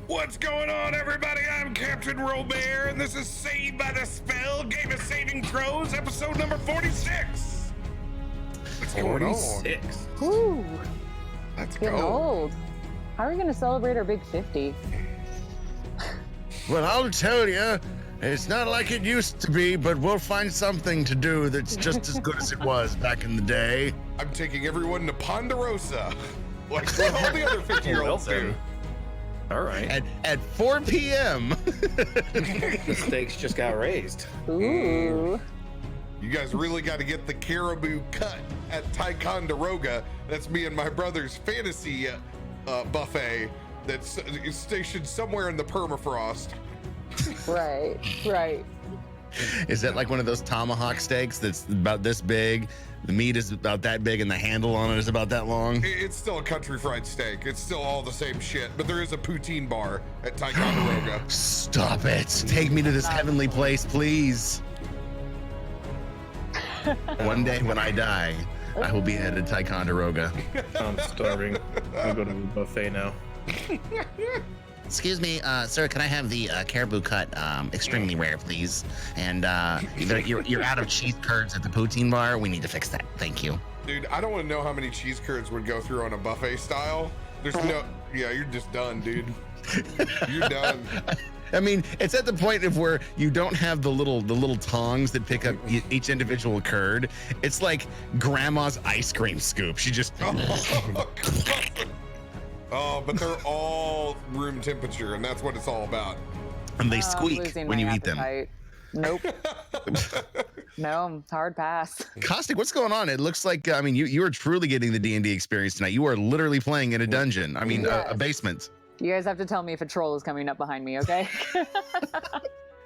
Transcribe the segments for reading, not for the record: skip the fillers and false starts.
What's going on, everybody? I'm Captain RoBear, and this is Saved by the Spell Game of Saving Throws, episode number 46. What's going on? 46. Ooh, Let's getting go. old. How are we gonna celebrate our big 50? Well, I'll tell you, it's not like it used to be, but we'll find something to do that's just as good as it was back in the day. I'm taking everyone to Ponderosa, like all the other 50-year-olds do. All right. At 4 p.m. The stakes just got raised. Ooh. You guys really got to get the caribou cut at Ticonderoga. That's me and my brother's fantasy buffet that's stationed somewhere in the permafrost. Right. Is that like one of those tomahawk steaks that's about this big? The meat is about that big and the handle on it is about that long? It's still a country fried steak. It's still all the same shit, but there is a poutine bar at Ticonderoga. Stop it. Take me to this heavenly place, please. One day when I die, I will be headed to Ticonderoga. I'm starving. I'll go to the buffet now. Excuse me, sir, can I have the caribou cut extremely rare, please? And you're out of cheese curds at the poutine bar. We need to fix that. Thank you. Dude, I don't want to know how many cheese curds would go through on a buffet style. There's no, yeah, you're just done, dude. You're done. I mean, it's at the point of where you don't have the little tongs that pick up each individual curd. It's like grandma's ice cream scoop. She just. Oh, but they're all room temperature, and that's what it's all about. And they squeak Losing when my you eat them. appetite. Nope. No, hard pass. Caustic, what's going on? It looks like, I mean, you are truly getting the D&D experience tonight. You are literally playing in a dungeon. I mean, Yes. a basement. You guys have to tell me if a troll is coming up behind me, okay?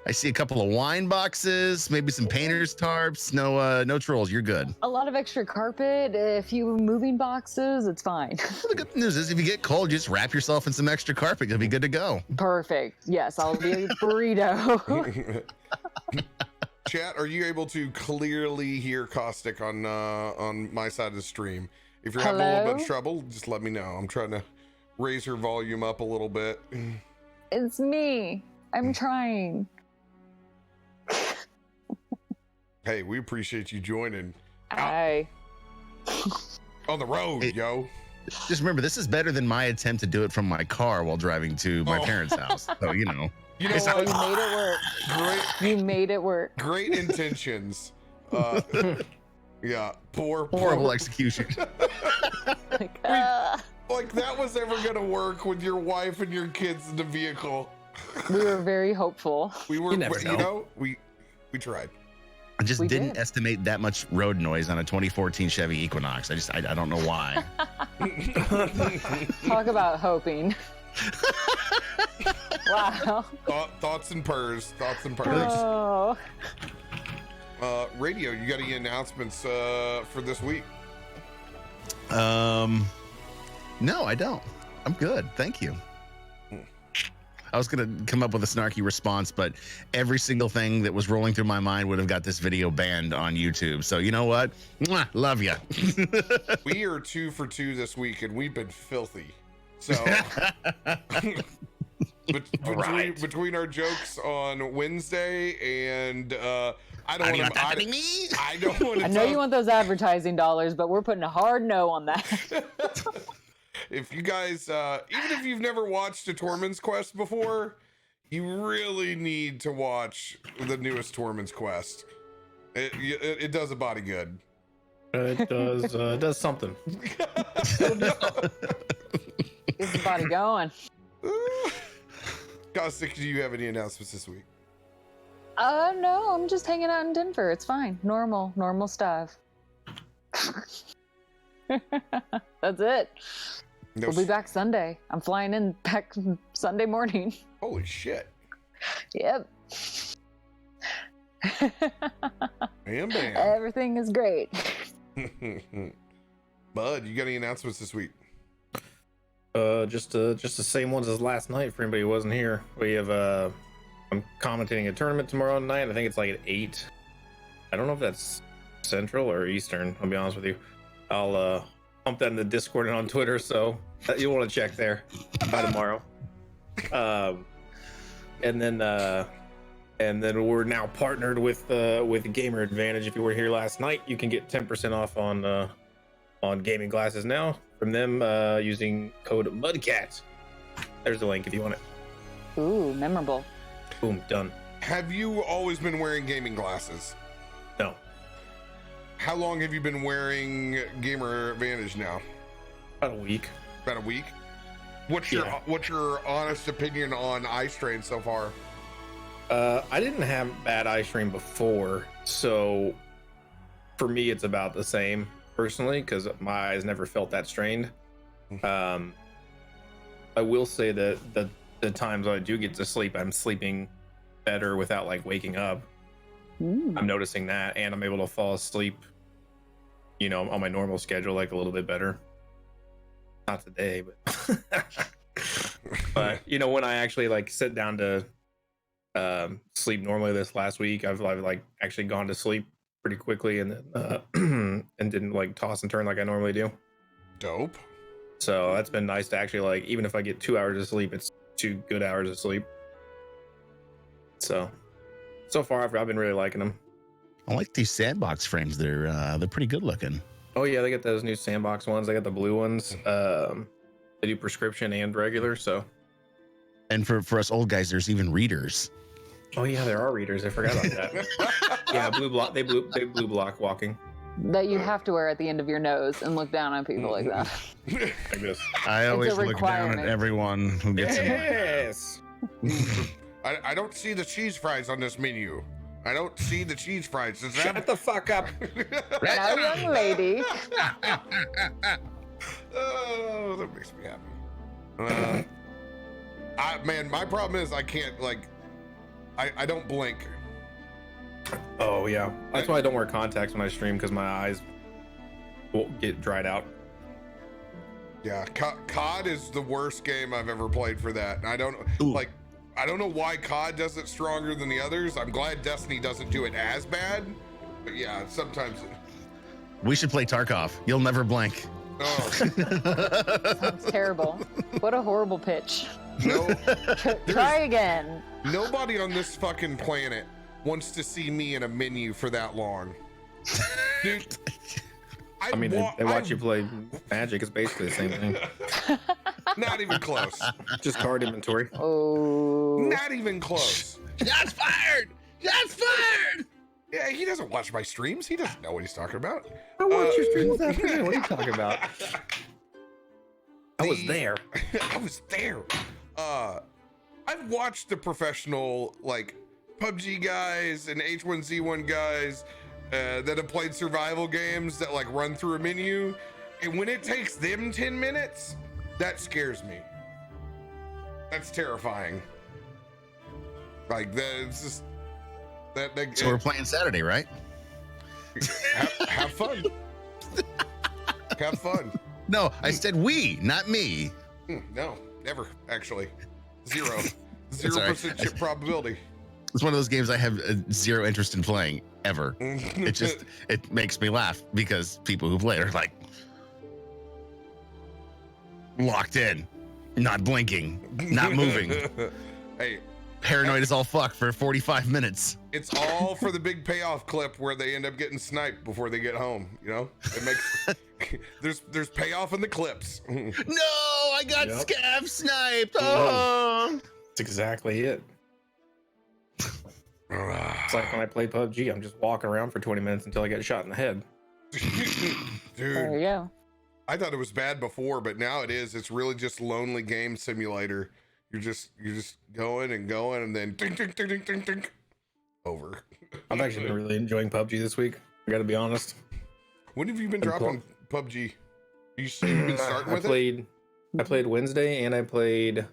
I see a couple of wine boxes, maybe some painter's tarps. No trolls. You're good. A lot of extra carpet, a few moving boxes, it's fine. Well, the good news is if you get cold, you just wrap yourself in some extra carpet. You'll be good to go. Perfect. Yes, I'll be a burrito. Chat, are you able to clearly hear Caustic on my side of the stream? If you're having a little bit of trouble, just let me know. I'm trying to raise her volume up a little bit. It's me. I'm trying. Hey, we appreciate you joining Hi. on the road, Hey. yo. Just remember, this is better than my attempt to do it from my car while driving to my parents' house. So, you know. You know It's what? You made it work. Great, You made it work. great intentions. Yeah, Horrible execution. Like, Like that was ever gonna work with your wife and your kids in the vehicle. we were very hopeful. We were, You never you know. know, we tried. I just We didn't did. estimate that much road noise on a 2014 Chevy Equinox. I don't know why. Talk about hoping. Wow. Thoughts and purrs. Oh. Radio, you got any announcements for this week? No, I don't. I'm good. Thank you. I was going to come up with a snarky response, but every single thing that was rolling through my mind would have got this video banned on YouTube. So you know what? Mwah, love ya. We are 2 for 2 this week, and we've been filthy. So between our jokes on Wednesday and I don't want to. I don't want to. I know you want those advertising dollars, but we're putting a hard no on that. If you guys, even if you've never watched a Tormund's Quest before, you really need to watch the newest Tormund's Quest. It does a body good. It does something. Gets the body going. Caustic, do you have any announcements this week? No, I'm just hanging out in Denver. It's fine. Normal stuff. That's it. No. We'll be back Sunday. I'm flying in back Sunday morning. Holy shit. Yep. Bam, bam. Everything is great. Bud, you got any announcements this week? Just the same ones as last night for anybody who wasn't here. We have I'm commentating a tournament tomorrow night. I think it's like at 8. I don't know if that's Central or Eastern, I'll be honest with you. I'll pump that in the Discord and on Twitter, so you'll want to check there by tomorrow. And then we're now partnered with Gamer Advantage. If you were here last night, you can get 10% off on gaming glasses now from them using code MUDCAT. There's the link if you want it. Ooh, memorable. Boom, done. Have you always been wearing gaming glasses? No, How long have you been wearing Gamer Advantage now? about a week. About a week? What's your honest opinion on eye strain so far? I didn't have bad eye strain before, so for me it's about the same personally because my eyes never felt that strained. I will say that the times I do get to sleep, I'm sleeping better without like waking up. I'm noticing that, and I'm able to fall asleep, on my normal schedule, like a little bit better. Not today, but but when I actually like sit down to sleep normally this last week, I've like actually gone to sleep pretty quickly and then and didn't like toss and turn like I normally do. Dope. So that's been nice to actually like, even if I get 2 hours of sleep, it's 2 good hours of sleep. So far I've been really liking them. I like these sandbox frames. They're pretty good looking. Oh yeah, they got those new sandbox ones. They got the blue ones. They do prescription and regular. So, And for us old guys, there's even readers. oh yeah, there are readers. I forgot about that. Yeah, blue block. They blue block walking That you have to wear at the end of your nose and look down on people like that. like this. I always a look down at requirement. everyone who gets in. Yes. I don't see the cheese fries on this menu. I don't see the cheese fries. Does that... Shut the fuck up. Now, young lady. Oh, that makes me happy. Man, my problem is I can't I don't blink. Oh yeah, that's why I don't wear contacts when I stream, because my eyes will get dried out. Yeah, COD is the worst game I've ever played for that. And I don't I don't know why COD does it stronger than the others. I'm glad Destiny doesn't do it as bad. But yeah, sometimes. We should play Tarkov. You'll never blink. Oh Sounds terrible. What a horrible pitch. no! Try again. Nobody on this fucking planet wants to see me in a menu for that long, dude. I mean, they watch you play Magic. It's basically the same thing. Not even close. Just card inventory. Oh. Not even close. Shots fired! Shots fired! Yeah, he doesn't watch my streams. He doesn't know what he's talking about. I watched your stream this afternoon. What are you talking about? I was there. I was there. I've watched the professional like PUBG guys and H1Z1 guys that have played survival games that like run through a menu, and when it takes them 10 minutes, that scares me. That's terrifying. Like it's just that. So we're playing Saturday, right? Have fun. Have fun. No, I said we, not me. No, never actually. 0% right. chip probability. It's one of those games I have zero interest in playing ever. It makes me laugh because people who play are like locked in, not blinking, not moving. Hey, paranoid as all fuck for 45 minutes. It's all for the big payoff clip where they end up getting sniped before they get home. It makes there's payoff in the clips. No, I got scav sniped. Oh. That's exactly it. It's like when I play PUBG, I'm just walking around for 20 minutes until I get shot in the head. There you Dude, go. I thought it was bad before, but now it's really just lonely game simulator. You're just going and going, and then ding, ding, ding, ding, ding, ding. Over. I've actually been really enjoying PUBG this week. I got to be honest. When have you been dropping PUBG? You've been starting with it? I played Wednesday and I played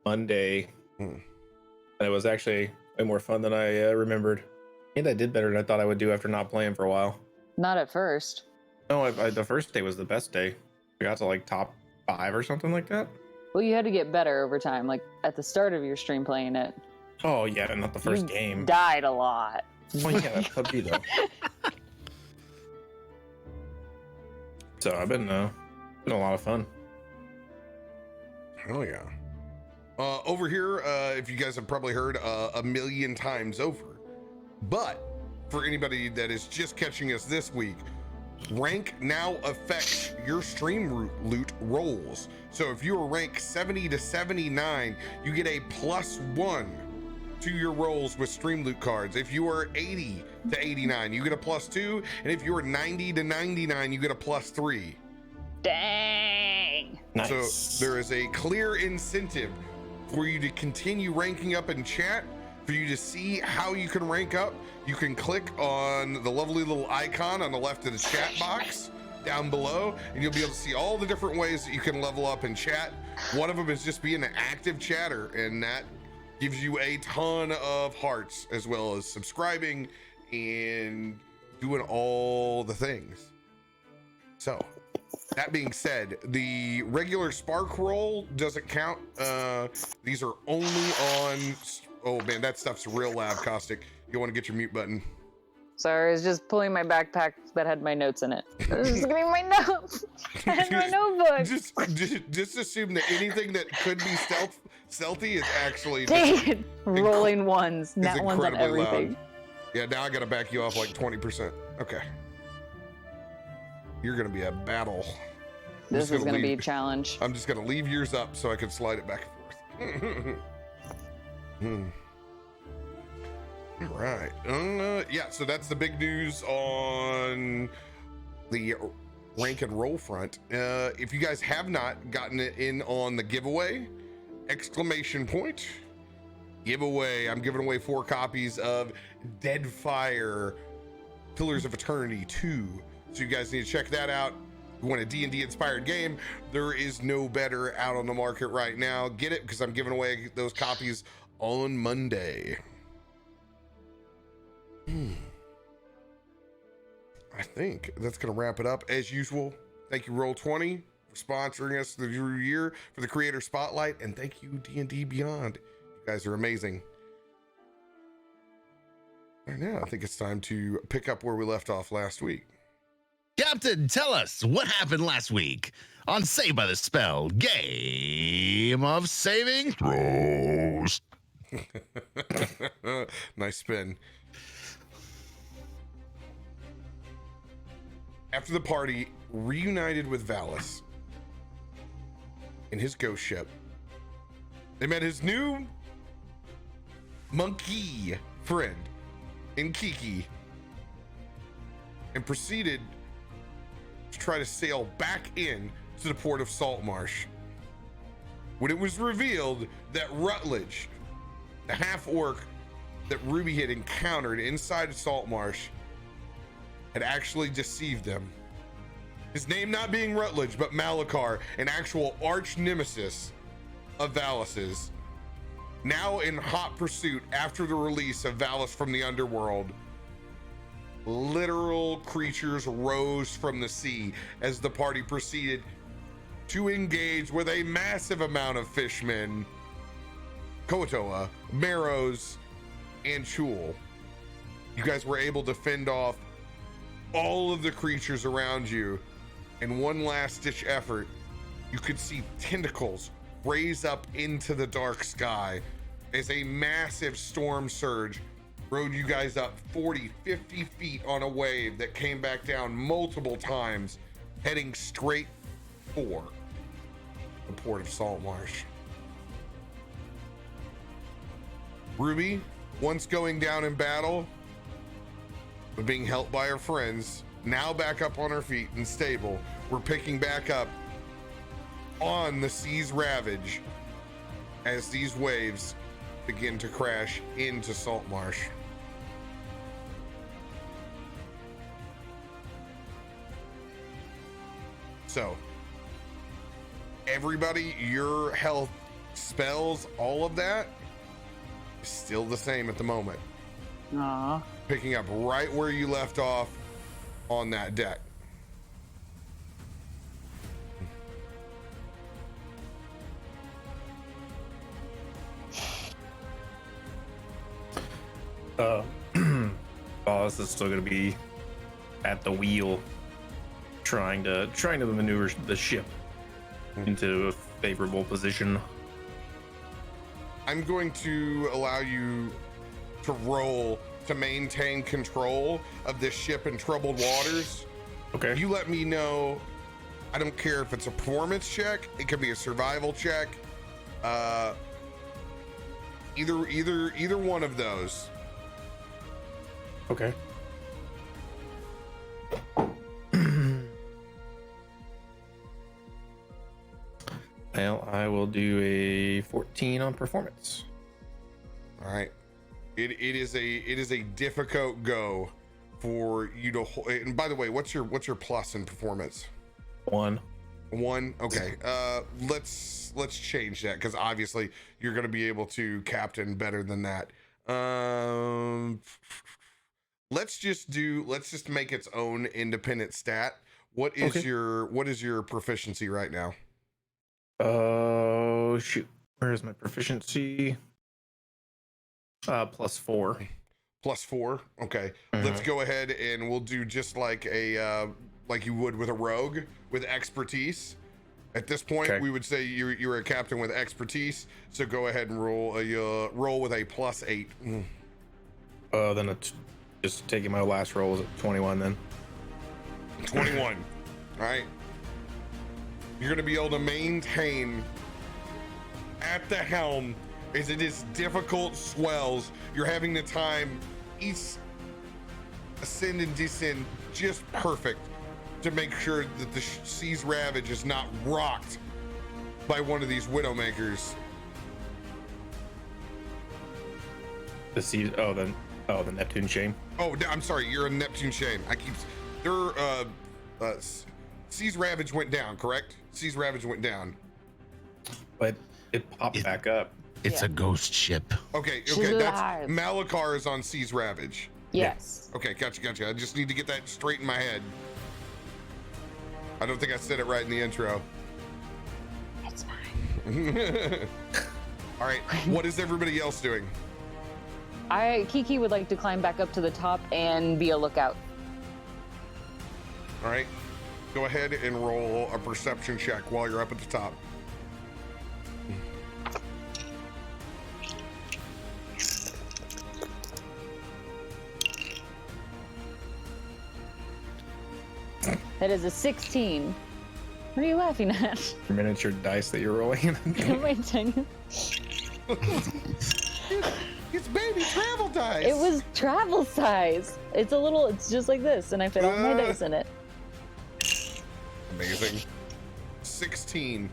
Monday. And it was actually way more fun than I remembered. And I did better than I thought I would do after not playing for a while. Not at first. No, the first day was the best day. I got to like top 5 or something like that. Well, you had to get better over time. Like at the start of your stream playing it, Oh yeah, not the first you game. died a lot. Well, yeah, that's PUBG though. So I've been a lot of fun. Oh yeah. Over here, if you guys have probably heard a million times over, but for anybody that is just catching us this week, rank now affects your stream loot rolls. So if you are rank 70 to 79, you get a +1 to your rolls with stream loot cards. If you are 80 to 89, you get a +2, and if you are 90 to 99, you get a +3. Dang. Nice. So there is a clear incentive for you to continue ranking up in chat. For you to see how you can rank up, you can click on the lovely little icon on the left of the chat box down below, and you'll be able to see all the different ways that you can level up in chat. One of them is just being an active chatter, and that gives you a ton of hearts, as well as subscribing and doing all the things. So that being said, the regular spark roll doesn't count. These are only on, oh man, that stuff's real loud, Caustic. You want to get your mute button. Sorry, I was just pulling my backpack that had my notes in it. I was just getting my notes. I had my notebook. Just assume that anything that could be stealthy is actually Dang it. Rolling ones. Nat ones on incredibly everything. loud. Yeah, now I gotta back you off like 20%. Okay. You're gonna be a battle. This is gonna be a challenge. I'm just gonna leave yours up so I can slide it back and forth. Right. Yeah, so that's the big news on the rank and roll front. If you guys have not gotten it in on the giveaway, exclamation point, giveaway. I'm giving away 4 copies of Deadfire Pillars of Eternity 2. So you guys need to check that out. If you want a D&D inspired game, there is no better out on the market right now. Get it, because I'm giving away those copies on Monday. I think that's gonna wrap it up as usual. Thank you Roll20 for sponsoring us through the year for the Creator Spotlight, and thank you D&D Beyond. You guys are amazing. Right now, I think it's time to pick up where we left off last week. Captain, tell us what happened last week on Saved by the Spell Game of Saving Throws. Nice spin. After the party reunited with Valis in his ghost ship, they met his new monkey friend in Kiki and proceeded to try to sail back in to the port of Saltmarsh, when it was revealed that Rutledge, the half-orc that Ruby had encountered inside Saltmarsh, had actually deceived them. His name not being Rutledge, but Malachar, an actual arch nemesis of Valis's. Now in hot pursuit after the release of Valis from the underworld, literal creatures rose from the sea as the party proceeded to engage with a massive amount of fishmen, Kotoa, Marrows, and Chul. You guys were able to fend off all of the creatures around you. In one last ditch effort, you could see tentacles raise up into the dark sky as a massive storm surge rode you guys up 40, 50 feet on a wave that came back down multiple times, heading straight for the port of Saltmarsh. Ruby, once going down in battle, but being helped by her friends, now back up on her feet and stable, we're picking back up on the sea's ravage as these waves begin to crash into Saltmarsh. So, everybody, your health, spells, all of that is still the same at the moment. Aw. Picking up right where you left off on that deck. Boss is still going to be at the wheel, trying to maneuver the ship into a favorable position. I'm going to allow you to roll to maintain control of this ship in troubled waters. Okay. You let me know. I don't care if it's a performance check. It could be a survival check. Either one of those. Okay. Well, I will do a 14 on performance. All right. It is a difficult go for you to hold. And by the way, what's your plus in performance? 1. Okay. Let's change that, because obviously you're going to be able to captain better than that. Let's just make its own independent stat. What is your proficiency right now? Oh shoot. Where is my proficiency? +4. +4. Okay. Let's go ahead and we'll do just like a like you would with a rogue with expertise. At this point, we would say you're a captain with expertise. So go ahead and roll with a +8. Then it's just taking my last roll was at 21 then. 21. All right. You're going to be able to maintain at the helm as it is difficult swells. You're having the time each ascend and descend just perfect to make sure that the Sea's Ravage is not rocked by one of these Widowmakers. The Neptune Shame. Oh, I'm sorry. You're a Neptune Shame. Sea's Ravage went down, correct? Sea's Ravage went down. But it popped back up. It's a ghost ship. Okay. She's That's alive. Malachar is on Sea's Ravage. Yes. Okay, gotcha. I just need to get that straight in my head. I don't think I said it right in the intro. It's fine. All right, what is everybody else doing? Kiki would like to climb back up to the top and be a lookout. All right, go ahead and roll a perception check while you're up at the top. That is a 16. What are you laughing at? Miniature dice that you're rolling. Wait a second. It's baby travel dice. It was travel size. It's just like this, and I fit all my dice in it. Amazing. 16.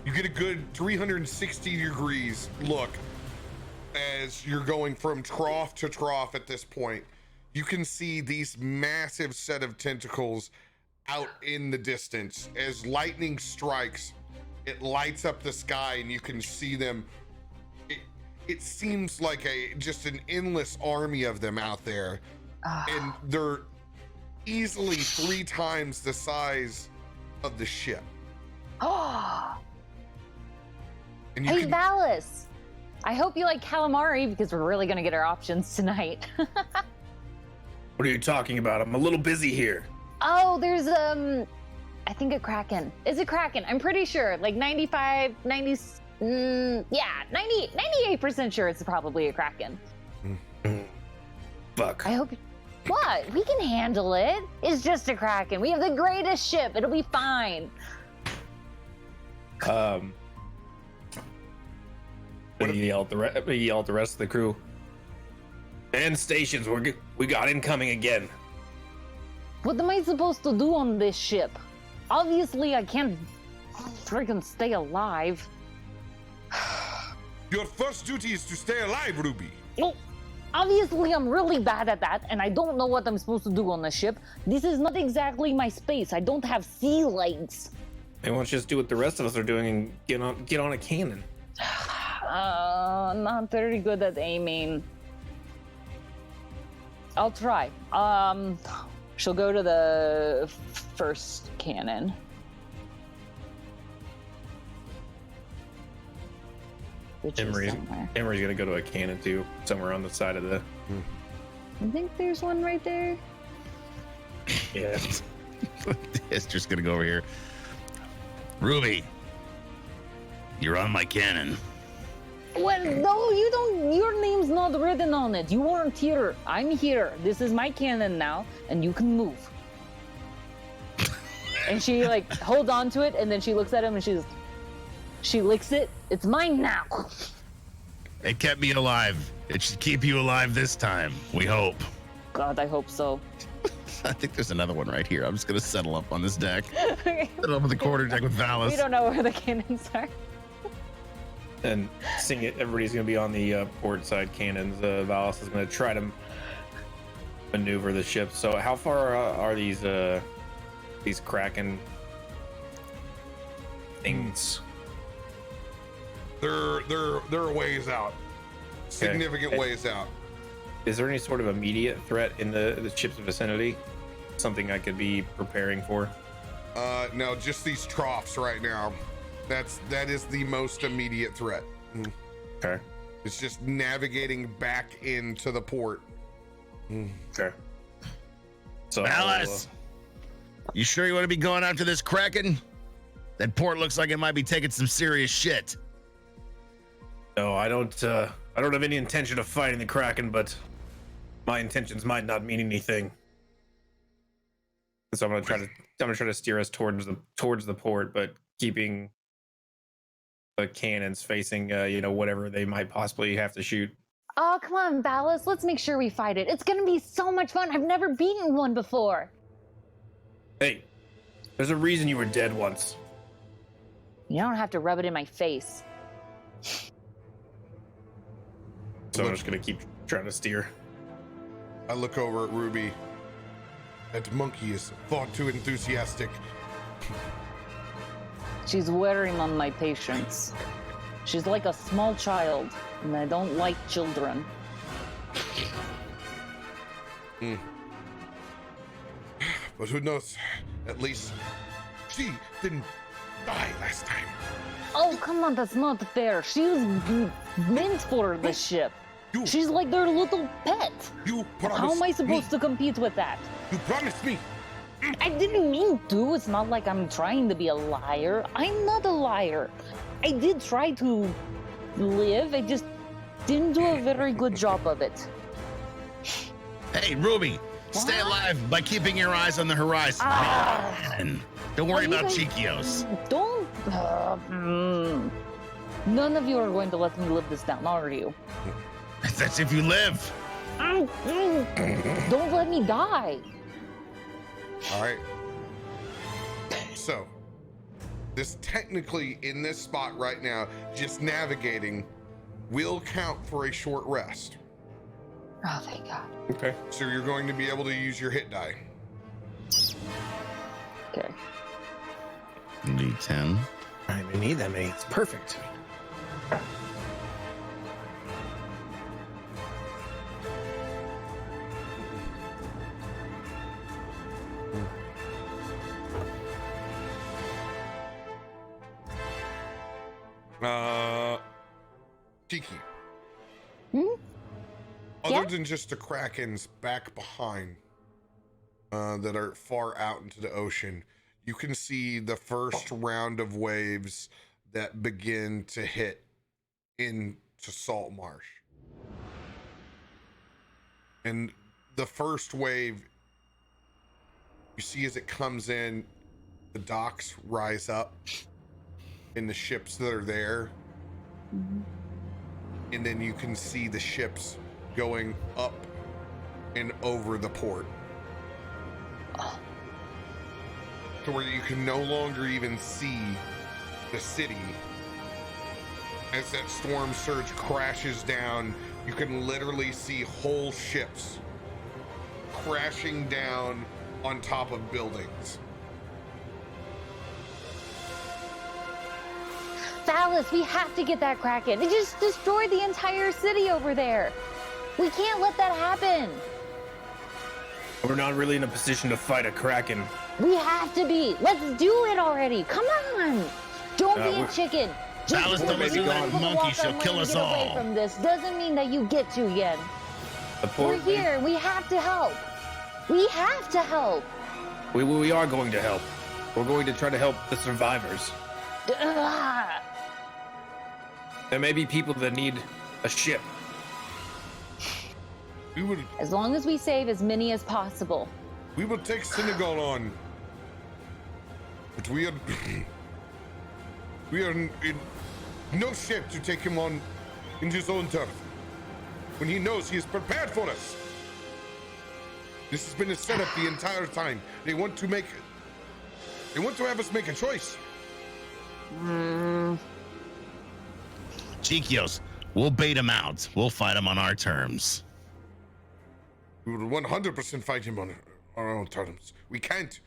You get a good 360 degrees look as you're going from trough to trough at this point. You can see these massive set of tentacles out in the distance. As lightning strikes, it lights up the sky and you can see them. It seems like just an endless army of them out there. And they're easily 3 times the size of the ship. Oh. And Hey, Valis. I hope you like calamari because we're really going to get our options tonight. What are you talking about? I'm a little busy here. Oh, there's I think a Kraken. Is it Kraken? I'm pretty sure. Like 98% sure it's probably a Kraken. Fuck. I hope. What? We can handle it. It's just a Kraken. We have the greatest ship. It'll be fine. We yell at the rest of the crew. And stations, we got incoming again. What am I supposed to do on this ship? Obviously, I can't freaking stay alive. Your first duty is to stay alive, Ruby. Well, obviously, I'm really bad at that, and I don't know what I'm supposed to do on the ship. This is not exactly my space. I don't have sea legs. They won't just do what the rest of us are doing and get on a cannon. Not very good at aiming. I'll try. She'll go to the first cannon. Which is somewhere. Emery's gonna go to a cannon too, somewhere on the side of the. I think there's one right there. Yeah. It's just gonna go over here. Ruby, You're on my cannon. Well, no, you don't. Your name's not written on it. You weren't here. I'm here. This is my cannon now, and you can move. And she like holds on to it, and then she looks at him, and she licks it. It's mine now. It kept me alive. It should keep you alive this time. We hope. God, I hope so. I think there's another one right here. I'm just gonna settle up on this deck. Okay. Settle up on the quarter deck with Valis. We don't know where the cannons are. And seeing it, everybody's gonna be on the port side cannons. Valis is gonna try to maneuver the ship. So how far are these Kraken things? They're a ways out. Significant ways out. Is there any sort of immediate threat in the ship's vicinity? Something I could be preparing for? No, just these troughs right now. That is the most immediate threat. Okay. It's just navigating back into the port. Okay. So Alice, you sure you want to be going after this Kraken? That port looks like it might be taking some serious shit. no, I don't have any intention of fighting the Kraken, but my intentions might not mean anything. So I'm gonna try to steer us towards the port, but keeping the cannons facing whatever they might possibly have to shoot. Oh, come on, Valis. Let's make sure we fight it. It's gonna be so much fun. I've never beaten one before. Hey, there's a reason you were dead once. You don't have to rub it in my face. So I'm just gonna keep trying to steer. I look over at Ruby. That monkey is far too enthusiastic. She's wearing on my patience. She's like a small child, and I don't like children. But who knows? At least she didn't die last time. Oh, come on, that's not fair. She was meant for the ship. You- She's like their little pet. You promised How am I supposed me. to compete with that? You promised me. I didn't mean to. It's not like I'm trying to be a liar. I'm not a liar. I did try to live. I just didn't do a very good job of it. Hey, Ruby, stay What? alive by keeping your eyes on the horizon. Ah. Man, don't worry Are you about guys- Chiquios. Don't. None of you are going to let me live this down, are you? That's if you live. Don't let me die. All right. So, this technically in this spot right now, just navigating, will count for a short rest. Oh, thank God. Okay. So you're going to be able to use your hit die. Okay. D10. I didn't need that many. It's perfect. Tiki. Hmm? Other Yeah? than just the Krakens back behind that are far out into the ocean, you can see the first round of waves that begin to hit into Saltmarsh. And the first wave, you see as it comes in, the docks rise up and the ships that are there. And then you can see the ships going up and over the port. To where you can no longer even see the city. As that storm surge crashes down, you can literally see whole ships crashing down on top of buildings. Valis, we have to get that Kraken. It just destroyed the entire city over there. We can't let that happen. We're not really in a position to fight a Kraken. We have to be. Let's do it already. Come on. Don't be a we're- chicken. Alice, because don't we're do that able to monkey. walk She'll our way kill and us get away all. from this doesn't mean that you get to yet. The We're port. here. We have to help. We have to help. We are going to help. We're going to try to help the survivors. Ugh. There may be people that need a ship. As long as we save as many as possible. We will take Senegal on. But we are in no shape to take him on in his own turf. When he knows he is prepared for us. This has been a setup the entire time. They want to have us make a choice. Chiquios, we'll bait him out. We'll fight him on our terms. We will 100% fight him on our own terms. We can't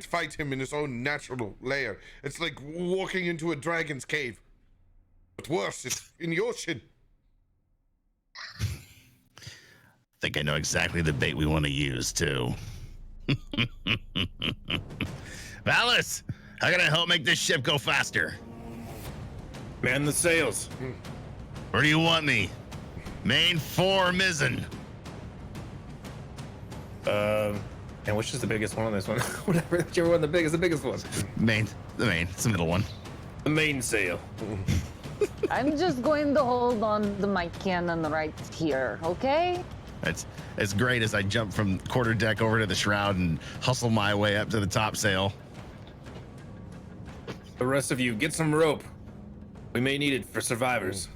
fight him in his own natural lair. It's like walking into a dragon's cave. But worse, it's in the ocean. I think I know exactly the bait we want to use, too. Valis, how can I help make this ship go faster? Man the sails. Where do you want me? Main, fore, mizzen? And which is the biggest one on this one? Whatever, whichever one the biggest one. The main. It's the middle one. The main sail. I'm just going to hold on to my cannon right here, okay? That's as great as I jump from quarter deck over to the shroud and hustle my way up to the top sail. The rest of you, get some rope. We may need it for survivors.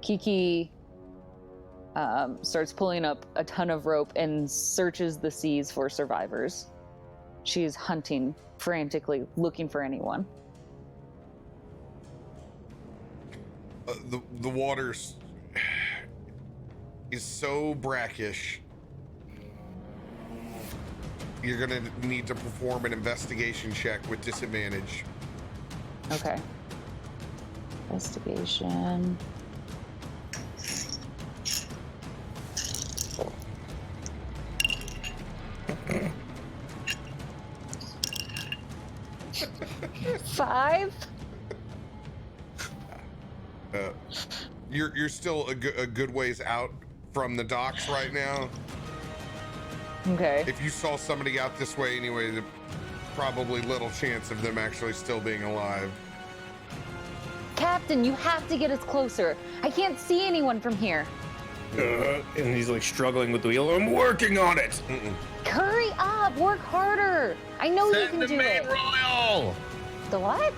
Kiki starts pulling up a ton of rope and searches the seas for survivors. She's hunting frantically, looking for anyone. The water is so brackish. You're gonna need to perform an investigation check with disadvantage. Okay. Investigation. Five. You're still a good ways out from the docks right now. Okay. If you saw somebody out this way anyway, there's probably little chance of them actually still being alive. Captain, you have to get us closer. I can't see anyone from here. And he's like struggling with the wheel. I'm working on it. Hurry up! Work harder! I know you can do it. Royal. The what?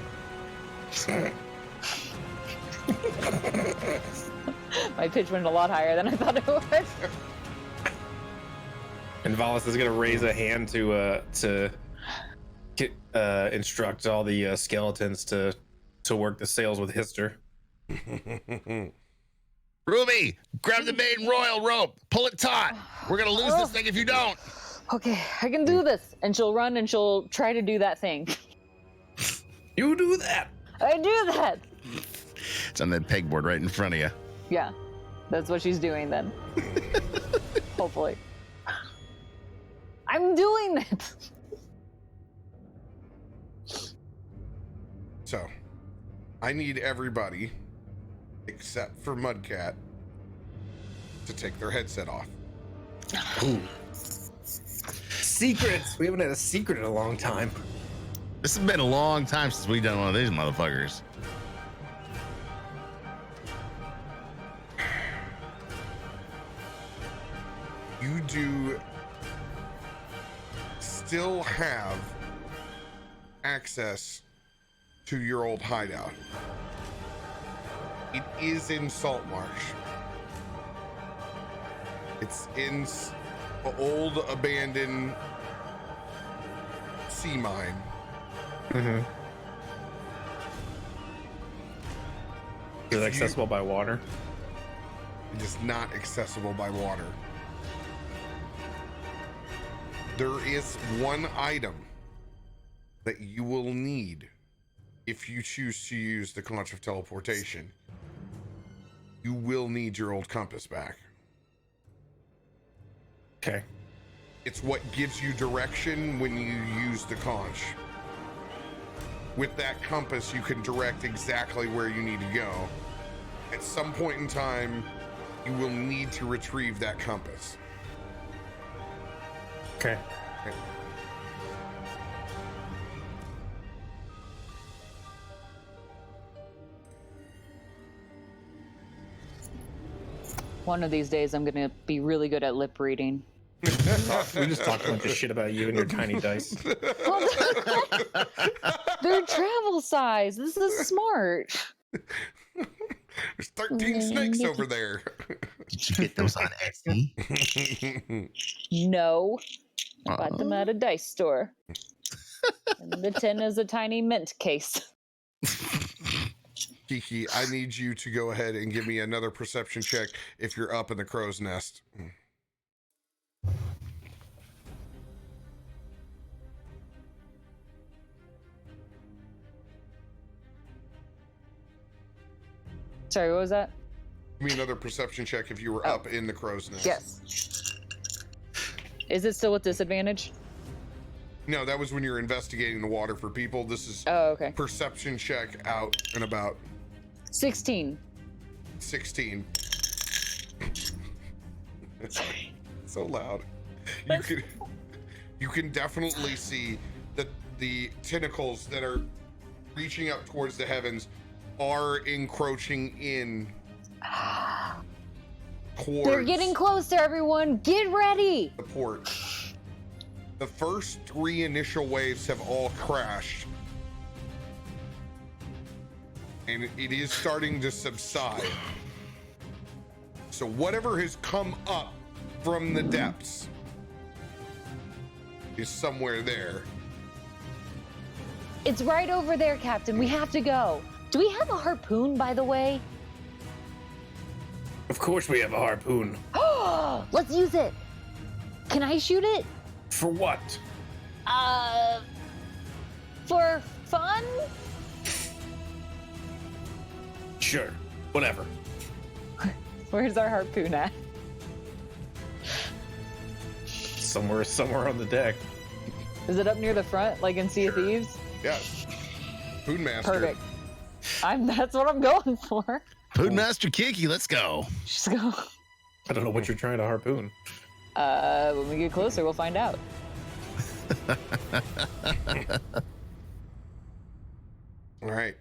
My pitch went a lot higher than I thought it would. And Valis is gonna raise a hand to instruct all the skeletons to work the sails with Hister. Ruby, grab the main royal rope. Pull it taut. We're gonna lose this thing if you don't. Okay, I can do this. And she'll run and she'll try to do that thing. You do that. I do that. It's on that pegboard right in front of you. Yeah, that's what she's doing then. Hopefully. I'm doing it. So, I need everybody, except for Mudcat, to take their headset off. Ooh. Secrets. We haven't had a secret in a long time. This has been a long time since we've done one of these motherfuckers. You do still have access to your old hideout. It is in Saltmarsh. It's in an old abandoned sea mine. Mm-hmm. Is it accessible by water? It is not accessible by water. There is one item that you will need if you choose to use the Conch of Teleportation. You will need your old compass back. Okay. It's what gives you direction when you use the conch. With that compass, you can direct exactly where you need to go. At some point in time, you will need to retrieve that compass. Okay. One of these days, I'm gonna be really good at lip reading. We just talked a bunch of shit about you and your tiny dice. Well, they're travel size. This is smart. There's 13 snakes over there. Did you get those on Etsy? No, I bought them Uh-oh. at a dice store. And the tin is a tiny mint case. Kiki, I need you to go ahead and give me another perception check if you're up in the crow's nest. Sorry, what was that? Give me another perception check if you were up in the crow's nest. Yes. Is it still with disadvantage? No, that was when you're investigating the water for people. This is Oh, okay. perception check out and about. 16. 16. So loud. You can definitely see that the tentacles that are reaching up towards the heavens are encroaching in towards They're getting closer, everyone. Get ready. the port. The first 3 initial waves have all crashed. And it is starting to subside. So whatever has come up from the depths is somewhere there. It's right over there, Captain. We have to go. Do we have a harpoon, by the way? Of course we have a harpoon. Let's use it. Can I shoot it? For what? For fun? Sure. Whatever. Where's our harpoon at? Somewhere on the deck. Is it up near the front, like in Sea of Thieves? Yeah. Food master. Perfect. That's what I'm going for. Food Master Kiki, let's go. Just go. I don't know what you're trying to harpoon. When we get closer, we'll find out. All right.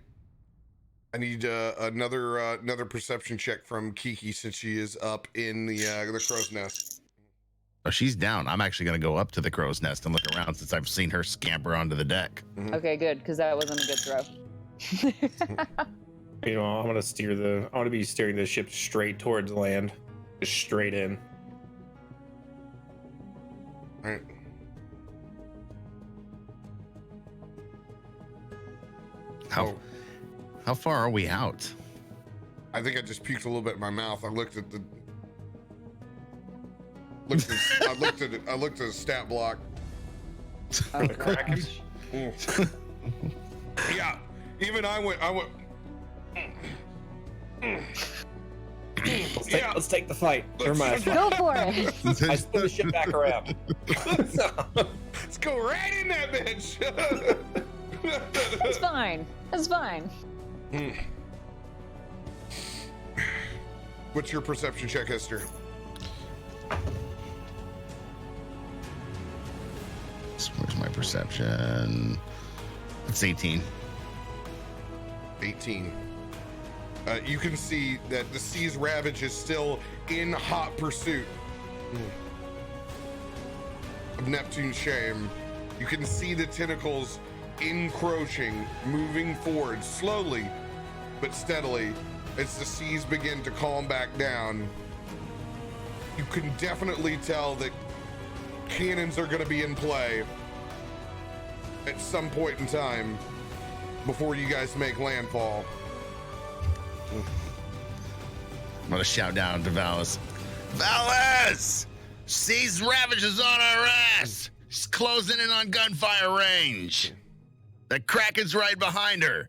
I need another perception check from Kiki since she is up in the crow's nest. Oh, she's down. I'm actually going to go up to the crow's nest and look around since I've seen her scamper onto the deck. Okay, good, because that wasn't a good throw. You know, I'm gonna be steering the ship straight towards land, just straight in. All right. How far are we out? I think I just puked a little bit in my mouth. I looked at the stat block. Oh, Kraken. gosh. Yeah. Even I went Let's take the fight. Never mind. Go for it. I spin the ship back around. Let's go right in that bitch. It's fine. It's fine. What's your perception check, Esther? Where's my perception? It's 18. 18. You can see that the Sea's Ravage is still in hot pursuit of Neptune's Shame. You can see the tentacles encroaching, moving forward slowly but steadily as the seas begin to calm back down. You can definitely tell that cannons are going to be in play at some point in time before you guys make landfall. I'm going to shout down to Valis. Valis! Sea's Ravage is on our ass! She's closing in on gunfire range. The Kraken's right behind her.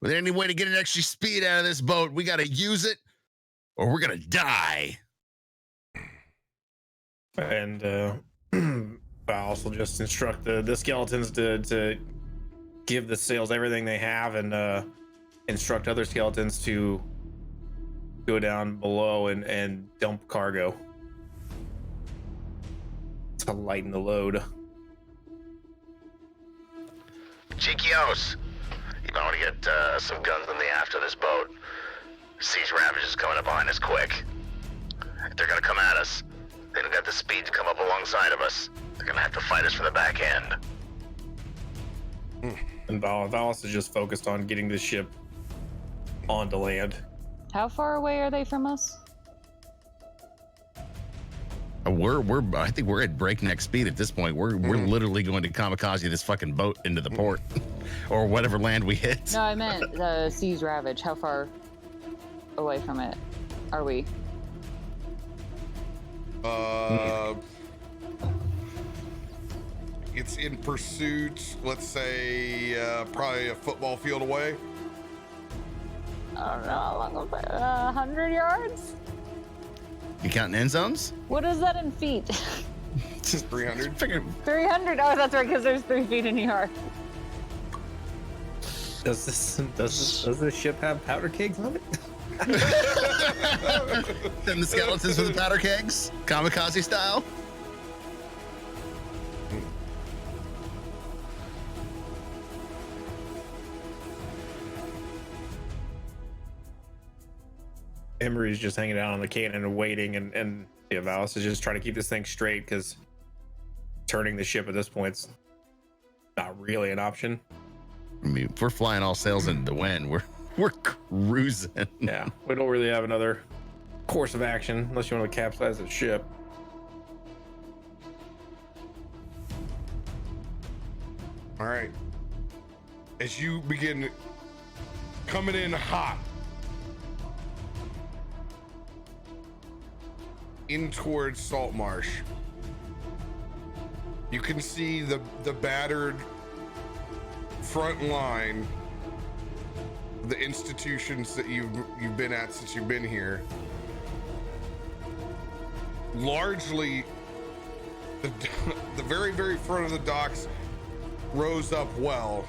With any way to get an extra speed out of this boat, we got to use it or we're going to die. And Valis will just instruct the skeletons to give the sails everything they have, and instruct other skeletons to go down below and dump cargo to lighten the load. Chiquios, you might want to get some guns in the aft of this boat. Sea's Ravage is coming up behind us quick. If they're gonna come at us, they don't got the speed to come up alongside of us. They're gonna have to fight us from the back end. And Valis is just focused on getting the ship onto land. How far away are they from us? I think we're at breakneck speed at this point. We're literally going to kamikaze this fucking boat into the port or whatever land we hit. No, I meant the Sea's Ravage. How far away from it are we? It's in pursuit. Let's say probably a football field away. I don't know, 100 yards? You counting end zones? What is that in feet? 300. 300. Oh, that's right, because there's 3 feet in a yard. Does this ship have powder kegs on it? Then the skeletons with the powder kegs, kamikaze style. Emery's just hanging out on the cannon and waiting, and yeah, Valis is just trying to keep this thing straight because turning the ship at this point's not really an option. I mean, if we're flying all sails into the wind, we're cruising. Yeah, we don't really have another course of action unless you want to capsize the ship. All right. As you begin coming in hot in towards Saltmarsh, you can see the battered front line, the institutions that you've been at since you've been here. Largely, the very, very front of the docks rose up well.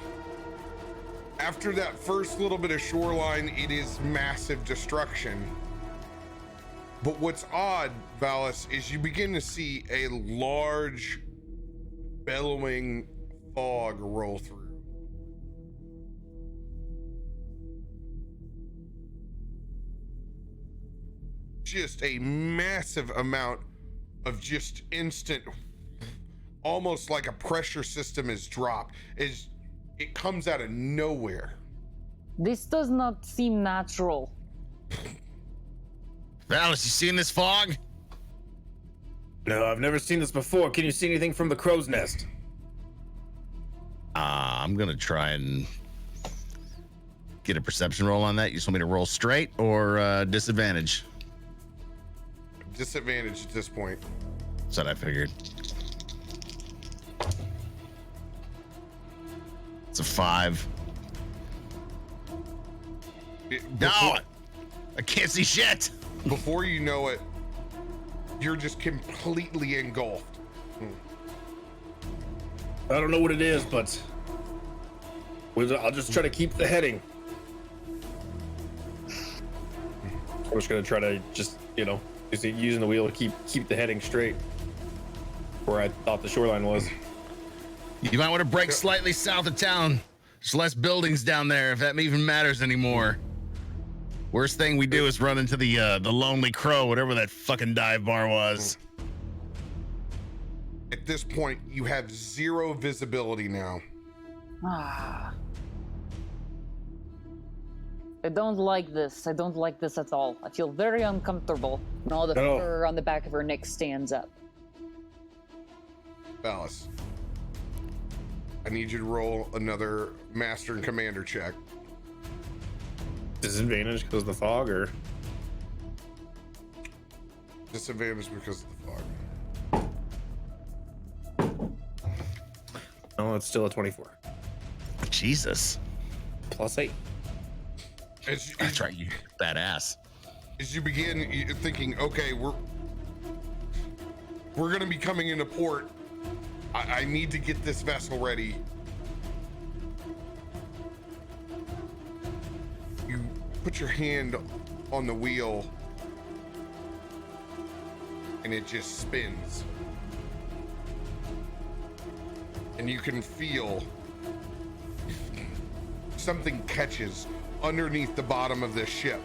After that first little bit of shoreline, it is massive destruction. But what's odd, Valis, is you begin to see a large bellowing fog roll through. Just a massive amount of just instant, almost like a pressure system is dropped. It comes out of nowhere. This does not seem natural. Valis, you seen this fog? No, I've never seen this before. Can you see anything from the crow's nest? I'm gonna try and get a perception roll on that. You just want me to roll straight or disadvantage? Disadvantage at this point. That's what I figured. It's a 5. No, I can't see shit. Before you know it, you're just completely engulfed. I don't know what it is, but I'll just try to keep the heading. I'm just gonna try to just, using the wheel to keep the heading straight where I thought the shoreline was. You might want to break slightly south of town. There's less buildings down there, if that even matters anymore. Worst thing we do is run into the Lonely Crow, whatever that fucking dive bar was. At this point, you have 0 visibility now. Ah. I don't like this. I don't like this at all. I feel very uncomfortable when all the fur on the back of her neck stands up. Valis, I need you to roll another Master and Commander check. Disadvantage because of the fog, or Disadvantage because of the fog. no, it's still a 24 Jesus. plus 8. That's right, you badass. As you begin thinking, okay, we're gonna be coming into port. I need to get this vessel ready. You put your hand on the wheel and it just spins. And you can feel something catches underneath the bottom of this ship.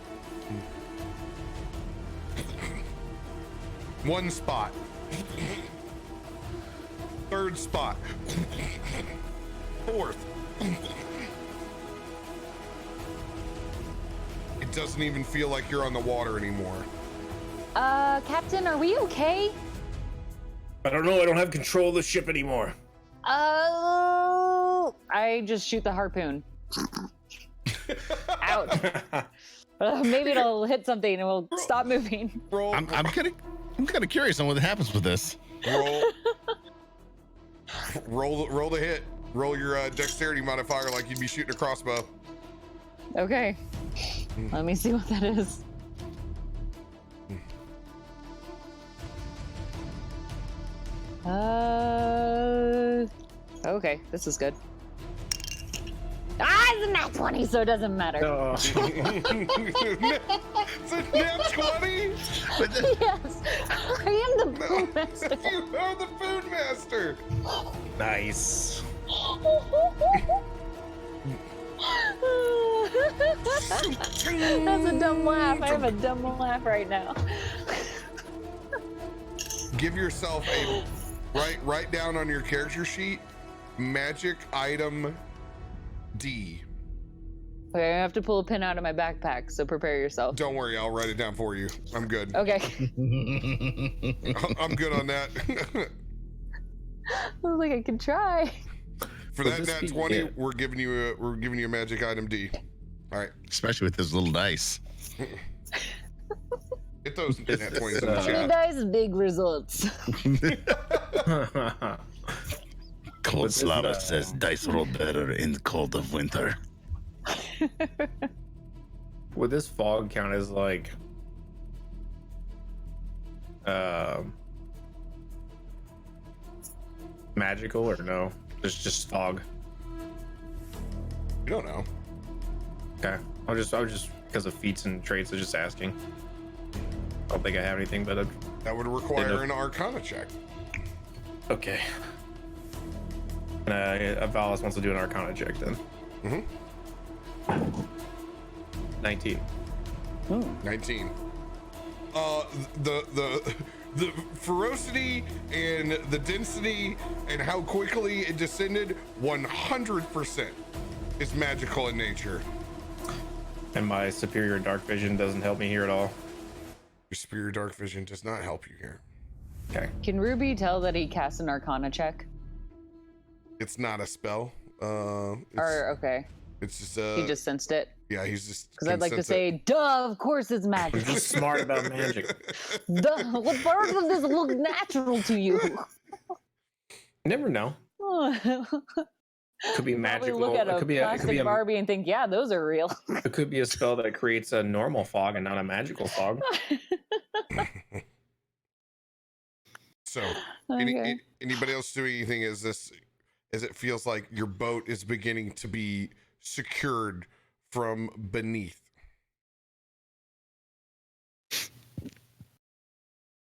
One spot. Third spot. Fourth. It doesn't even feel like you're on the water anymore. Captain, are we okay? I don't know. I don't have control of the ship anymore. I just shoot the harpoon. Ouch. Maybe it'll hit something and we'll stop moving. Roll. I'm kind of curious on what happens with this. Roll the hit. Roll your dexterity modifier like you'd be shooting a crossbow. Okay. Let me see what that is. Okay, this is good. It's a nat 20, so it doesn't matter. Oh. It's a nat 20? Yes, I am the food master. You are the food master. Nice. That's a dumb laugh. I have a dumb laugh right now. Give yourself a write down on your character sheet magic item D. Okay, I have to pull a pin out of my backpack, so prepare yourself. Don't worry, I'll write it down for you. I'm good. Okay. I'm good on that. I was like, I can try. For Would that this nat be- 20, yeah. we're giving you a magic item D. All right, Especially with those little dice. get those nat 20s in the Big chat. dice, big results. Cold What's this, Slava says dice roll better in the cold of winter. Would this fog count as like magical or no? It's just fog. You don't know. Okay. I was just because of feats and traits, I was just asking. I don't think I have anything, but That would require an Arcana check. okay. And Valis wants to do an Arcana check then. Mm-hmm. 19. 19. The ferocity and the density and how quickly it descended 100% is magical in nature. And my superior dark vision doesn't help me here at all. Your superior dark vision does not help you here. Okay. Can Ruby tell that he cast an Arcana check? It's not a spell. Okay, It's just he just sensed it. yeah, he's just Because I'd like to consensus- say, duh, of course it's I'm magic. just smart about magic. Duh, what part of this look natural to you? You never know. Could be Probably magical. look at It a could be plastic Barbie and think, yeah, those are real. It could be a spell that creates a normal fog and not a magical fog. So, Okay. anybody else doing anything as it feels like your boat is beginning to be secured from beneath?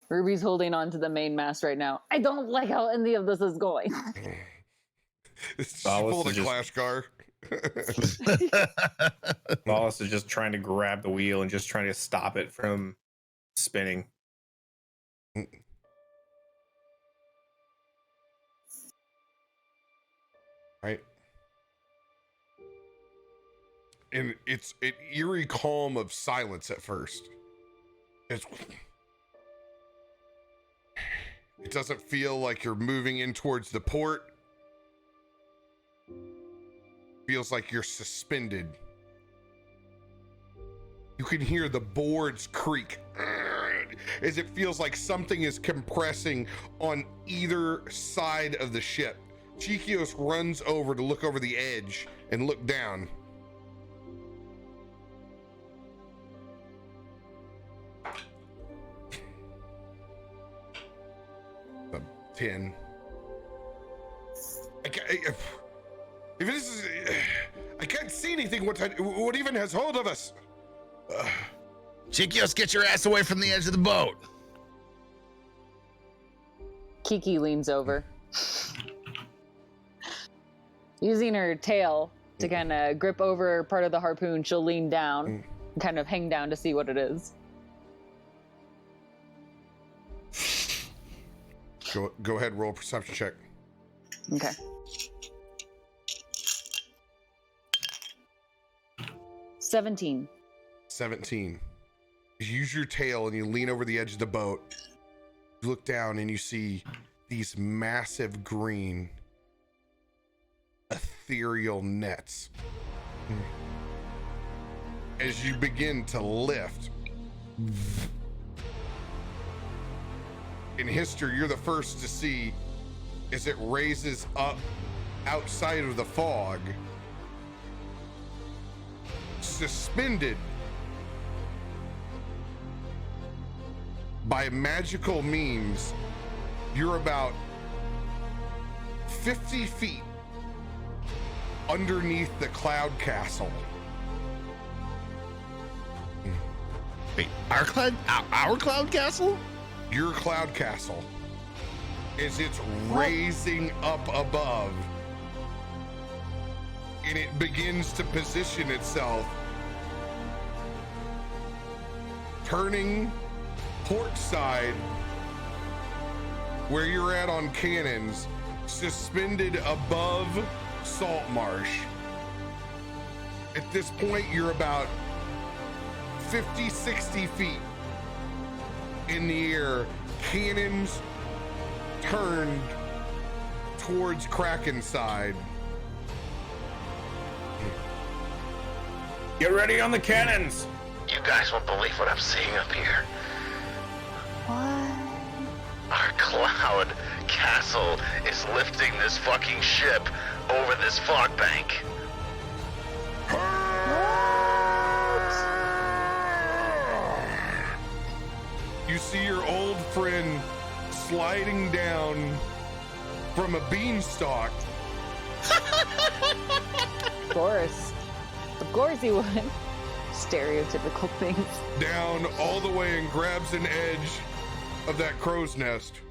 Ruby's holding on to the main mast right now. I don't like how any of this is going. It's Valis full of is just- Clash Car. Wallace is just trying to grab the wheel and just trying to stop it from spinning. Right. And it's an eerie calm of silence at first. It doesn't feel like you're moving in towards the port. Feels like you're suspended. You can hear the boards creak as it feels like something is compressing on either side of the ship. Chikios runs over to look over the edge and look down. A 10. If this is, I can't see anything. What even has hold of us? Chikios, get your ass away from the edge of the boat. Kiki leans over. Using her tail to kind of grip over part of the harpoon, she'll lean down and kind of hang down to see what it is. Go ahead, roll a perception check. Okay. 17. 17. You use your tail and you lean over the edge of the boat. You look down and you see these massive green ethereal nets. As you begin to lift, in history, you're the first to see as it raises up outside of the fog, suspended by magical means. You're about 50 feet underneath the cloud castle. Wait, our cloud castle? Your cloud castle, as it's raising up above, and it begins to position itself, turning port side where you're at on cannons, suspended above Saltmarsh. At this point, you're about 50, 60 feet in the air, cannons turned towards Kraken side. Get ready on the cannons. You guys won't believe what I'm seeing up here. What? Our cloud castle is lifting this fucking ship over this fog bank. You see your old friend sliding down from a beanstalk. Of course. Of course he would. Stereotypical things. Down all the way and grabs an edge of that crow's nest.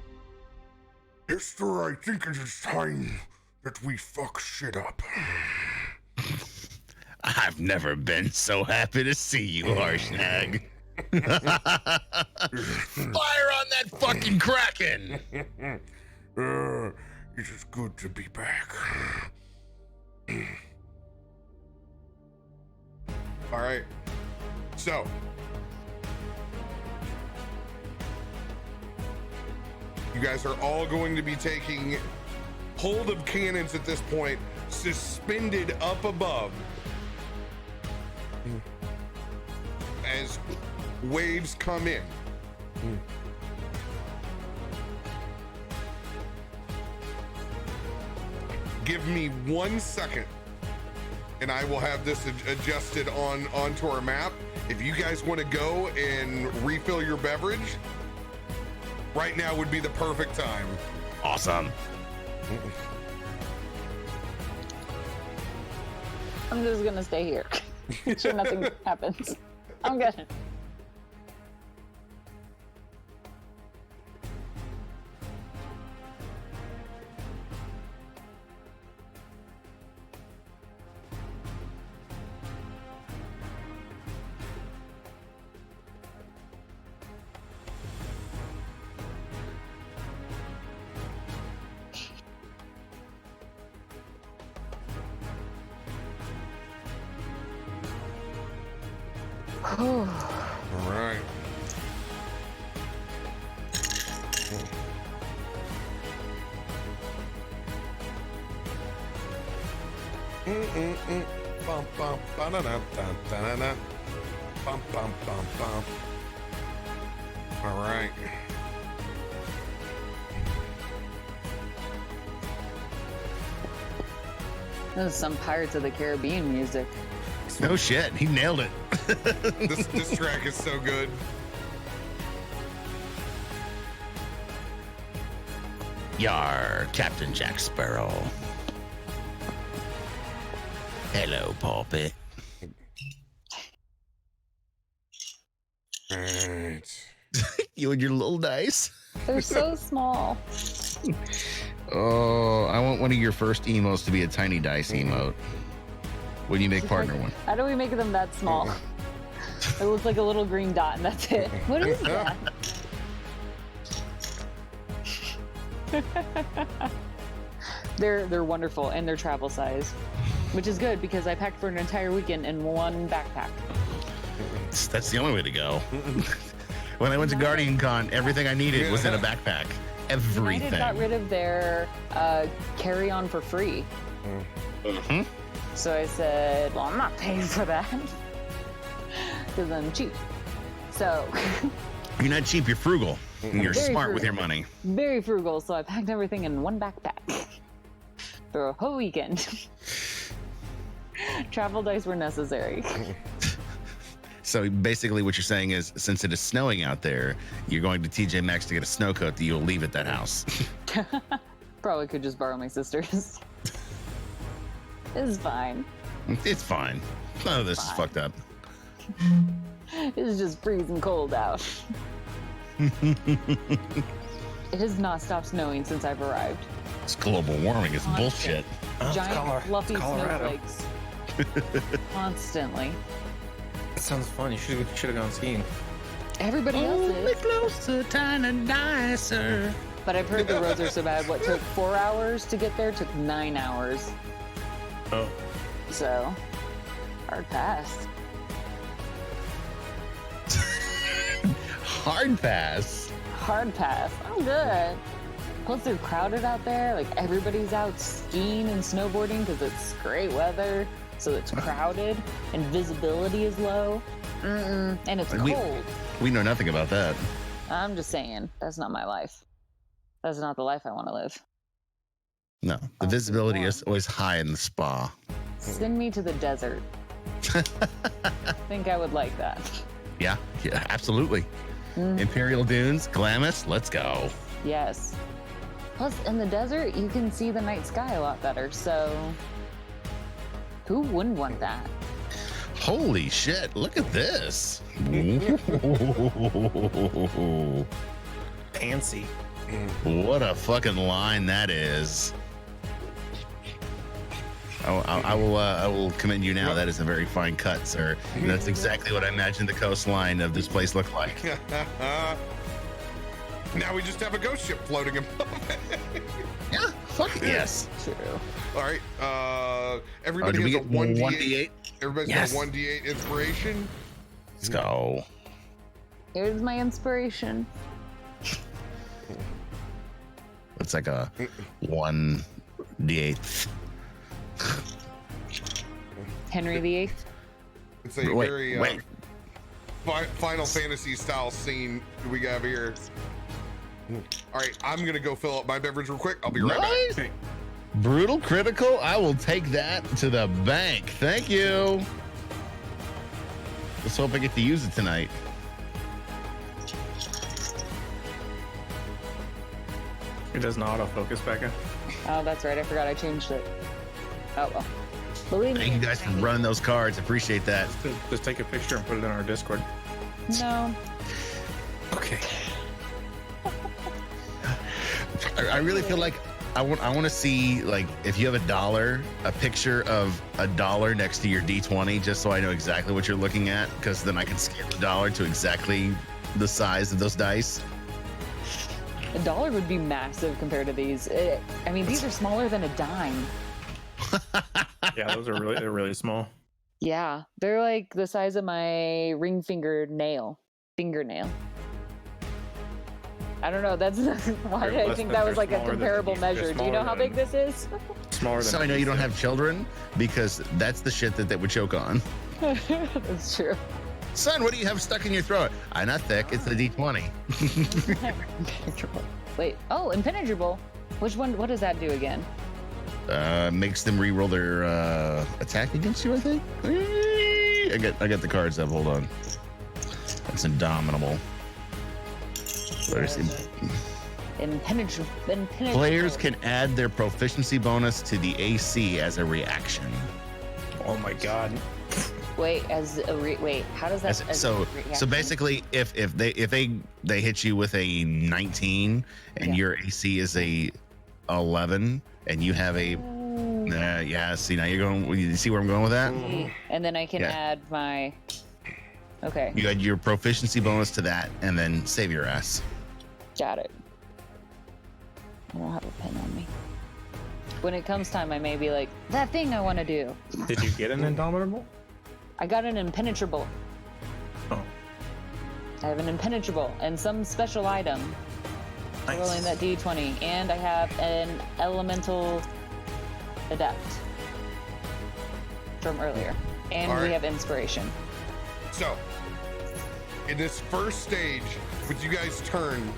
Esther, I think it is time that we fuck shit up. I've never been so happy to see you, Harshnag. Fire on that fucking Kraken! It is good to be back. All right. So, you guys are all going to be taking hold of cannons at this point, suspended up above as waves come in. Give me 1 second and I will have this adjusted onto our map. If you guys want to go and refill your beverage, right now would be the perfect time. Awesome. I'm just gonna stay here. Sure nothing happens. I'm good. All right. Bum, bum, ba-da-da, da-da-da. Bum, bum, bum, bum. All right. This is some Pirates of the Caribbean music. No shit, he nailed it. This track is so good. Yar, Captain Jack Sparrow. Hello, Pulpit. All right. You and your little dice. They're so small. Oh, I want one of your first emotes to be a tiny dice emote. When you make partner one. How do we make them that small? It looks like a little green dot and that's it. What is that? They're wonderful, and they're travel size, which is good because I packed for an entire weekend in one backpack. That's the only way to go. When I went to Guardian Con, everything I needed was in a backpack. Everything. United got rid of their carry-on for free. Mm-hmm. So I said, well, I'm not paying for that because I'm cheap. So You're not cheap, you're frugal. And you're Very smart with frugal. your money. very frugal. So I packed everything in one backpack for a whole weekend. Travel dice were necessary. So basically what you're saying is, since it is snowing out there, you're going to TJ Maxx to get a snow coat that you'll leave at that house. Probably could just borrow my sister's. It's fine. It's fine. None of this is Fine. fucked up. It's just freezing cold out. It has not stopped snowing since I've arrived. It's global warming. It's bullshit. Giant fluffy Colorado. snowflakes. Constantly. That sounds fun. You should have gone skiing. Everybody else is. closer, tiny nicer. But I've heard the roads are so bad. What took 4 hours to get there took 9 hours. Oh. So, hard pass. Hard pass. Hard pass. I'm good. Plus, they're crowded out there. Like, everybody's out skiing and snowboarding because it's great weather. So it's crowded and visibility is low. And it's cold. We know nothing about that. I'm just saying, that's not my life. That's not the life I want to live. No, the visibility is always high in the spa. Send me to the desert. I think I would like that. Yeah, absolutely. Imperial Dunes, Glamis, let's go. Yes. Plus, in the desert, you can see the night sky a lot better. So, who wouldn't want that? Holy shit, look at this. Fancy. What a fucking line that is. I will commend you now. That is a very fine cut, sir. That's exactly what I imagined the coastline of this place looked like. Now we just have a ghost ship floating above it. Yeah, fuck it, yes. True. All right. Everybody Do we has a get 1d8. 1d8? Everybody's Yes. got a 1d8 inspiration. Let's go. Here's my inspiration. It's like a 1d8. Henry VIII. It's a Wait, very wait. Final Fantasy style scene we got here. All right, I'm gonna go fill up my beverage real quick. I'll be right back. Nice. Brutal critical. I will take that to the bank. Thank you. Let's hope I get to use it tonight. It doesn't autofocus, Becca. Oh, that's right. I forgot I changed it. Oh, well. Believe me. Thank you guys for running those cards. Appreciate that. Just take a picture and put it in our Discord. No. Okay. I really feel like I want to see, like, if you have $1, a picture of $1 next to your D20, just so I know exactly what you're looking at, because then I can scale $1 to exactly the size of those dice. $1 would be massive compared to these. I mean, these are smaller than a dime. Yeah, they're really small. Yeah, they're like the size of my ring fingernail. I don't know. That's why They're I less think than- that was they're like a smaller than comparable these. They're measure. Do you know smaller how big than- this is? Smaller than. So I know you don't have children, because that's the shit that they would choke on. That's true. Son, what do you have stuck in your throat? I'm not thick. It's the D20. Impenetrable. Wait. Oh, impenetrable. Which one? What does that do again? Makes them re-roll their attack against you, I think. I got the cards up. Hold on. That's indomitable. Impenetrable. Players can add their proficiency bonus to the AC as a reaction. Oh my god. Wait, wait. How does that? So basically, if they hit you with a 19 and Yeah. your AC is a 11 and you have a yeah, see, now you're going, you see where I'm going with that? And then I can Yeah. add my. Okay, You add your proficiency bonus to that and then save your ass. got it. I don't have a pen on me. When it comes time, I may be like, that thing I want to do. Did you get an indomitable? I got an impenetrable. Oh, I have an impenetrable and some special item. nice. Rolling that d20, and I have an elemental adept from earlier, and All we right. have inspiration. So, in this first stage, with you guys turn,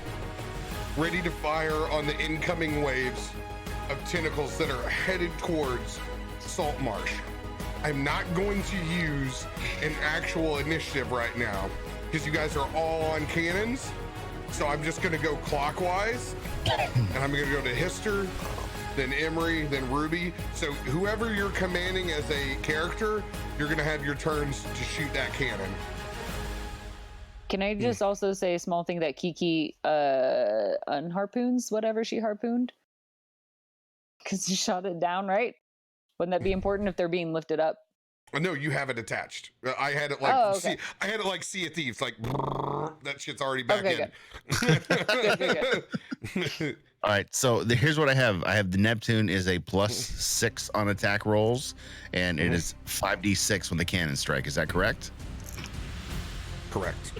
ready to fire on the incoming waves of tentacles that are headed towards Saltmarsh, I'm not going to use an actual initiative right now because you guys are all on cannons. So I'm just going to go clockwise, and I'm going to go to Hister, then Emery, then Ruby. So whoever you're commanding as a character, you're going to have your turns to shoot that cannon. Can I just also say a small thing that Kiki unharpoons whatever she harpooned? Because you shot it down, right? Wouldn't that be important if they're being lifted up? No, you have it attached. I had it like Oh, okay. I had it like Sea of Thieves, like that shit's already back Okay, in. Good. All right, so here's what I have. I have the Neptune is a +6 on attack rolls, and it is 5d6 when the cannon strike. Is that correct? Correct.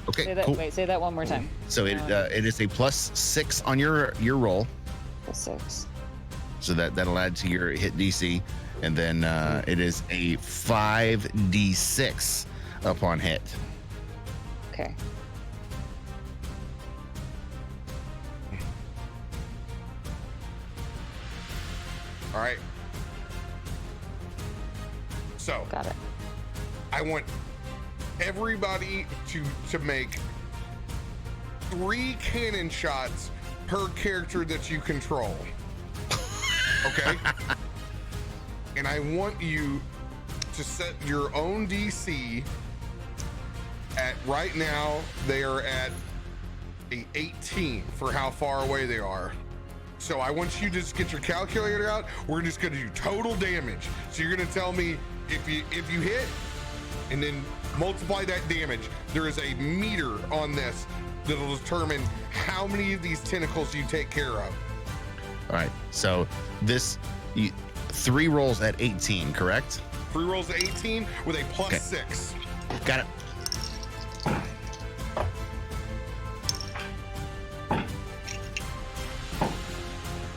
Okay, Say that. cool. Wait, say that one more time. So it is a +6 on your roll, +6. so that'll add to your hit DC, and then it is a 5d6 upon hit. Okay. All right. So Got it. I want everybody to make 3 cannon shots per character that you control. Okay? And I want you to set your own DC at, right now they are at a 18 for how far away they are. So I want you to just get your calculator out. We're just gonna do total damage. So you're gonna tell me if you hit, and then multiply that damage. There is a meter on this that'll determine how many of these tentacles you take care of. All right, so this 3 rolls at 18, correct? 3 rolls at 18 with a +6. Got it.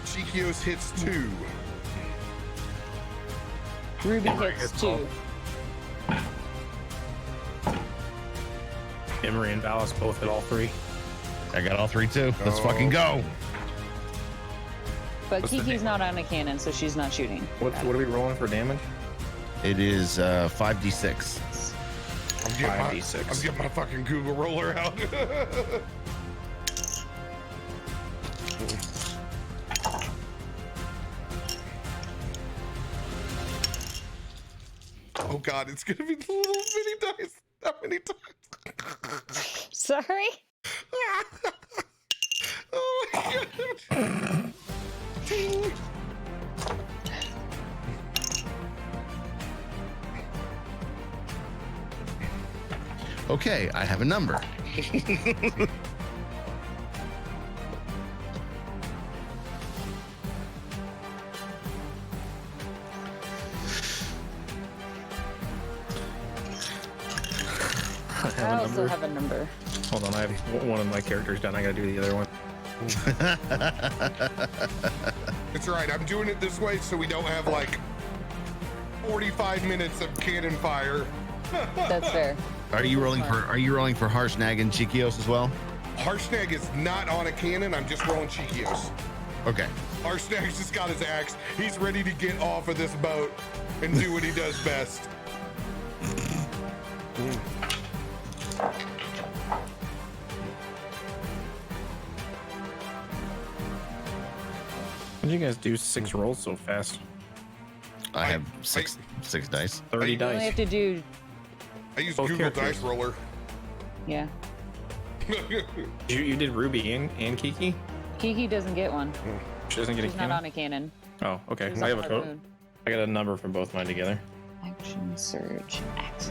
Chikios hits 2. Ruby hits 2. Emery and Valis both hit all 3. I got all 3 too. Let's Oh. fucking go. But What's the Kiki's name? not on a cannon, so she's not shooting. What are we rolling for damage? It is 5d6. I'm getting, my, 5d6. I'm getting my fucking Google roller out. Oh God, it's gonna be the little mini dice. That many times. Sorry? Oh my God. Ting. Okay, I have a number. I also have a number. Hold on, I have one of my characters done. I gotta do the other one. It's all right. I'm doing it this way so we don't have like 45 minutes of cannon fire. That's fair. Are you rolling for Harshnag and Chikios as well? Harshnag is not on a cannon. I'm just rolling Chikios. Okay. Harshnag's just got his axe. He's ready to get off of this boat and do what he does best. How did you guys do 6 rolls so fast? I have six dice. 30 You only have dice. to do, I use Both Google characters. Dice Roller. yeah. You did Ruby and Kiki? Kiki doesn't get one. She doesn't get She's a not cannon? on a cannon. Oh, okay. She's I on have a harpoon. code. I got a number for both mine together. Action, surge, axe.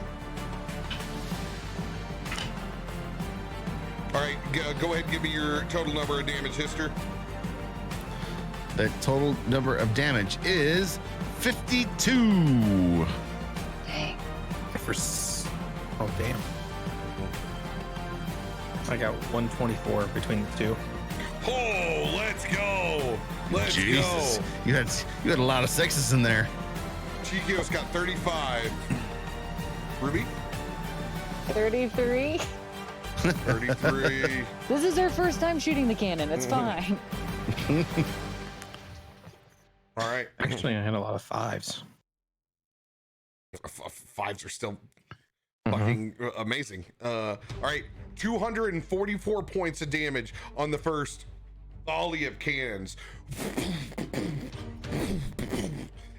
All right, go ahead and give me your total number of damage, Hister. The total number of damage is 52. Dang. Oh, damn. I got 124 between the two. Oh, let's go. Let's Jesus. go. You had a lot of sixes in there. Chiquio's got 35. Ruby? 33. 33. This is her first time shooting the cannon. It's fine. All right. Actually, I had a lot of 5s. Fives are still fucking amazing. All right. 244 points of damage on the first volley of cannons.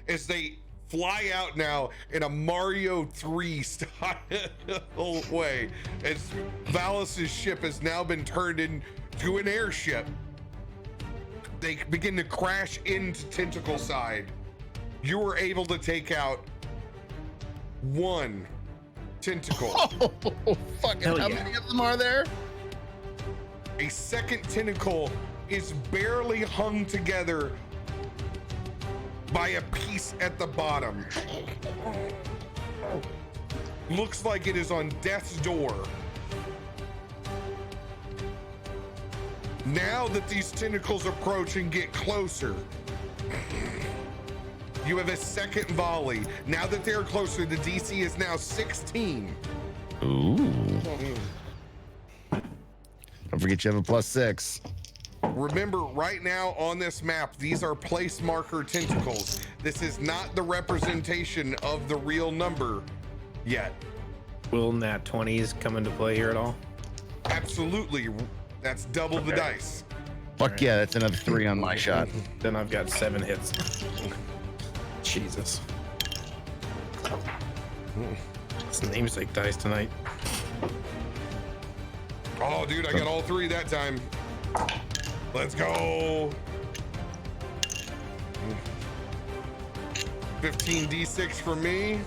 As they fly out now in a Mario 3 style way, as Valus's ship has now been turned into an airship. They begin to crash into Tentacle Side. You were able to take out one tentacle. Oh, fucking Hell how yeah. many of them are there? A second tentacle is barely hung together by a piece at the bottom. Looks like it is on death's door. Now that these tentacles approach and get closer, you have a second volley. Now that they're closer, the DC is now 16. Ooh. Don't forget you have a +6. Remember, right now on this map, these are place marker tentacles. This is not the representation of the real number yet. Will nat 20s come into play here at all? Absolutely. That's double the Okay. dice. Fuck yeah, that's another 3 on my shot. Then I've got 7 hits. Jesus. It's namesake dice tonight. Oh, dude, I got all 3 that time. Let's go. 15 D6 for me.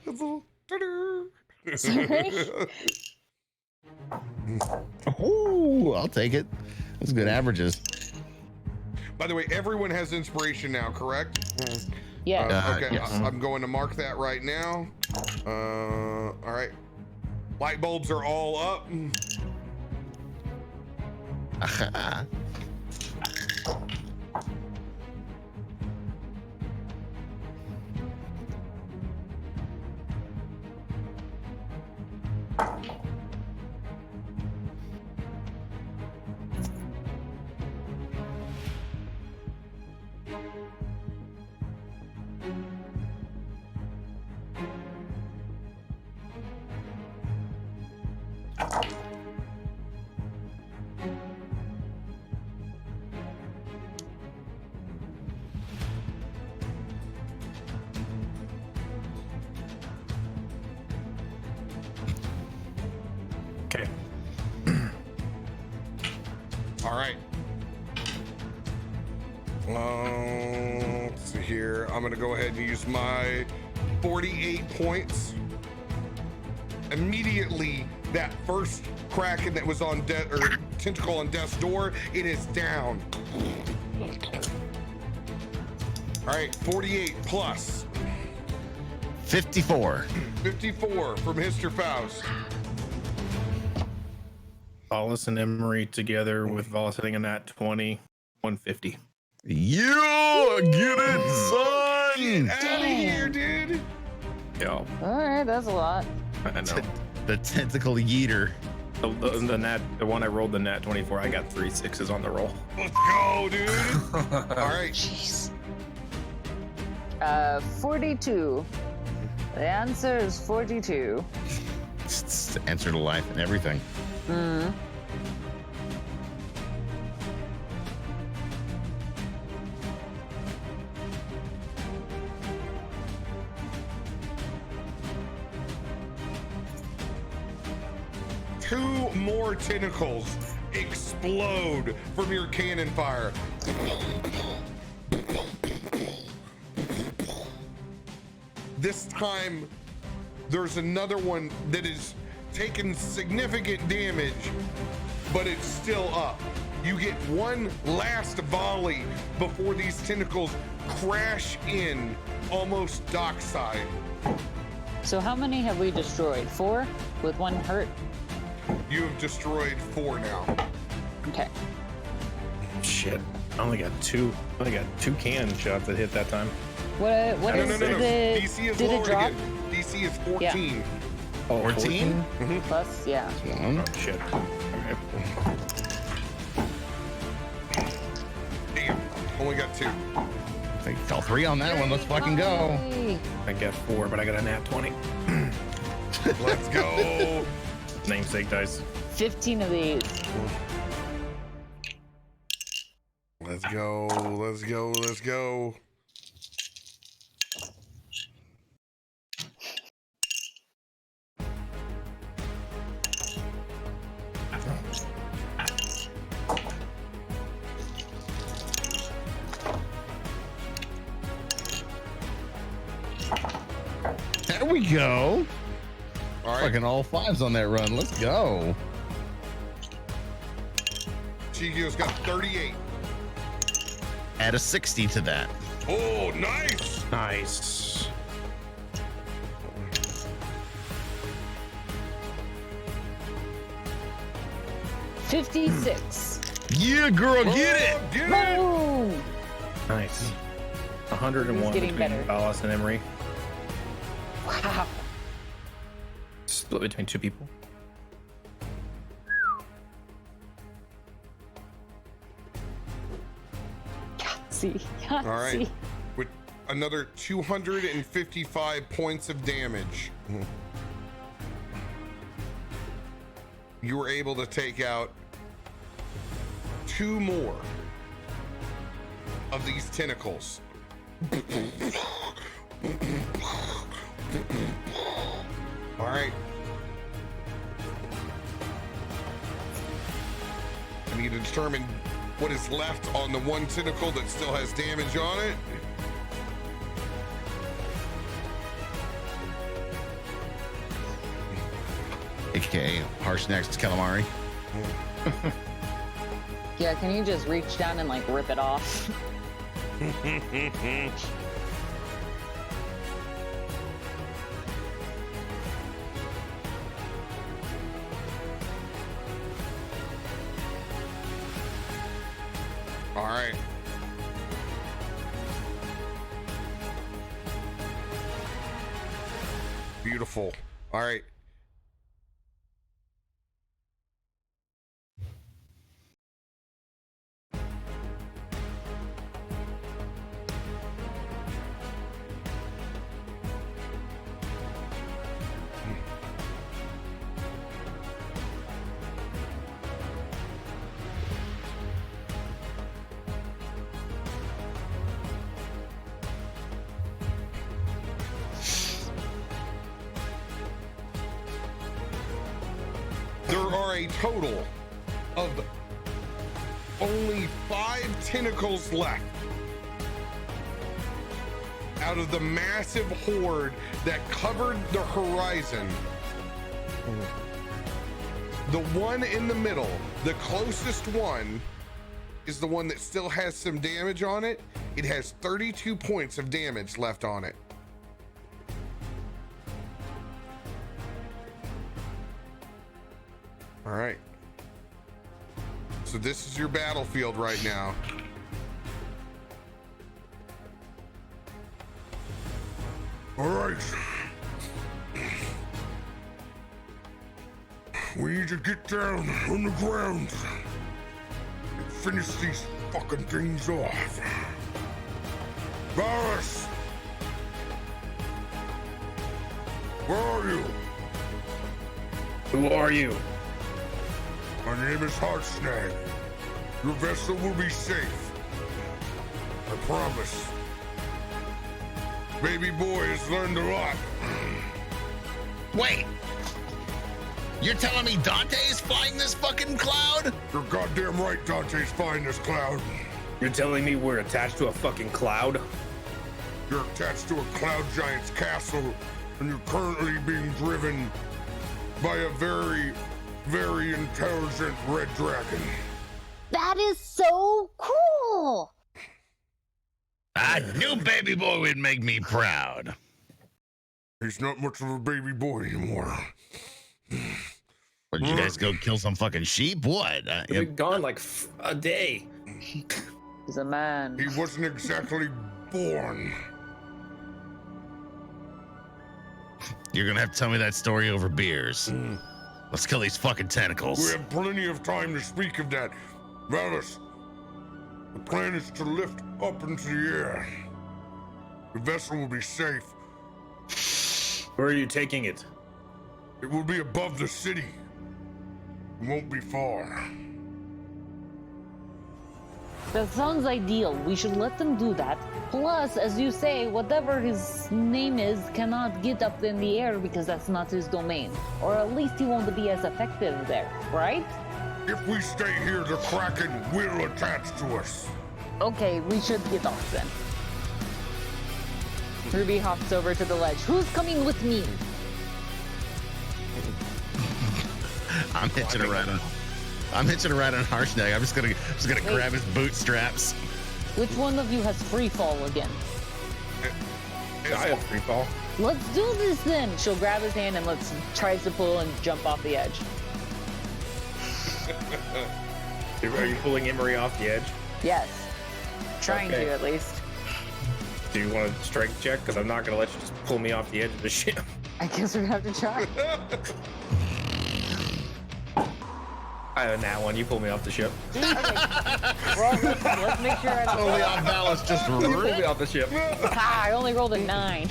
That's a little... Sorry. Ooh, I'll take it. That's good averages. By the way, everyone has inspiration now, correct? Yeah. Okay, yes. I'm going to mark that right now. All right. Light bulbs are all up. Aha. Okay. All right. Let's see here. I'm gonna go ahead and use my 48 points. Immediately, that first Kraken that was on death or tentacle on death's door, it is down. All right, 48 plus 54. 54 from Mr. Faust. Wallace and Emery together with Wallace hitting a nat 20, 150. Yeah, get it, son. Out of here, dude. Yeah, All right, that's a lot. I know. The tentacle yeeter. The one I rolled the nat 24, I got 3 6s on the roll. Let's go, dude. All right. Jeez. 42. The answer is 42. It's the answer to life and everything. Mm. Two more tentacles explode from your cannon fire. This time, there's another one that is taken significant damage, but it's still up. You get one last volley before these tentacles crash in almost dockside. So how many have we destroyed? 4 with 1 hurt? You have destroyed 4 now. Okay. Shit. I only got 2 cannon shots that hit that time. What No, is no, no, no. the DC is did it lowered drop? again. DC is 14. Oh, 14? Plus, yeah. Oh, shit. Okay. Damn. Only got 2. I think fell 3 on that one. Let's fucking go. Yay. I got 4, but I got a nat 20. Let's go. Namesake dice. 15 of these. Let's go. Let's go. Let's go. There we go. All right. Fucking all 5s on that run. Let's go. Chigio's got 38. Add a 60 to that. Oh, nice. Nice. $56. Yeah, girl, get it. Oh, get it. Boom! Nice. 101 It's getting between better. Ballas and Emery. Wow. Split between 2 people. See. All right. With another 255 points of damage, you were able to take out 2 more of these tentacles. All right. I need to determine what is left on the one tentacle that still has damage on it. AKA Harsh Next Calamari. Yeah, can you just reach down and like rip it off? All right. Beautiful. All right. There are a total of only 5 tentacles left out of the massive horde that covered the horizon. The one in the middle, the closest one, is the one that still has some damage on it. It has 32 points of damage left on it. All right. So this is your battlefield right now. All right. We need to get down on the ground and finish these fucking things off. Varus! Where are you? Who are you? My name is Heartsnag. Your vessel will be safe. I promise. Baby boy has learned a lot. Wait. You're telling me Dante is flying this fucking cloud? You're goddamn right Dante's flying this cloud. You're telling me we're attached to a fucking cloud? You're attached to a cloud giant's castle, and you're currently being driven by a very, very intelligent red dragon. That is so cool. I knew baby boy would make me proud. He's not much of a baby boy anymore. Would you guys go kill some fucking sheep? What? We've been gone like a day. He's a man. He wasn't exactly born. You're gonna have to tell me that story over beers. Let's kill these fucking tentacles. We have plenty of time to speak of that. Valis, the plan is to lift up into the air. The vessel will be safe. Where are you taking it? It will be above the city. It won't be far. That sounds ideal. We should let them do that. Plus, as you say, whatever his name is cannot get up in the air because that's not his domain. Or at least he won't be as effective there, right? If we stay here, the Kraken will attach to us. Okay, we should get off then. Ruby hops over to the ledge. Who's coming with me? I'm hitching a ride on. I'm hitching a ride on Harshnag. I'm just gonna grab his bootstraps. Which one of you has free fall again? I have free fall. Let's do this then. She'll grab his hand and tries to pull and jump off the edge. Are you pulling Emery off the edge? Yes. Trying Okay. to, at least. Do you want a strength check? Because I'm not going to let you just pull me off the edge of the ship. I guess we're gonna have to try. I have a nat one. You pull me off the ship. Well, let's make sure I don't. Only on Valis just You pull me off the ship. Ah, I only rolled a 9.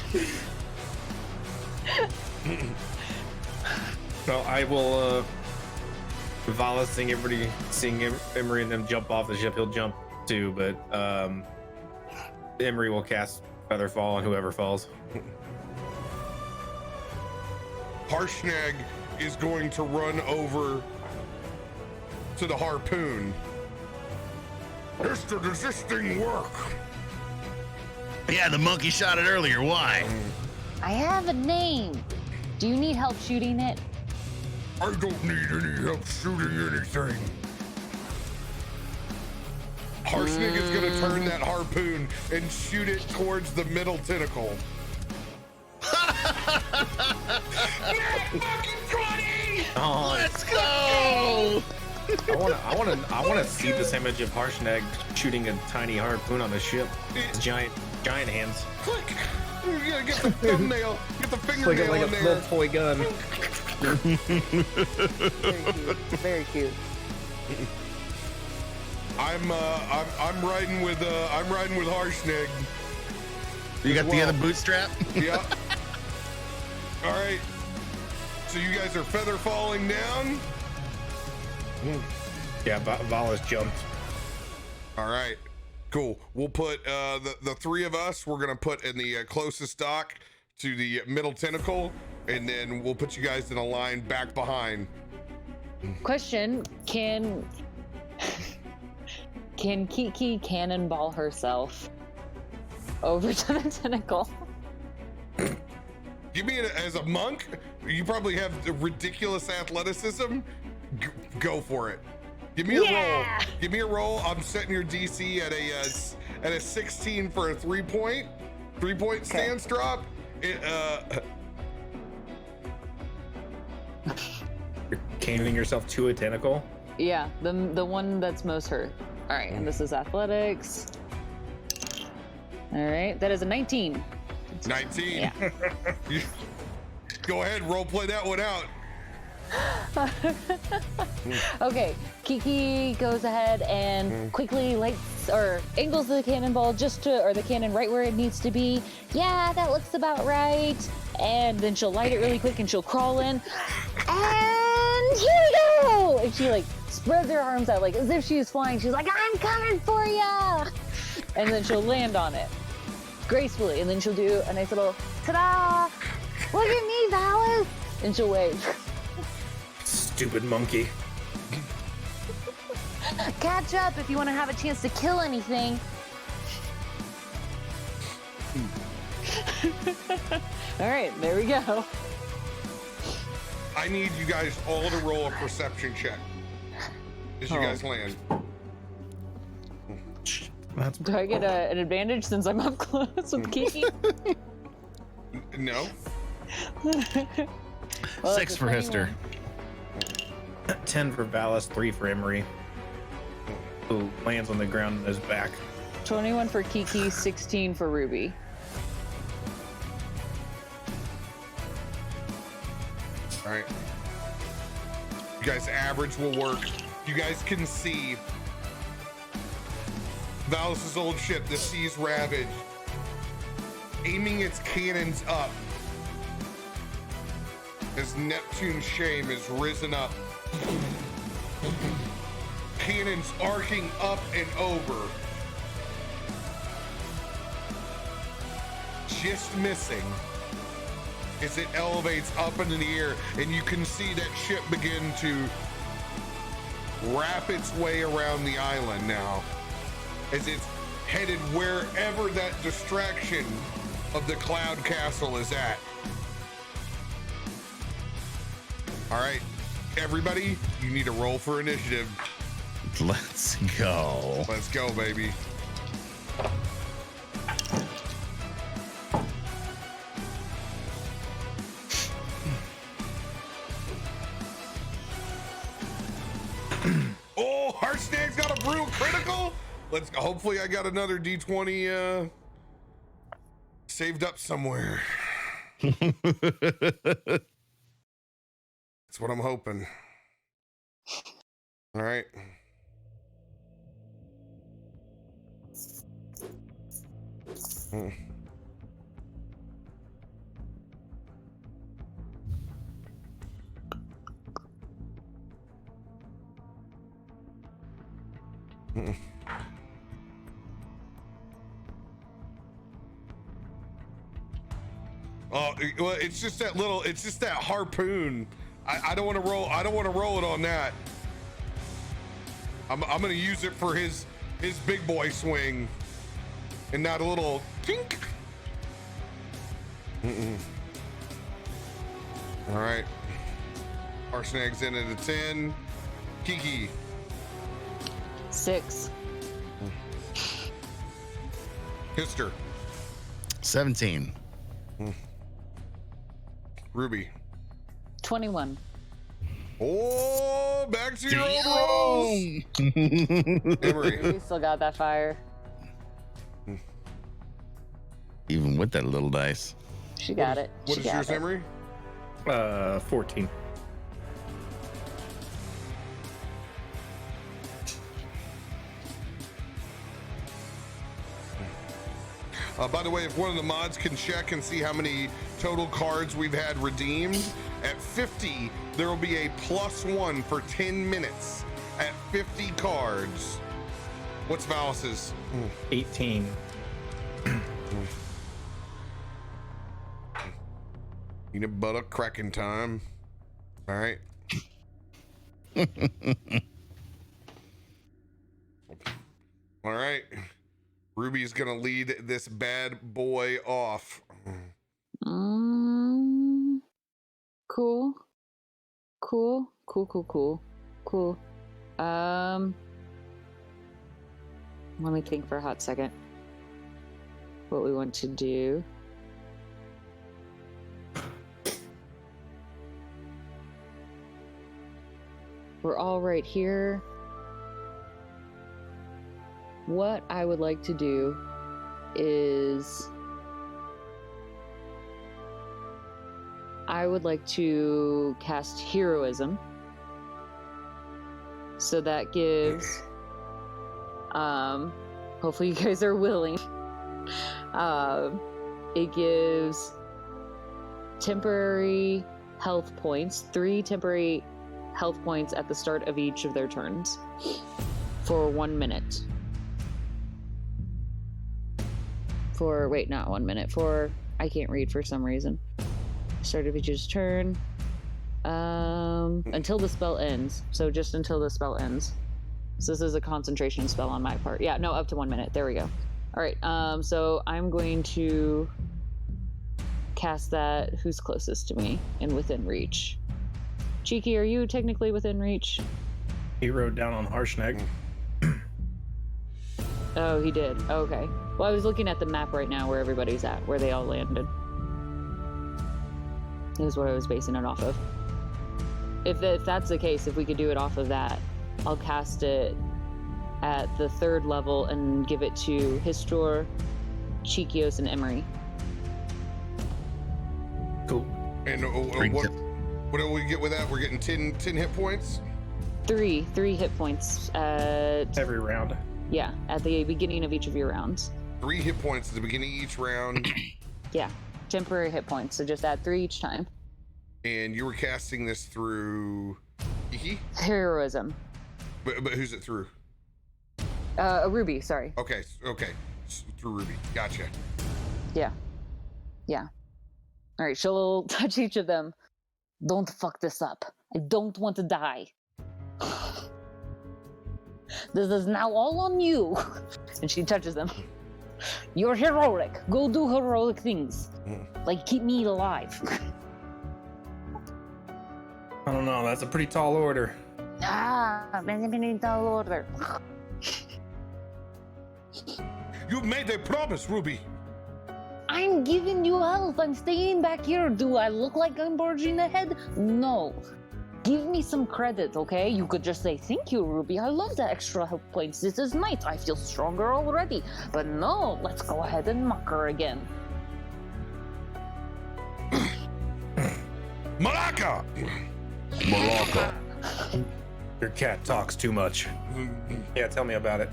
So I will, Valis seeing Emery and them jump off the ship, he'll jump too, but Emery will cast Featherfall on whoever falls. Harshnag is going to run over to the harpoon. Mister, does this thing work? Yeah, the monkey shot it earlier. Why? I have a name. Do you need help shooting it? I don't need any help shooting anything. Harshnag is going to turn that harpoon and shoot it towards the middle tentacle. Oh, Let's go! I want to see this image of Harshnag shooting a tiny harpoon on the ship. Giant hands. Click! You gotta get the thumbnail, get the fingernail Like a in there. little toy gun. Very cute. I'm riding with Harshnag. You got the Well. other bootstrap? Yep. All right. So you guys are feather falling down. Yeah, Valis jumped. All right. Cool. We'll put the three of us. We're gonna put in the closest dock to the middle tentacle, and then we'll put you guys in a line back behind. Question: Can Kiki cannonball herself over to the tentacle? Give me it as a monk. You probably have the ridiculous athleticism. Go for it. Give me a roll. Give me a roll. I'm setting your DC at a 16 for a 3-point stance drop. You're caning yourself to a tentacle. Yeah, the one that's most hurt. All right, and this is athletics. All right, that is a 19. 19. Yeah. Go ahead, role play that one out. Okay, Kiki goes ahead and quickly angles the cannonball the cannon right where it needs to be. Yeah, that looks about right. And then she'll light it really quick and she'll crawl in. And here we go! And she spreads her arms out as if she's flying. She's like, I'm coming for ya! And then she'll land on it gracefully. And then she'll do a nice little ta-da! Look at me, Valis! And she'll wave. Stupid monkey. Catch up if you want to have a chance to kill anything. All right, there we go. I need you guys all to roll a perception check as you guys land. Do I get an advantage since I'm up close with Kiki? No. Well, 6 for Hister. 10 for Valis, 3 for Emery, who lands on the ground on his back. 21 for Kiki, 16 for Ruby. All right. You guys, average will work. You guys can see Valis' old ship, the Sea's Ravage, aiming its cannons up as Neptune's Shame is risen up. Cannons arcing up and over. Just missing as it elevates up into the air, and you can see that ship begin to wrap its way around the island now as it's headed wherever that distraction of the Cloud Castle is at. All right, everybody, you need to roll for initiative. Let's go. Let's go, baby. Oh, Heartsnag's got a brutal critical. Let's go. Hopefully I got another D20 saved up somewhere. That's what I'm hoping. All right. Oh, well, it's just that little, it's just that harpoon. I don't want to roll. I don't want to roll it on that. I'm going to use it for his big boy swing and not a little tink. All right. Arsnag's in at a 10. Kiki. 6. Hister. 17. Ruby. 21. Oh, back to your old rolls. Emery. Ruby still got that fire. Even with that little dice. She got it. What She is got yours, it. Emery? 14. By the way, if one of the mods can check and see how many total cards we've had redeemed, at 50, there will be a +1 for 10 minutes at 50 cards. What's Valis's? 18. Peanut butter Kraken time. All right. All right. Ruby's gonna lead this bad boy off. Cool. Let me think for a hot second what we want to do. We're all right here. What I would like to do is I would like to cast Heroism. So that gives hopefully you guys are willing. It gives temporary health points, 3 temporary health points at the start of each of their turns for 1 minute. Not 1 minute. I can't read for some reason. Start of each turn. Until the spell ends. So just until the spell ends. So this is a concentration spell on my part. Yeah, no, up to 1 minute. There we go. All right. So I'm going to cast that. Who's closest to me and within reach? Cheeky, are you technically within reach? He rode down on Harshnag. Oh, he did. Okay. Well, I was looking at the map right now where everybody's at, where they all landed. Is what I was basing it off of. If that's the case, if we could do it off of that, I'll cast it at the 3rd level and give it to Histor, Cheekios, and Emery. Cool. And what do we get with that? We're getting 10 hit points? 3 hit points at Every round. Yeah, at the beginning of each of your rounds. 3 hit points at the beginning of each round. Yeah, temporary hit points, so just add 3 each time. And you were casting this through Kiki? Heroism. But who's it through? A Ruby, sorry. Okay. Through Ruby. Gotcha. Yeah. All right, she'll touch each of them. Don't fuck this up. I don't want to die. This is now all on you. And she touches them. You're heroic. Go do heroic things. Like keep me alive. I don't know. That's a pretty tall order. Order. You made a promise, Ruby. I'm giving you health. I'm staying back here. Do I look like I'm barging ahead? No. Give me some credit, okay? You could just say, thank you, Ruby. I love the extra health points. This is nice. I feel stronger already. But no, let's go ahead and mock her again. Malaka! Your cat talks too much. Yeah, tell me about it.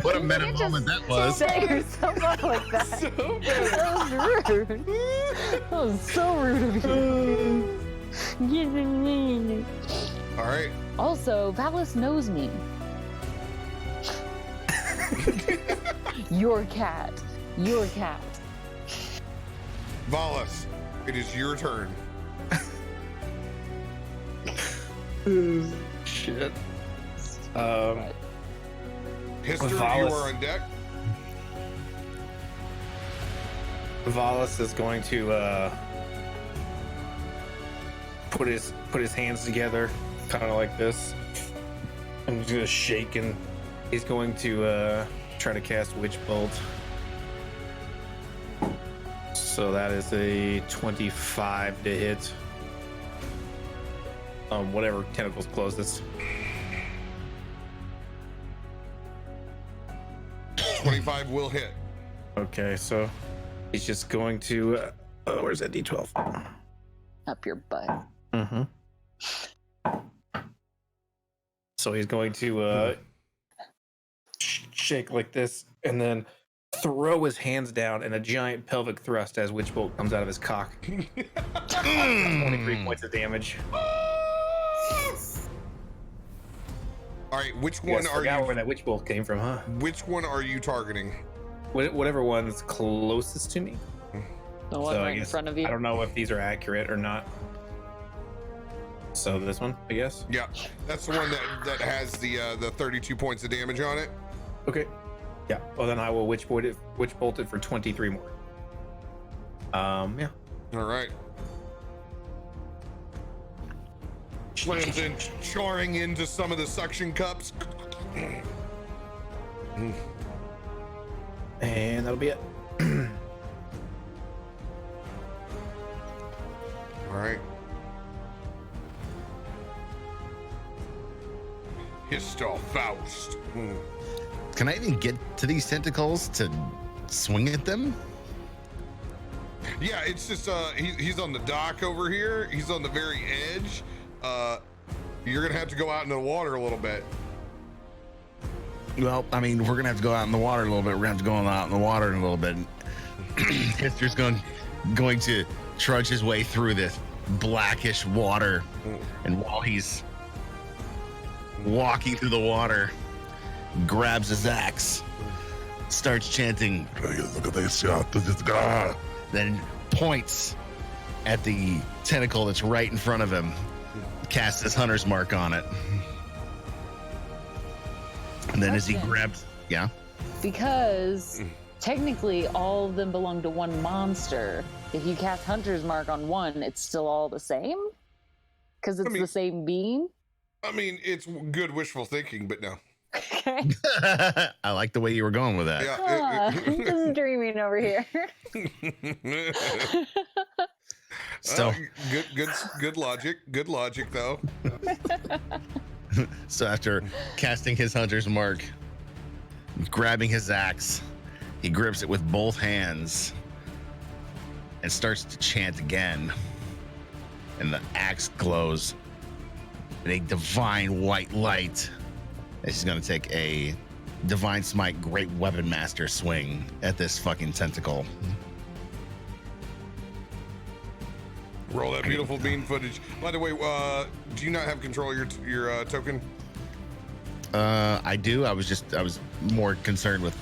What a meta moment that was. Set yourself up like that. So bad. That was rude. That was so rude of you. All right. Also, Valis knows me. Your cat. Valis, it is your turn. Shit. History, you Valis. are on deck. Valis is going to put his hands together, kind of like this, and he's gonna shake, and he's going to try to cast Witch Bolt. So that is a 25 to hit. Whatever tentacles closest. 25 will hit. Okay, so he's just going to. Where's that D12? Up your butt. Mm-hmm. So he's going to shake like this, and then throw his hands down, and a giant pelvic thrust as Witch Bolt comes out of his cock. 23 points of damage. All right, which You one guys are forgot you? where that Witch Bolt came from, huh? Which one are you targeting? Whatever one's closest to me. The one So I right in guess- front of you. I don't know if these are accurate or not. So this one, I guess. Yeah, that's the one that has the 32 points of damage on it. Okay. Yeah. Well, then I will Witch Bolt it for 23 more. Yeah. All right. Slams in, charring into some of the suction cups. And that'll be it. All right. Histor Faust. Can I even get to these tentacles to swing at them? Yeah, it's just he's on the dock over here. He's on the very edge. You're gonna have to go out into the water a little bit. Well, I mean, we're gonna have to go out in the water a little bit. We're gonna have to go out in the water in a little bit. Hister's going to trudge his way through this blackish water, and while he's walking through the water, grabs his axe, starts chanting, "Hey, look at this guy," then points at the tentacle that's right in front of him, casts his hunter's mark on it. And then as he Question. grabs, yeah, Because technically all of them belong to one monster. if you cast Hunter's Mark on one, it's still all the same? Because it's the same being? I mean, it's good wishful thinking, but no. Okay. I like the way you were going with that. Yeah. Just dreaming over here. So good logic. Good logic, though. So after casting his hunter's mark, grabbing his axe, he grips it with both hands and starts to chant again. And the axe glows in a divine white light. And he's going to take a Divine Smite Great Weapon Master swing at this fucking tentacle. Roll that beautiful bean footage. By the way, do you not have control of your token? I do. I was more concerned with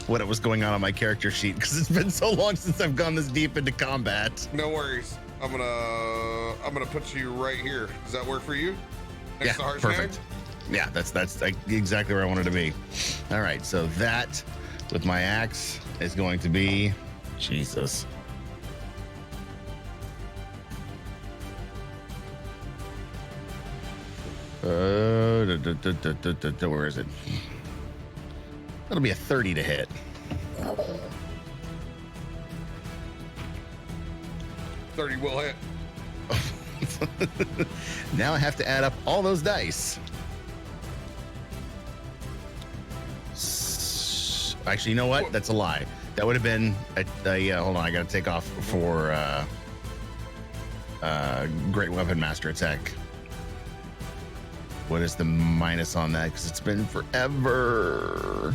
what was going on my character sheet because it's been so long since I've gone this deep into combat. No worries. I'm gonna put you right here. Does that work for you? Next to Heartsnag? Perfect. Yeah, that's like exactly where I wanted to be. All right, so that with my axe is going to be Jesus. Where is it? That'll be a 30 to hit. $30 will hit. Now I have to add up all those dice. Actually, you know what? That's a lie. That would have been hold on, I gotta take off for Great Weapon Master attack. What is the minus on that? Because it's been forever.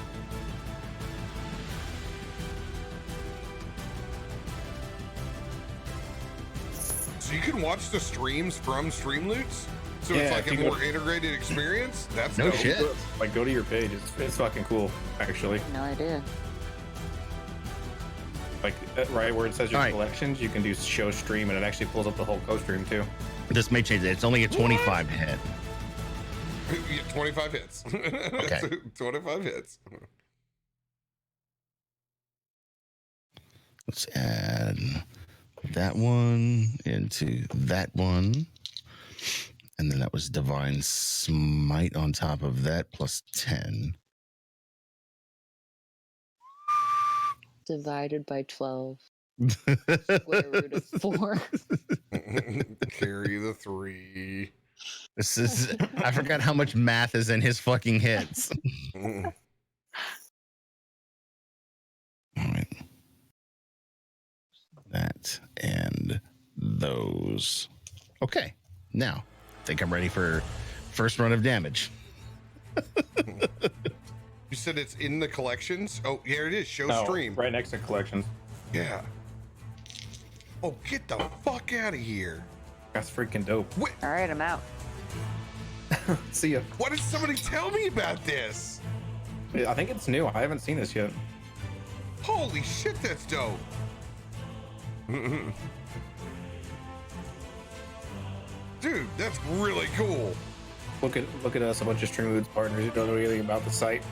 So you can watch the streams from Streamloots? So it's like a more integrated experience? That's no dope. shit. Like, go to your page. It's fucking cool, actually. No idea. Like, right where it says your All right. collections, you can do show stream, and it actually pulls up the whole co-stream, too. This may change it. It's only a 25 hit. You get 25 hits. Okay. 25 hits. Let's add that one into that one. And then that was Divine Smite on top of that, plus 10. Divided by 12. Square root of 4. Carry the 3. This is, I forgot how much math is in his fucking hits. All right. That and those. Okay. Now, I think I'm ready for first run of damage. You said it's in the collections? Oh, here it is. Show stream. Right next to collections. Yeah. Oh, get the fuck out of here. That's freaking dope. Wait, All right, I'm out. See ya. why did somebody tell me about this? I think it's new. I haven't seen this yet. Holy shit, that's dope. Dude, that's really cool. Look at us, a bunch of Streamloots partners who don't know anything about the site.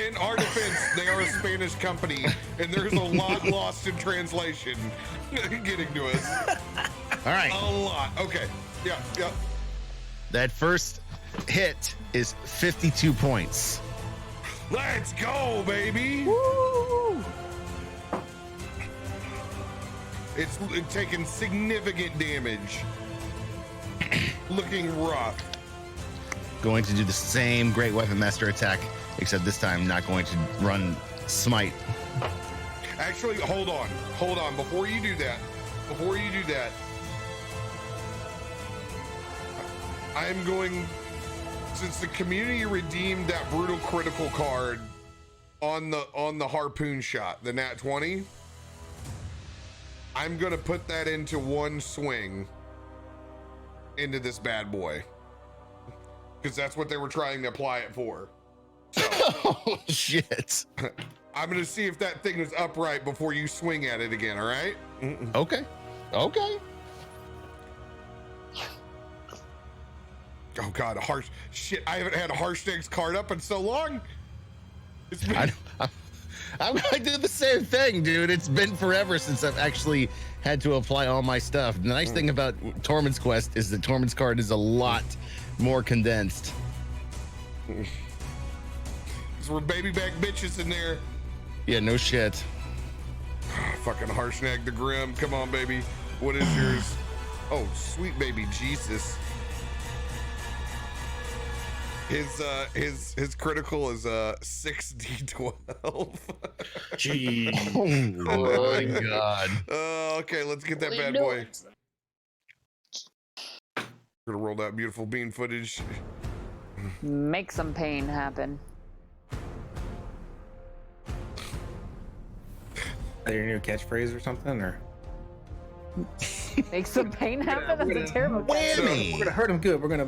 In our defense, they are a Spanish company, and there's a lot lost in translation getting to us. All right. A lot. Okay. Yeah. That first hit is 52 points. Let's go, baby. Woo! It's taken significant damage. Looking rough. Going to do the same Great Weapon Master attack, except this time not going to run Smite. Actually, hold on. Before you do that, I'm going, since the community redeemed that brutal critical card on the harpoon shot, the nat 20, I'm gonna put that into one swing into this bad boy, because that's what they were trying to apply it for. So Oh, shit. I'm gonna see if that thing is upright before you swing at it again. All right? Okay. Oh God, harsh shit! I haven't had a Harshnag's card up in so long. It's been, I'm going to do the same thing, dude. It's been forever since I've actually had to apply all my stuff. The nice thing about Tormund's Quest is that Tormund's card is a lot more condensed. We're baby back bitches in there. Yeah, no shit. Fucking Harshnag the Grim. Come on, baby. What is yours? Oh, sweet baby Jesus. His critical is 6d12. Jeez. Oh my god. Okay, let's get that bad boy. We're gonna roll that beautiful bean footage. Make some pain happen. Is that your new catchphrase or something? Or Make some pain happen? That's a terrible Whammy! we're gonna hurt him good. We're gonna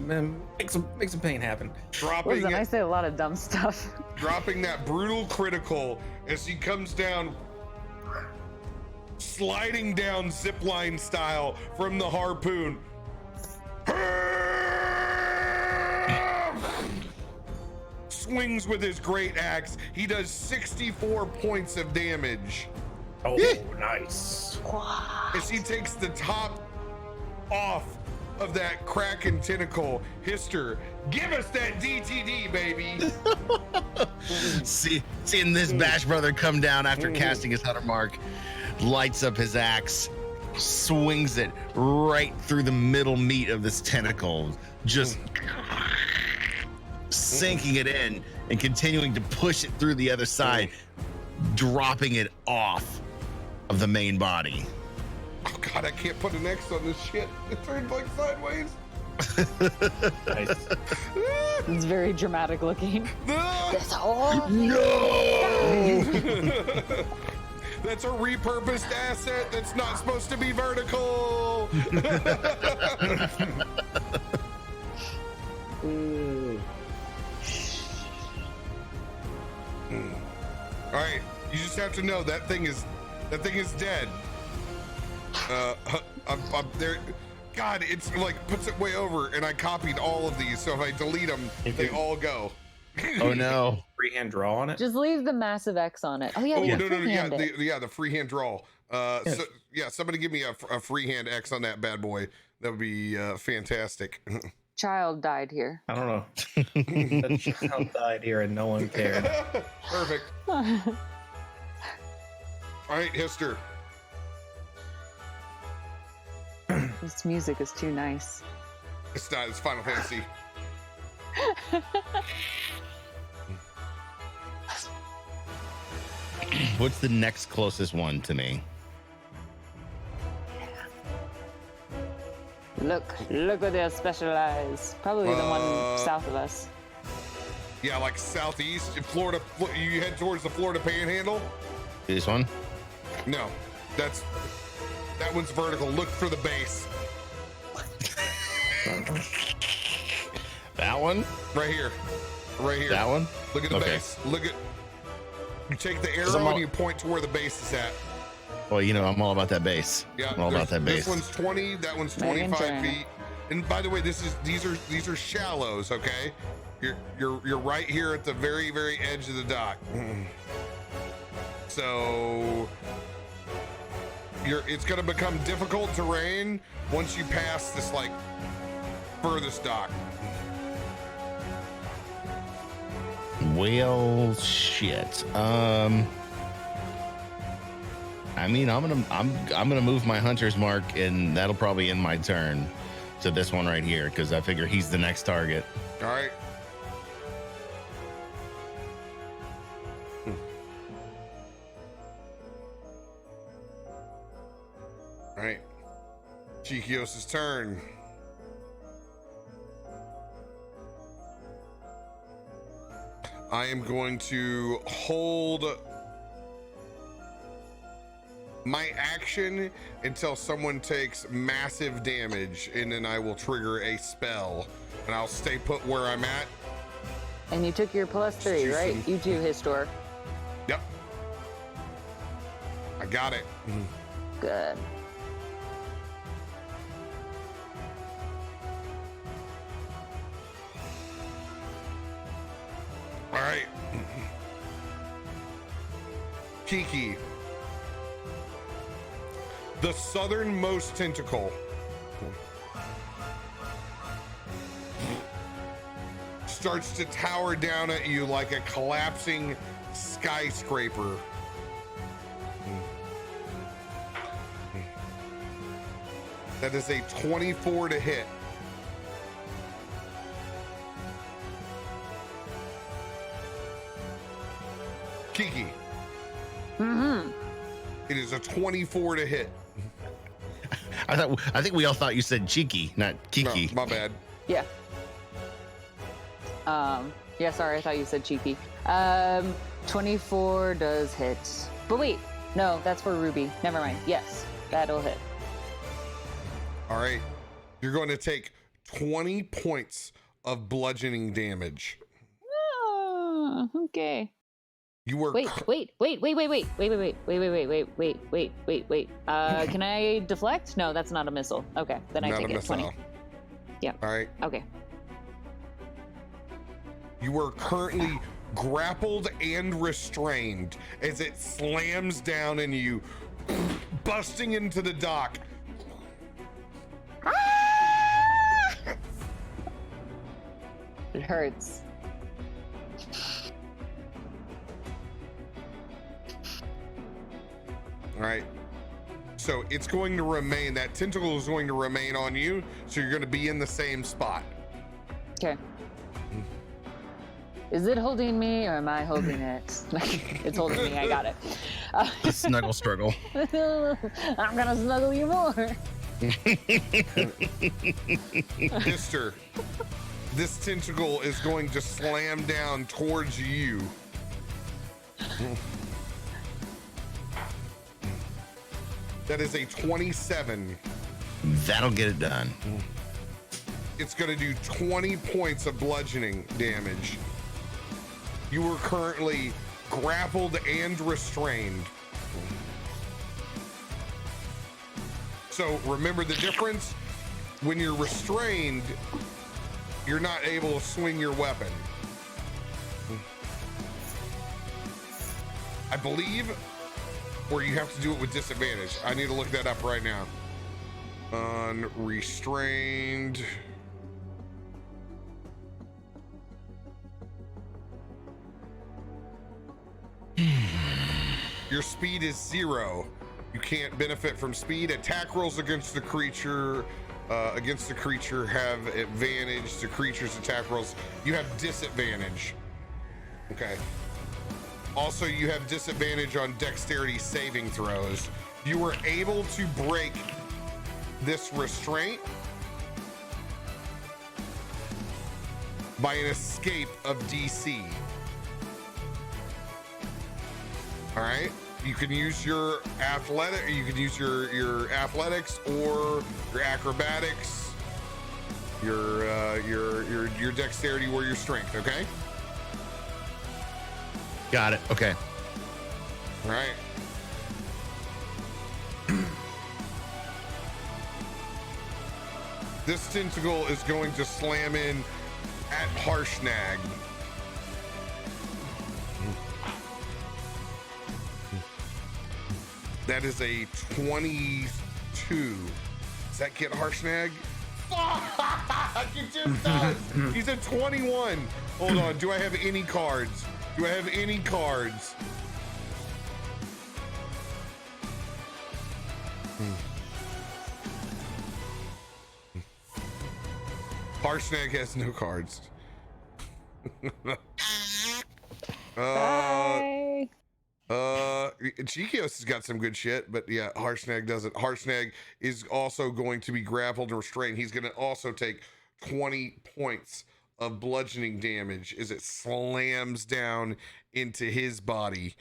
make some pain happen. Dropping Listen, it, I say a lot of dumb stuff. dropping that brutal critical as he comes down, sliding down zipline style from the harpoon. Swings with his great axe. He does 64 points of damage Oh, nice. as he takes the top off of that Kraken tentacle. Hister, give us that DTD, baby. Seeing this Bash brother come down after casting his hunter mark, lights up his axe, swings it right through the middle meat of this tentacle, just sinking it in and continuing to push it through the other side, dropping it off of the main body. Oh God, I can't put an X on this shit. It turned like sideways. Nice. It's very dramatic looking. No! That's a repurposed asset that's not supposed to be vertical. All right, you just have to know that thing is dead. I'm there. God, it's like puts it way over, and I copied all of these, so if I delete them, they all go. Oh no. Freehand draw on it. Just leave the massive X on it. Oh yeah, Oh we no, can no, no, yeah, freehand it. the freehand draw. Yes. So, yeah, somebody give me a freehand X on that bad boy. That would be fantastic. Child died here. I don't know. That child died here and no one cared. Perfect. All right, Hister. This music is too nice. It's not. It's Final Fantasy. What's the next closest one to me? Look with their special eyes. Probably the one south of us. Yeah, like southeast Florida. You head towards the Florida Panhandle. This one? No, that one's vertical. Look for the base. That one? Right here. Right here. That one? Look at the Okay. base. Look at. You take the I'm arrow all- and you point to where the base is at. Well, you know, I'm all about that base. Yeah, I'm all about that base. This one's 20. That one's 25 feet. And by the way, these are shallows. Okay, you're right here at the very edge of the dock. So it's gonna become difficult terrain once you pass this like furthest dock. Well, shit. I mean, I'm gonna move my hunter's mark, and that'll probably end my turn to this one right here, because I figure he's the next target. All right. All right. Chikios' turn. I am going to hold my action until someone takes massive damage, and then I will trigger a spell, and I'll stay put where I'm at. And you took your +3, right? You too, Histor. Yep. I got it. Good. All right. Kiki. The southernmost tentacle starts to tower down at you like a collapsing skyscraper. That is a 24 to hit. Kiki. Mm-hmm. It is a 24 to hit. I think we all thought you said cheeky, not Kiki. No, my bad. Yeah. Yeah, sorry, I thought you said cheeky. 24 does hit. But wait, no, that's for Ruby. Never mind. Yes, that'll hit. All right. You're going to take 20 points of bludgeoning damage. Oh, okay. You were Wait. Can I deflect? No, that's not a missile. Okay, then I not take a it. 20. missile. Yep. All right. Okay. You are currently grappled and restrained as it slams down in you, busting into the dock. It hurts. All right. So it's going to remain, that tentacle is going to remain on you. So you're going to be in the same spot. Okay. Is it holding me or am I holding it? It's holding me. I got it. The snuggle struggle. I'm gonna snuggle you more. Mister, this tentacle is going to slam down towards you. That is a 27. That'll get it done. It's going to do 20 points of bludgeoning damage. You are currently grappled and restrained. So remember the difference? When you're restrained, you're not able to swing your weapon. I believe, or you have to do it with disadvantage. I need to look that up right now. Unrestrained. Your speed is 0. You can't benefit from speed. Attack rolls against the creature have advantage. The creature's attack rolls, you have disadvantage. Okay. Also, you have disadvantage on dexterity saving throws. You were able to break this restraint by an escape of DC. All right. You can use your athletic. You can use your athletics or your acrobatics, your dexterity or your strength. Okay. Got it. Okay. All right. This tentacle is going to slam in at Harshnag. That is a 22. Does that get Harshnag? Fuck! It just does! He's a 21. Hold on. Do I have any cards? Do I have any cards? Harshnag has no cards. Bye. Chikios has got some good shit, but yeah, Harshnag doesn't. Harshnag is also going to be grappled and restrained. He's going to also take 20 points of bludgeoning damage as it slams down into his body.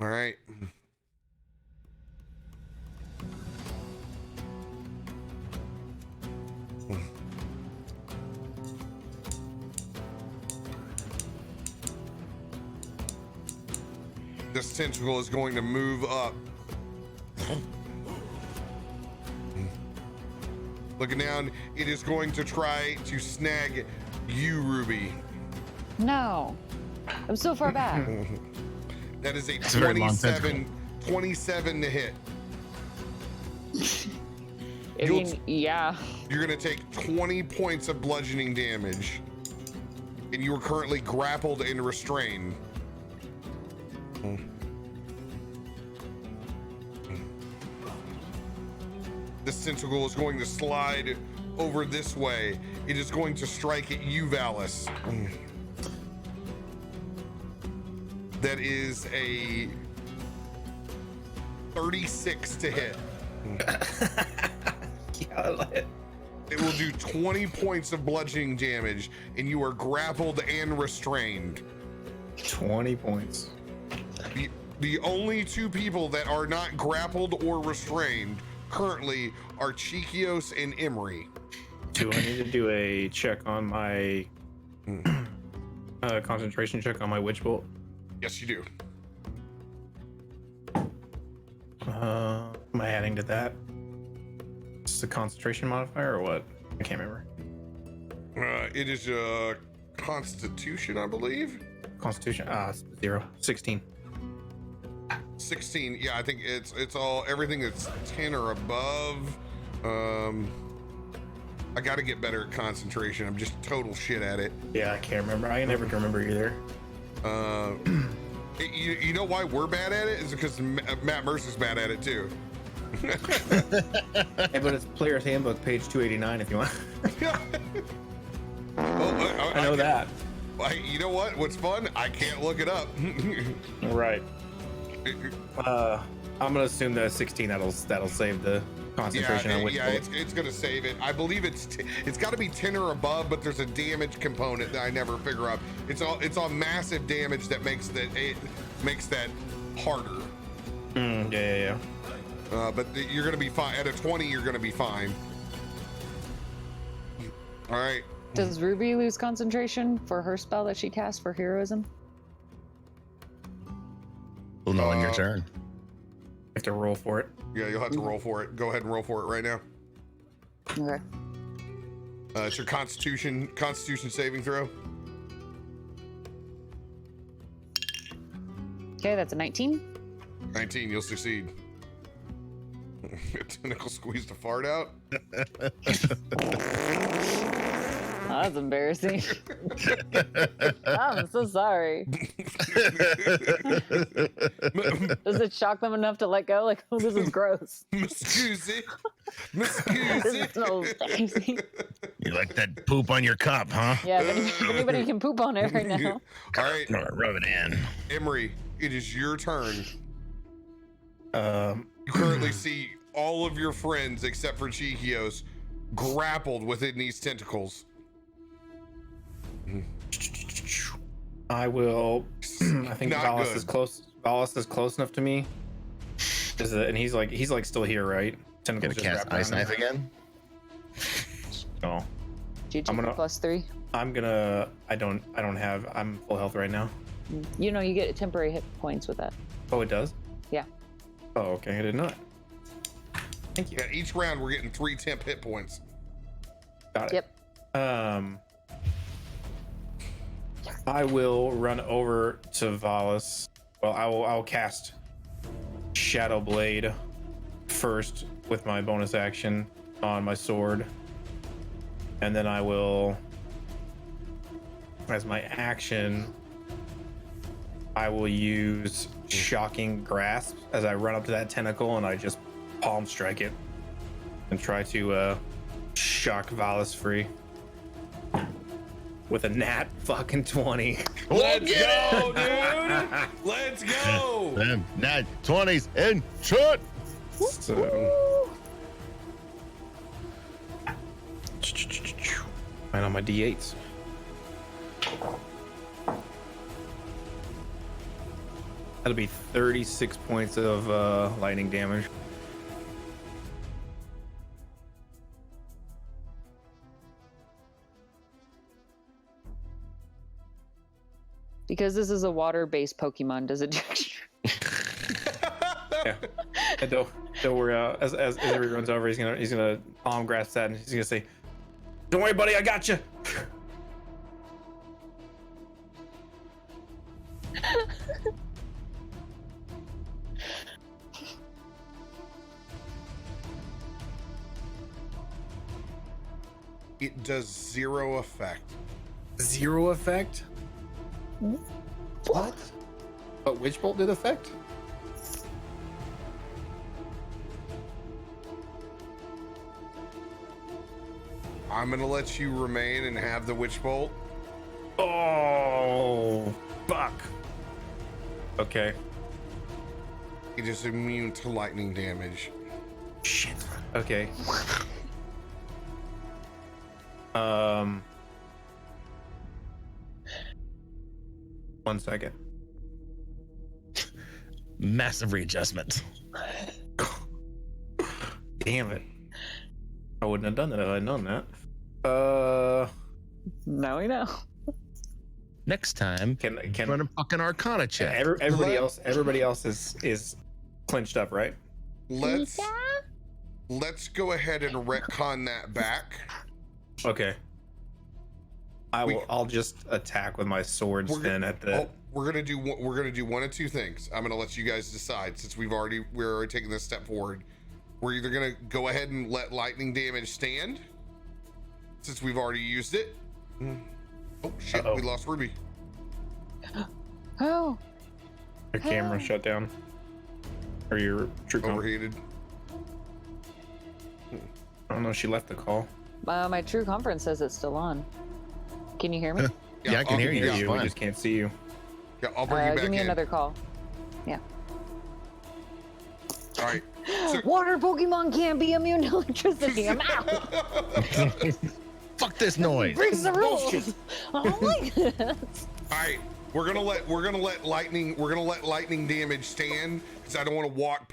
All right. This tentacle is going to move up. Looking down, it is going to try to snag you, Ruby. No. I'm so far back. That is a It's a very long 27 to hit. I mean, yeah. You're going to take 20 points of bludgeoning damage. And you are currently grappled and restrained. This tentacle is going to slide over this way. It is going to strike at you, Valis. That is a 36 to hit. It will do 20 points of bludgeoning damage, and you are grappled and restrained. 20 points. The only two people that are not grappled or restrained currently are Chikios and Emery. Do I need to do a check on my concentration check on my witch bolt? Yes, you do. Am I adding to that? Is the concentration modifier or what? I can't remember. It is a Constitution, I believe. Constitution. 0. 16. 16. Yeah, I think it's all everything that's 10 or above. I got to get better at concentration. I'm just total shit at it. Yeah, I can't remember. I never can remember either. You know why we're bad at it is because Matt Mercer's bad at it too. Hey, but it's Player's Handbook, page 289, if you want. I know that. You know what? What's fun? I can't look it up. Right. I'm gonna assume that 16 that'll save the concentration on witch bolt. it's gonna save it. I believe it's got to be 10 or above, but there's a damage component that I never figure out. It's all massive damage that makes that harder. Yeah. But you're gonna be fine at a 20. You're gonna be fine. All right. Does Ruby lose concentration for her spell that she cast for heroism? We'll know on your turn. Have to roll for it. Yeah, you'll have to roll for it. Go ahead and roll for it right now. Okay. It's your Constitution saving throw. Okay, that's a 19. 19, you'll succeed. Tentacle squeezed a fart out. Oh, that's embarrassing. I'm so sorry. Does it shock them enough to let go? Like, oh, this is gross. Excuse This smells crazy. You like that poop on your cup, huh? Yeah, if anybody can poop on it right now. All right, Rub it in. Emery, it is your turn. Um, You currently see all of your friends except for Chikios grappled within these tentacles. I will. I think Not Valis good. is close. Valis is close enough to me. And he's like still here, right? Gonna cast ice knife again? No. GG I'm gonna- +3. I'm full health right now. You know, you get temporary hit points with that. Oh, it does? Yeah. Oh, okay. I did not. Thank you. Yeah, each round we're getting 3 temp hit points. Got it. Yep. I will run over to Valis. Well, I'll cast Shadow Blade first with my bonus action on my sword. And then I will, as my action, I will use Shocking Grasp as I run up to that tentacle and I just palm strike it and try to shock Valis free. With a nat fucking 20. Let's go, dude! Let's go! Them nat 20s and shot. So, right on my D8s. That'll be 36 points of lightning damage. Because this is a water-based Pokemon, does it? Yeah. And don't worry. As everybody runs over, he's gonna palm grasp that, and he's gonna say, "Don't worry, buddy, I got you." It does 0 effect. 0 effect? What? But Witch Bolt did effect? I'm gonna let you remain and have the Witch Bolt. Oh, fuck. Okay. It is immune to lightning damage. Shit. Okay. 1 second. Massive readjustment. Damn it. I wouldn't have done that if I'd known that. Now we know. Next time, Can run a fucking Arcana check. everybody else is clinched up, right? Let's go ahead and retcon that back. Okay. I'll just attack with my swords then at the. We're gonna do one of two things. I'm gonna let you guys decide since we're already taking this step forward. We're either gonna go ahead and let lightning damage stand since we've already used it. Oh shit, we lost Ruby. Oh. Your camera shut down. Or your true comp. Overheated. I don't know. She left the call. My true conference says it's still on. Can you hear me? Yeah, I can hear you. We It's fine. just can't see you. Yeah, I'll bring you back Give me in. another call. Yeah. All right. So, Water Pokemon can't be immune to electricity. I'm out. Fuck this noise. Breaks the rules. Oh my god. all right. We're gonna let lightning damage stand because I don't want to walk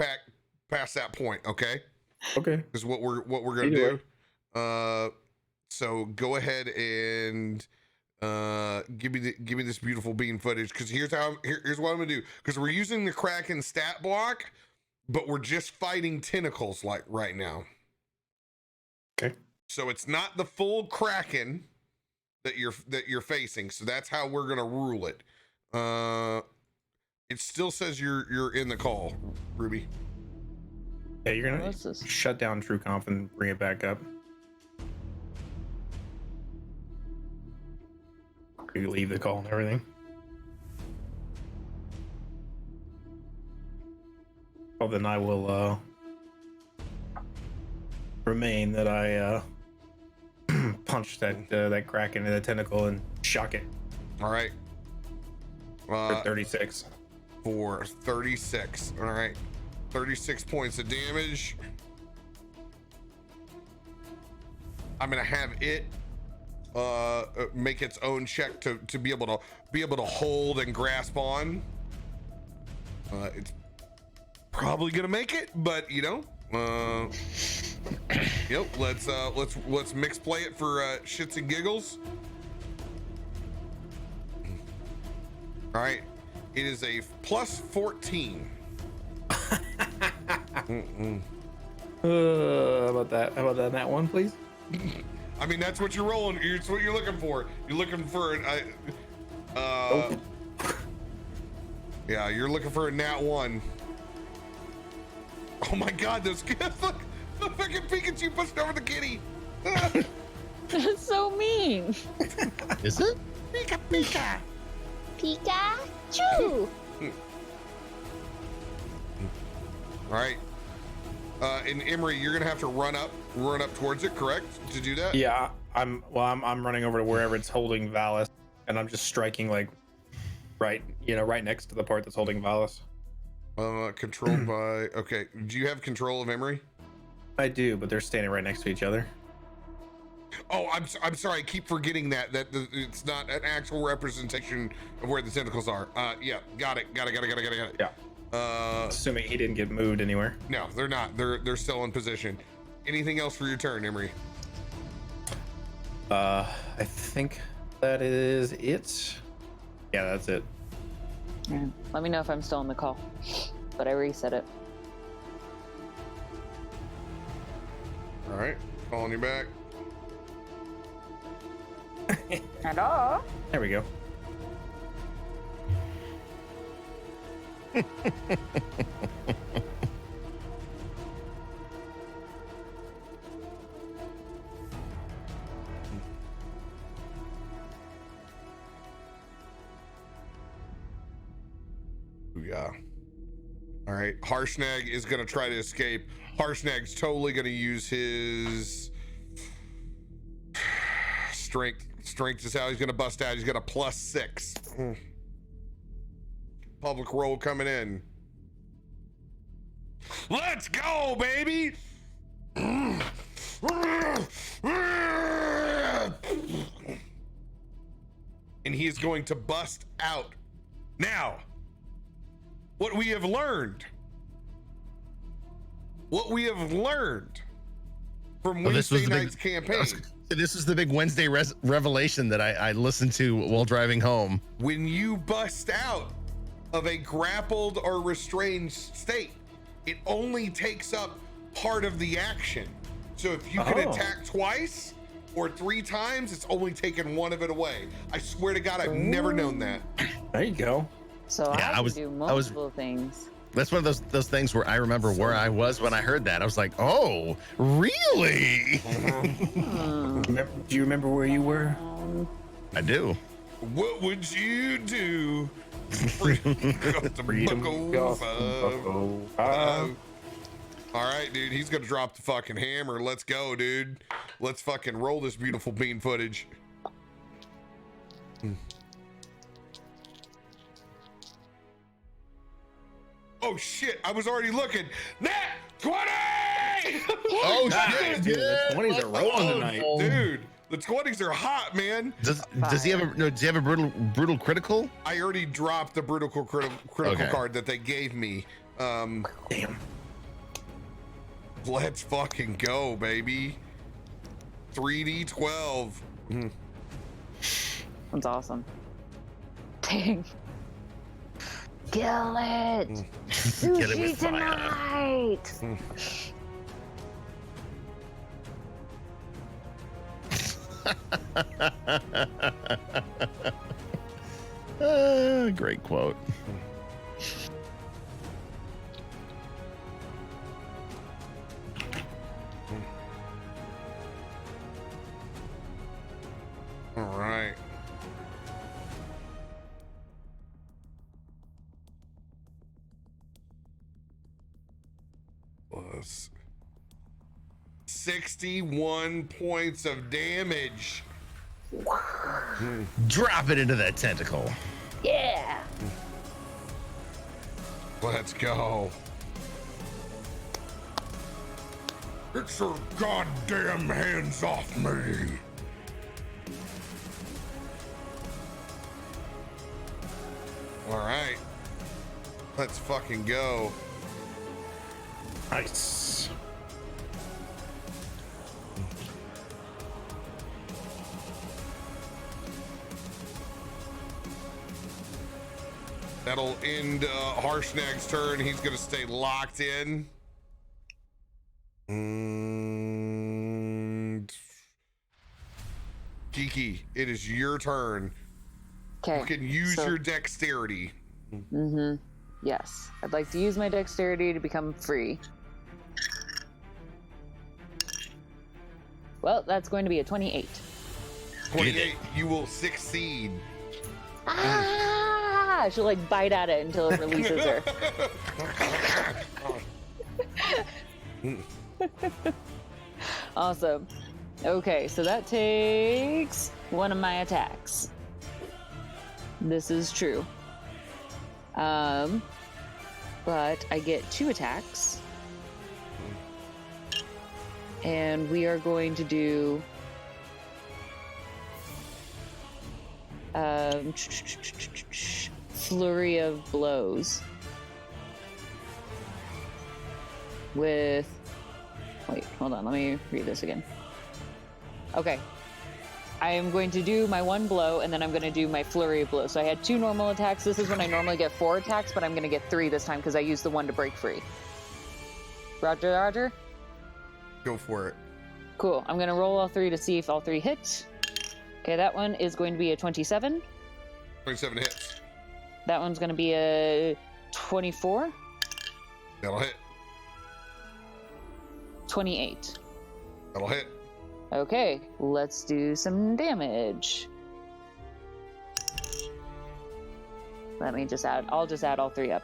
past that point. Okay. Okay. Is what we're gonna Either do. So go ahead and give me this beautiful bean footage because here's what I'm gonna do because we're using the Kraken stat block, but we're just fighting tentacles like right now. Okay. So it's not the full Kraken that you're facing. So that's how we're gonna rule it. It still says you're in the call, Ruby. Yeah, you're gonna What's this? shut down True Comp and bring it back up. You leave the call and everything. Well, then I will remain that I punch that Kraken in the tentacle and shock it All right. for 36. For 36. All right. 36 points of damage. I'm gonna have it make its own check to be able to hold and grasp on. It's probably gonna make it, but you know, let's mix play it for shits and giggles. All right, it is a plus 14. How about that? That one, please. I mean, that's what you're rolling. It's what you're looking for. You're looking for an. Yeah, you're looking for a nat 1. Oh my God, those kids! Look, the fucking Pikachu pushed over the kitty. That's so mean. Is it? Pika Pika. Pikachu. All right. And Emery, you're gonna have to run up towards it, correct? To do that? Yeah, I'm running over to wherever it's holding Valis, and I'm just striking like right next to the part that's holding Valis. Controlled by. Okay. Do you have control of Emery? I do, but they're standing right next to each other. Oh, I'm sorry. I keep forgetting that it's not an actual representation of where the tentacles are. Yeah. Got it. Yeah. Assuming he didn't get moved anywhere. No, they're not. They're still in position. Anything else for your turn, Emery? I think that is it. Yeah, that's it. Yeah. Let me know if I'm still on the call. But I reset it. All right, calling you back. Hello? There we go. go. All right, Harshnag is gonna try to escape. Harshnag's totally gonna use his strength. Strength is how he's gonna bust out. He's got a +6. Public roll coming in. Let's go, baby! And he is going to bust out. Now, what we have learned from Wednesday night's campaign. This is the big Wednesday revelation that I listened to while driving home. When you bust out of a grappled or restrained state, it only takes up part of the action. So if you can attack twice or 3 times, it's only taking one of it away. I swear to God, I've never known that. There you go. So Yeah, I can do multiple things. That's one of those things where I remember where I was when I heard that. I was like, oh, really? Do you remember where you were? I do. What would you do? Buckle five. All right, dude, he's gonna drop the fucking hammer. Let's go, dude. Let's fucking roll this beautiful bean footage. Oh shit, I was already looking. Nat 20! Oh shit, Dude, the 20s are rolling tonight. Dude, the 20s are hot, man. Does he have a brutal critical? I already dropped the critical Okay. card that they gave me. Damn. Let's fucking go, baby. 3d12. That's awesome. Dang. Kill it! Get it Sushi with fire. tonight! Great quote. All right. Plus 61 points of damage. Drop it into that tentacle. Yeah! Let's go. Get your goddamn hands off me. All right. Let's fucking go. Nice. That'll end Harshnag's turn. He's going to stay locked in. Kiki, it is your turn. Okay. You can use your dexterity. Yes. I'd like to use my dexterity to become free. Well, that's going to be a 28. 28, you will succeed. Ah! She'll like bite at it until it releases her. Awesome. Okay, so that takes one of my attacks. This is true. But I get 2 attacks. And we are going to do flurry of blows with wait, hold on, let me read this again. Okay, I am going to do my 1 blow and then I'm going to do my flurry of blows. So I had 2 normal attacks. This is when I normally get 4 attacks, but I'm going to get 3 this time because I used the 1 to break free. Roger. Go for it. Cool. I'm going to roll all 3 to see if all 3 hit. Okay, that one is going to be a 27. 27 hits. That one's going to be a 24. That'll hit. 28. That'll hit. Okay, let's do some damage. Let me just add, I'll just add all 3 up.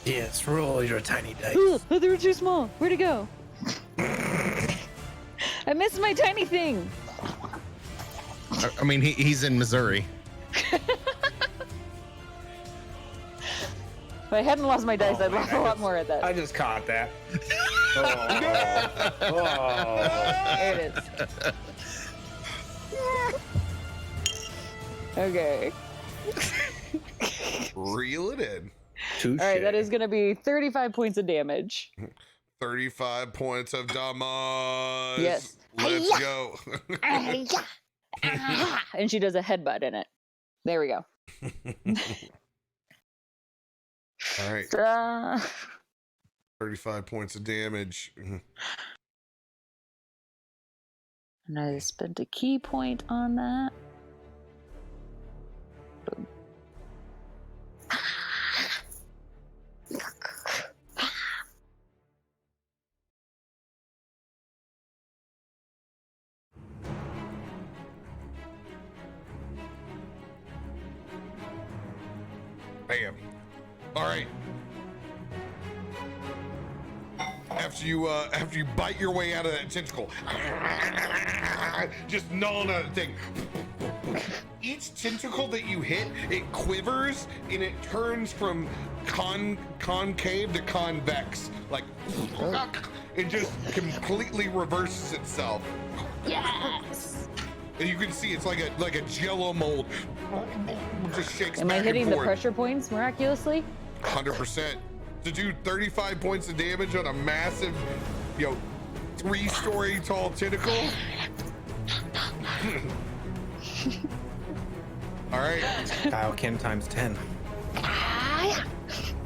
Yes, roll your tiny dice. Oh, they were too small. Where'd it go? I missed my tiny thing. I mean, he's in Missouri. If I hadn't lost my dice, Oh, I'd laugh a lot more at that. I just caught that. Oh. There it is. Okay. Reel it in. Touche. All right, that is going to be 35 points of damage. 35 points of damage. Yes. Let's go. And she does a headbutt in it. There we go. All right. 35 points of damage. And I spent a key point on that. Boom. Bam. All right. After you bite your way out of that tentacle, just gnawing on the thing. Each tentacle that you hit, it quivers and it turns from concave to convex, like it just completely reverses itself. Yes. And you can see it's like a jello mold. Just shakes Am back I hitting and the forth. pressure points miraculously? 100%. To do 35 points of damage on a massive, 3-story tall tentacle. All right. Kaioken times 10.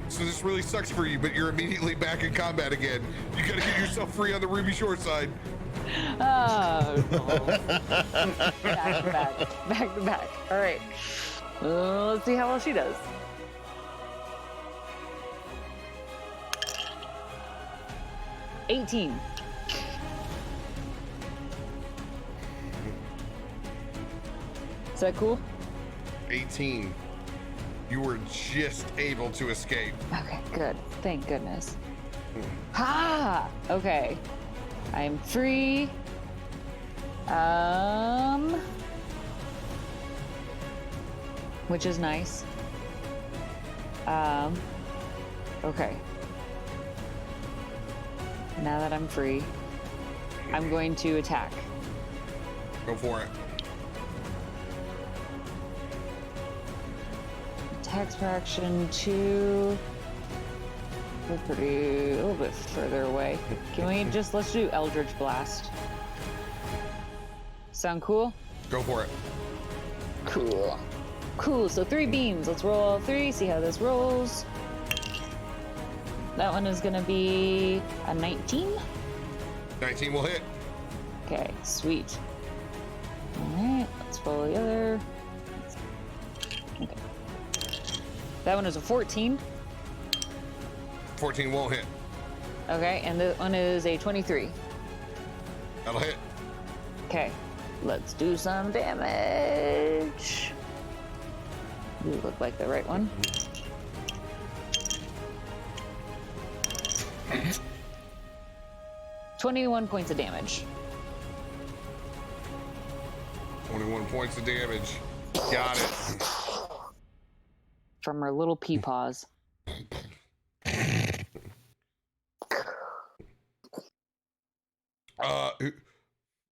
So this really sucks for you, but you're immediately back in combat again. You gotta get yourself free on the Ruby Shore side. Oh. Back to back. Back to back. All right. Let's see how well she does. $18. Is that cool? 18. You were just able to escape. Okay, good. Thank goodness. Ha! Okay. I'm free. Which is nice. Okay. Now that I'm free, I'm going to attack. Go for it. Attacks per action 2. We're a little bit further away. Can we let's do Eldritch Blast. Sound cool? Go for it. Cool. Cool, so 3 beams. Let's roll all 3, see how this rolls. That one is gonna be a 19. 19 will hit. Okay, sweet. Alright, let's roll the other. Okay. That one is a 14. 14 won't hit. Okay, and the one is a 23. That'll hit. Okay, let's do some damage. You look like the right one. Mm-hmm. 21 points of damage. 21 points of damage. Got it. From her little pea paws.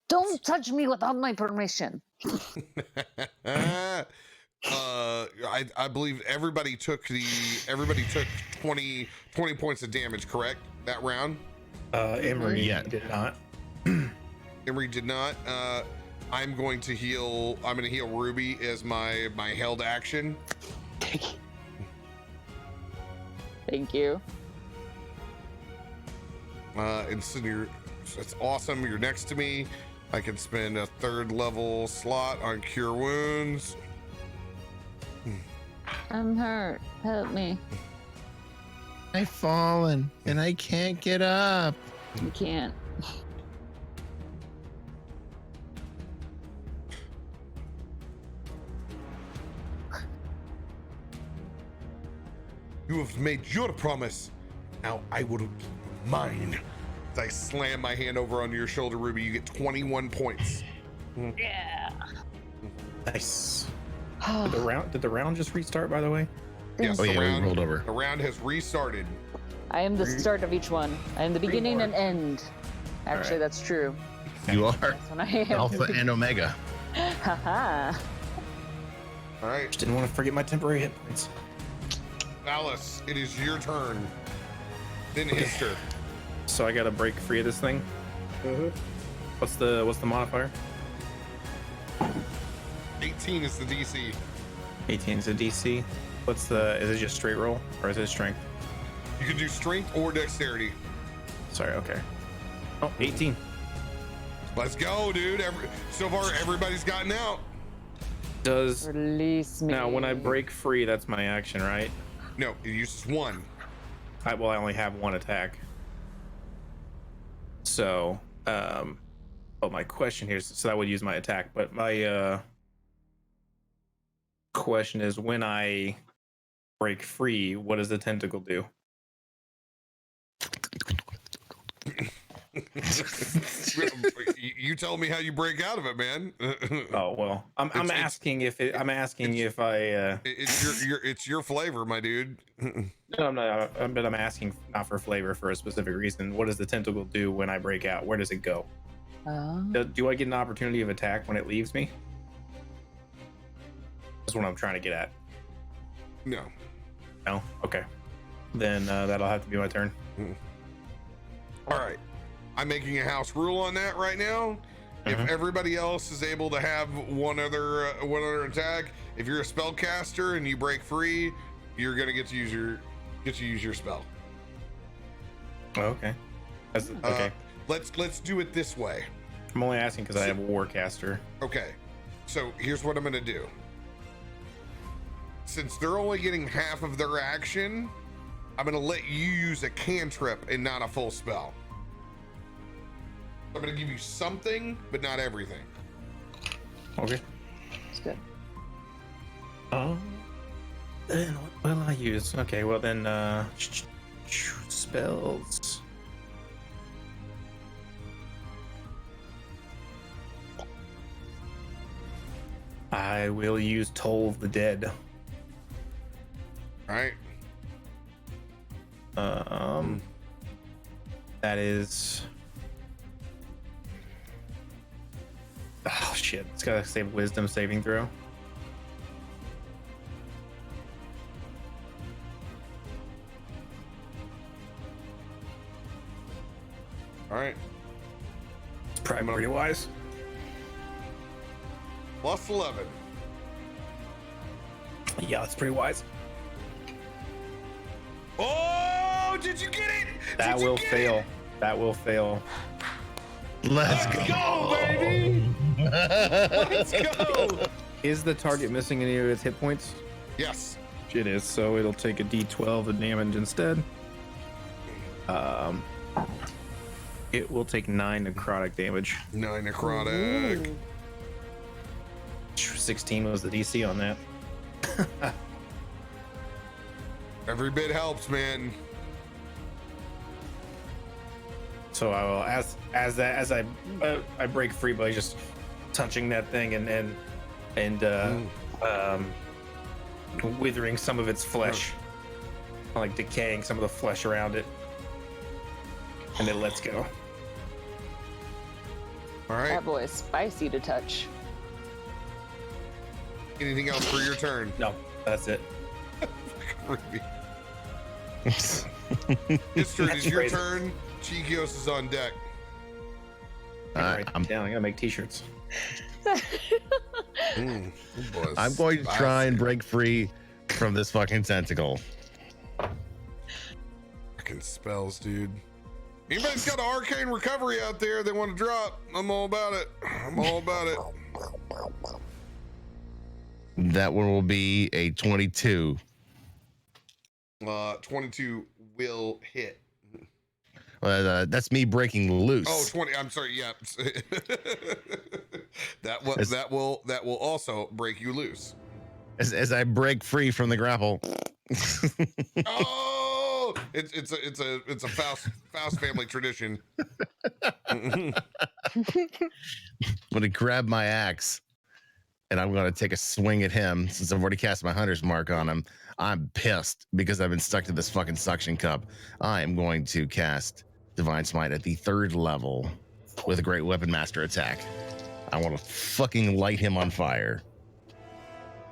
Don't touch me without my permission. I believe everybody took 20 points of damage, correct? That round? Emery Yeah. did not. Emery did not. I'm going to heal Ruby as my held action. Thank you. And so it's awesome. You're next to me. I can spend a 3rd level slot on Cure Wounds. I'm hurt. Help me. I've fallen and I can't get up. You can't. You have made your promise. Now I will keep mine. As I slam my hand over on your shoulder, Ruby, you get 21 points. Yeah. Nice. Did the round just restart, by the way? Yes, Oh, the yeah, we round, rolled over. the round has restarted. I am the start of each one. I am the beginning more. and end. Actually, Alright. that's true. You are That's when I am. Alpha and Omega. Haha. All right, Just didn't want to forget my temporary hit points. Alice, it is your turn. Then Hister. So I gotta break free of this thing. What's the modifier? 18 is the DC. 18 is a DC. Is it just straight roll or is it strength? You can do strength or dexterity. Sorry, okay. Oh, 18. Let's go, dude. So far, everybody's gotten out. Does Release me. now when I break free, that's my action, right? No, it uses one. I only have one attack. So, my question here is, so that would use my attack, but my question is, when I break free, what does the tentacle do? You tell me how you break out of it, man. Oh well, I'm asking if I. It's your flavor, my dude. No, I'm not. But I'm asking not for flavor, for a specific reason. What does the tentacle do when I break out? Where does it go? Oh. Do I get an opportunity of attack when it leaves me? That's what I'm trying to get at. No. No? Okay. Then that'll have to be my turn. All right. I'm making a house rule on that right now. If everybody else is able to have one other attack, if you're a spellcaster and you break free, you're gonna get to use your spell. Oh, okay. Okay. Let's do it this way. I'm only asking because I have Warcaster. Okay. So here's what I'm gonna do. Since they're only getting half of their action, I'm gonna let you use a cantrip and not a full spell. I'm gonna give you something, but not everything. Okay. It's good. Oh. Then what will I use? Okay, well then, spells. I will use Toll of the Dead. All right. That is. Oh shit! It's gotta save Wisdom saving throw. All right. It's probably pretty wise. Plus 11. Yeah, that's pretty wise. Oh, did you get it? That will fail. That will fail. Let's Go, baby. Let's go. Is the target missing any of its hit points? Yes. It is, so it'll take a D12 of damage instead. It will take 9 necrotic damage. 9 necrotic. Ooh. 16 was the DC on that. Every bit helps, man. So I will, as I break free by just touching that thing and withering some of its flesh, like decaying some of the flesh around it, and it lets go. All right. That boy is spicy to touch. Anything else for your turn? No, that's it. Ruby. It's your crazy. turn. Chikios is on deck. Write that down. I gotta make t-shirts. Boy, I'm going to try and break free from this fucking tentacle. Fucking spells, dude. Anybody's got an arcane recovery out there they want to drop? I'm all about it. I'm all about it. That one will be a 22. 22 will hit. That's me breaking loose. Oh, 20. I'm sorry. Yeah. that will also break you loose. As I break free from the grapple. Oh, it's a Faust family tradition. I'm gonna grab my axe and I'm gonna take a swing at him since I've already cast my hunter's mark on him. I'm pissed because I've been stuck to this fucking suction cup. I am going to cast Divine Smite at the 3rd level with a Great Weapon Master attack. I want to fucking light him on fire.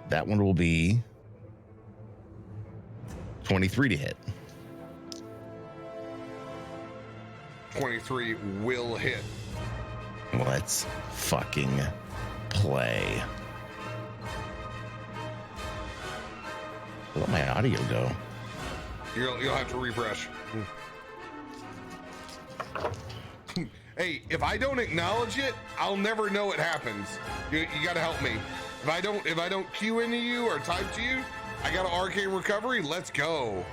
That one will be 23 to hit. 23 will hit. Let's fucking play. Let my audio go. You'll have to refresh. Hey, if I don't acknowledge it, I'll never know it happens. You got to help me. If I don't cue into you or type to you, I got an arcane recovery. Let's go.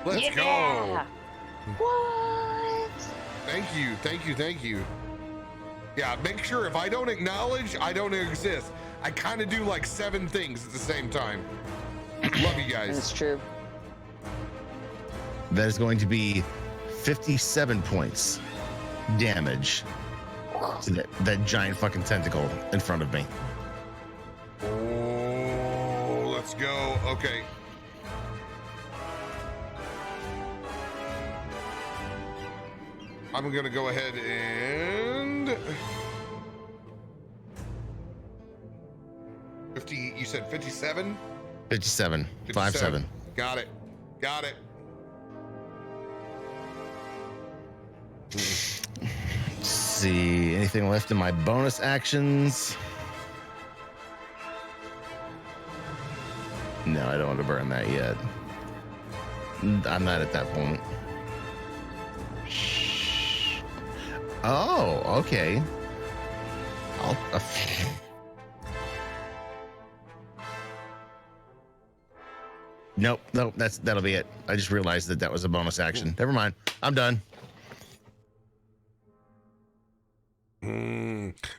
Let's go. What? Thank you. Yeah, make sure if I don't acknowledge, I don't exist. I kind of do like 7 things at the same time. Love you guys. That's true. That is going to be 57 points damage to that giant fucking tentacle in front of me. Oh, let's go. Okay. I'm gonna go ahead and 50. You said 57? 57. 5-7. Got it. Let's see. Anything left in my bonus actions? No, I don't want to burn that yet. I'm not at that point. Oh, okay. Nope, that'll be it. I just realized that was a bonus action. Never mind. I'm done.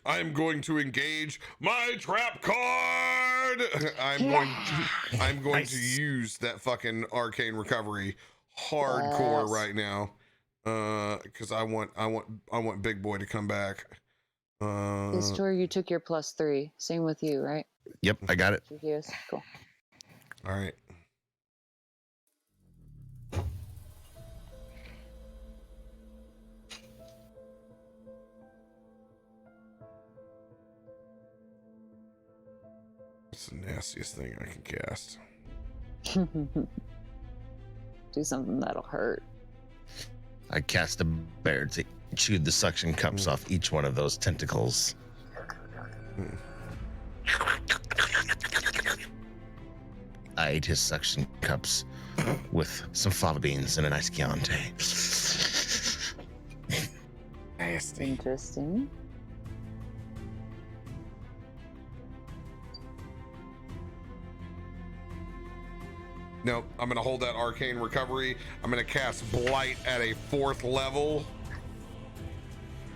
I'm going to engage my trap card. I'm going to use that fucking arcane recovery hardcore right now. Because I want Big Boy to come back. This tour you took your +3. Same with you, right? Yep, I got it. Yes, cool. All right. It's the nastiest thing I can cast. Do something that'll hurt. I cast a bear to chew the suction cups off each one of those tentacles. I ate his suction cups with some fava beans and a nice Chianti. Nasty. Interesting. No, I'm gonna hold that arcane recovery. I'm gonna cast Blight at a 4th level.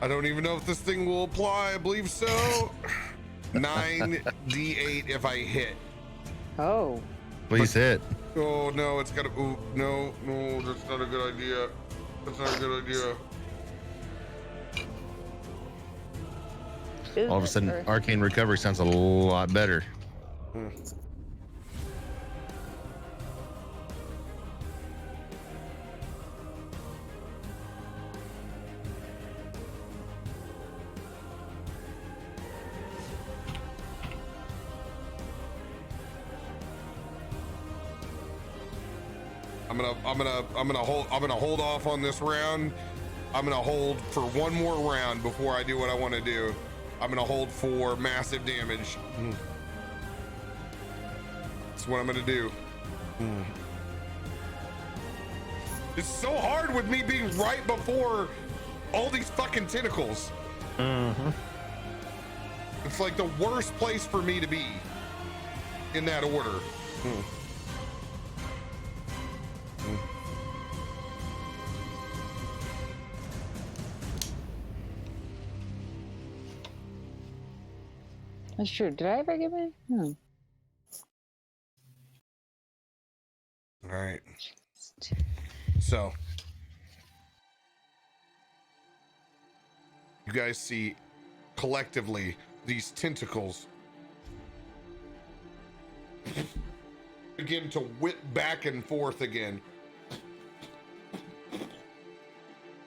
I don't even know if this thing will apply. I believe so. 9d8 if I hit. Oh. Please hit. Oh no, it's gotta. Ooh, no, that's not a good idea. That's not a good idea. All of a sudden, arcane recovery sounds a lot better. I'm gonna hold off on this round. I'm gonna hold for one more round before I do what I want to do. I'm gonna hold for massive damage. That's what I'm gonna do. It's so hard with me being right before all these fucking tentacles. It's like the worst place for me to be in that order. That's true. Did I ever get my? All So you guys see collectively these tentacles begin to whip back and forth again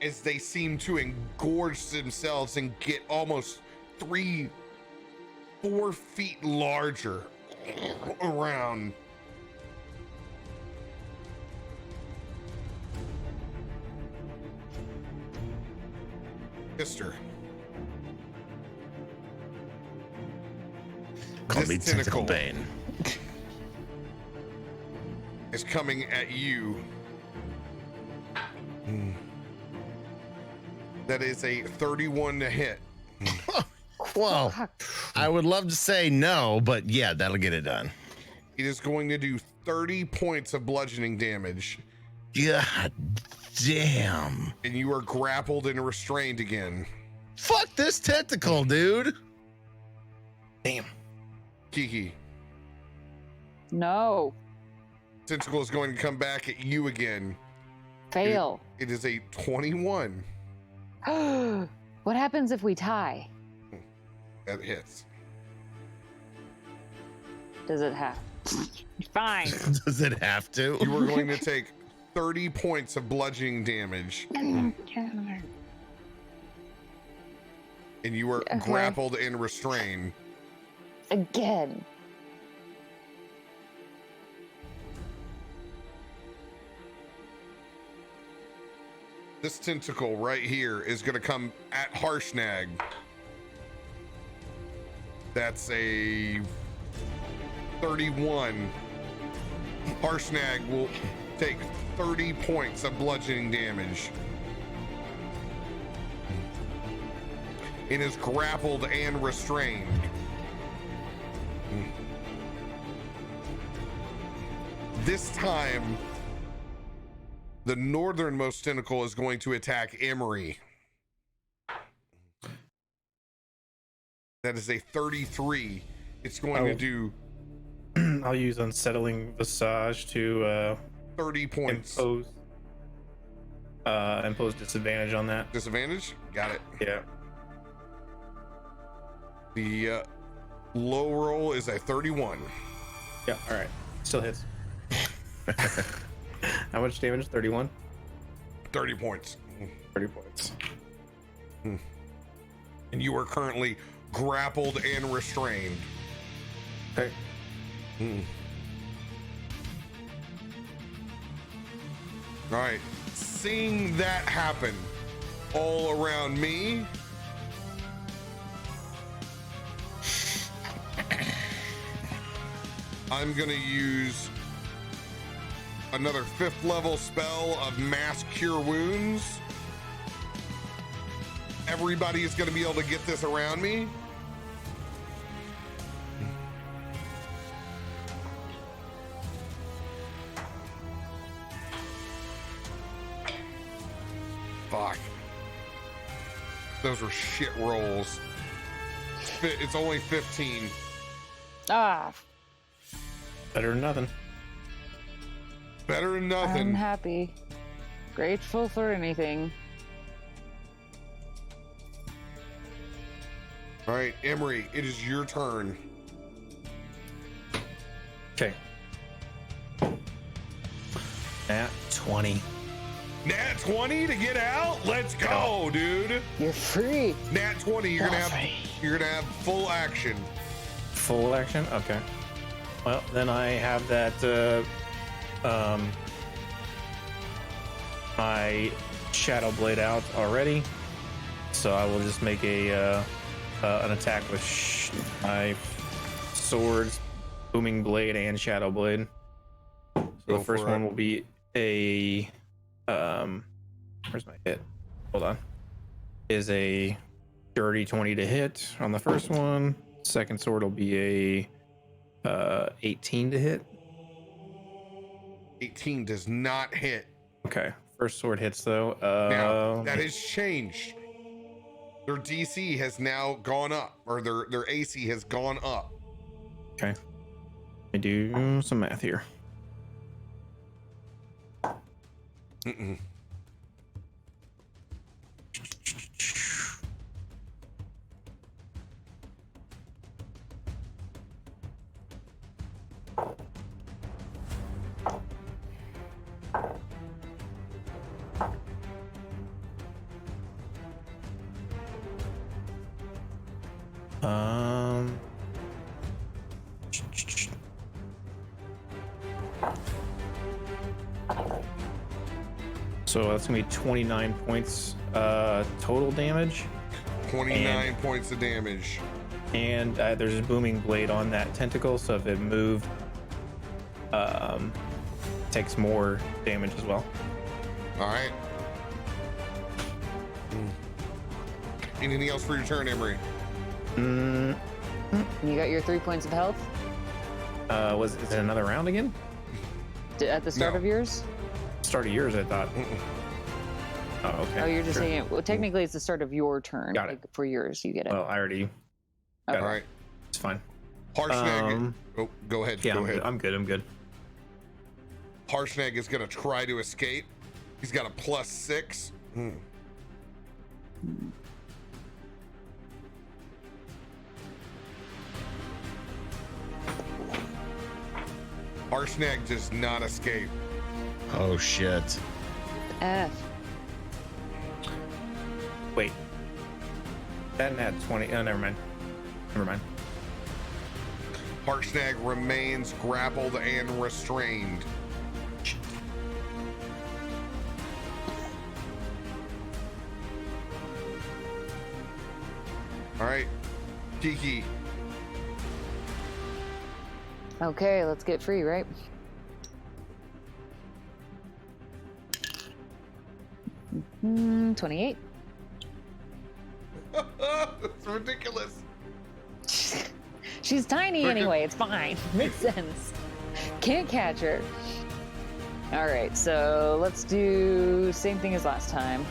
as they seem to engorge themselves and get almost 3-4 feet larger around. Mister. Call This me Tentacle tentacle Bane. is coming at you. That is a 31 to hit. Well, I would love to say no, but yeah, that'll get it done. It is going to do 30 points of bludgeoning damage, God damn. and you are grappled and restrained again. Fuck this tentacle, dude. Damn. Kiki, No. tentacle is going to come back at you again. Fail. It is a 21. What happens if we tie? That hits. Does it have? Fine. Does it have to? You are going to take 30 points of bludgeoning damage, and you are Okay. grappled and restrained. Again. This tentacle right here is going to come at Harshnag. That's a 31. Harshnag will take 30 points of bludgeoning damage. It is grappled and restrained. This time, the northernmost tentacle is going to attack Emery. That is a 33. It's going to do I'll use Unsettling Visage to 30 points. impose disadvantage on that. Disadvantage? Got it. Yeah. The low roll is a 31. Yeah. All right. Still hits. How much damage? 31. 30 points. 30 points. And you are currently grappled and restrained. Okay. All right. Seeing that happen all around me, I'm going to use another 5th level spell of Mass Cure Wounds. Everybody is going to be able to get this around me. Fuck. Those were shit rolls. It's only 15. Ah, Better than nothing. Better than I'm nothing. happy. Grateful for anything. All right, Emery, it is your turn. Okay. At 20. Nat 20 to get out. Let's go, dude. You're free. Nat 20. You're gonna have full action. Full action? Okay. Well, then I have that my Shadow Blade out already. So I will just make a an attack with my swords, Booming Blade, and Shadow Blade. So Go the first for it. one will be a where's my hit? Hold on. Is a dirty 20 to hit on the first one. Second sword will be a 18 to hit. 18 does not hit. Okay. First sword hits though. Now that has changed. Their DC has now gone up, or their AC has gone up. Okay. Let me do some math here. Mm-mm. So that's gonna be 29 points total damage, 29 points of damage. and there's a booming blade on that tentacle. So if it moved, takes more damage as well. All right. Anything else for your turn, Emery? You got your 3 points of health Is it another round again? at the start No. of yours. Start of yours, I thought. Oh, okay. Oh, you're just Sure. saying it. Well, technically, it's the start of your turn. Got it. Like, for yours, you get it. Well, I already got All it. right. It's fine. Harshnag. Oh, go ahead. Yeah, go ahead. I'm good. Harshnag is going to try to escape. He's got a +6. Harshnag does not escape. Oh shit. F. Wait. That had 20. Oh, never mind. Harshnag remains grappled and restrained. All right, Kiki. Okay, let's get free, right? Mm, 28. That's ridiculous. She's tiny Okay. anyway. It's fine. Makes sense. Can't catch her. All right, so let's do same thing as last time.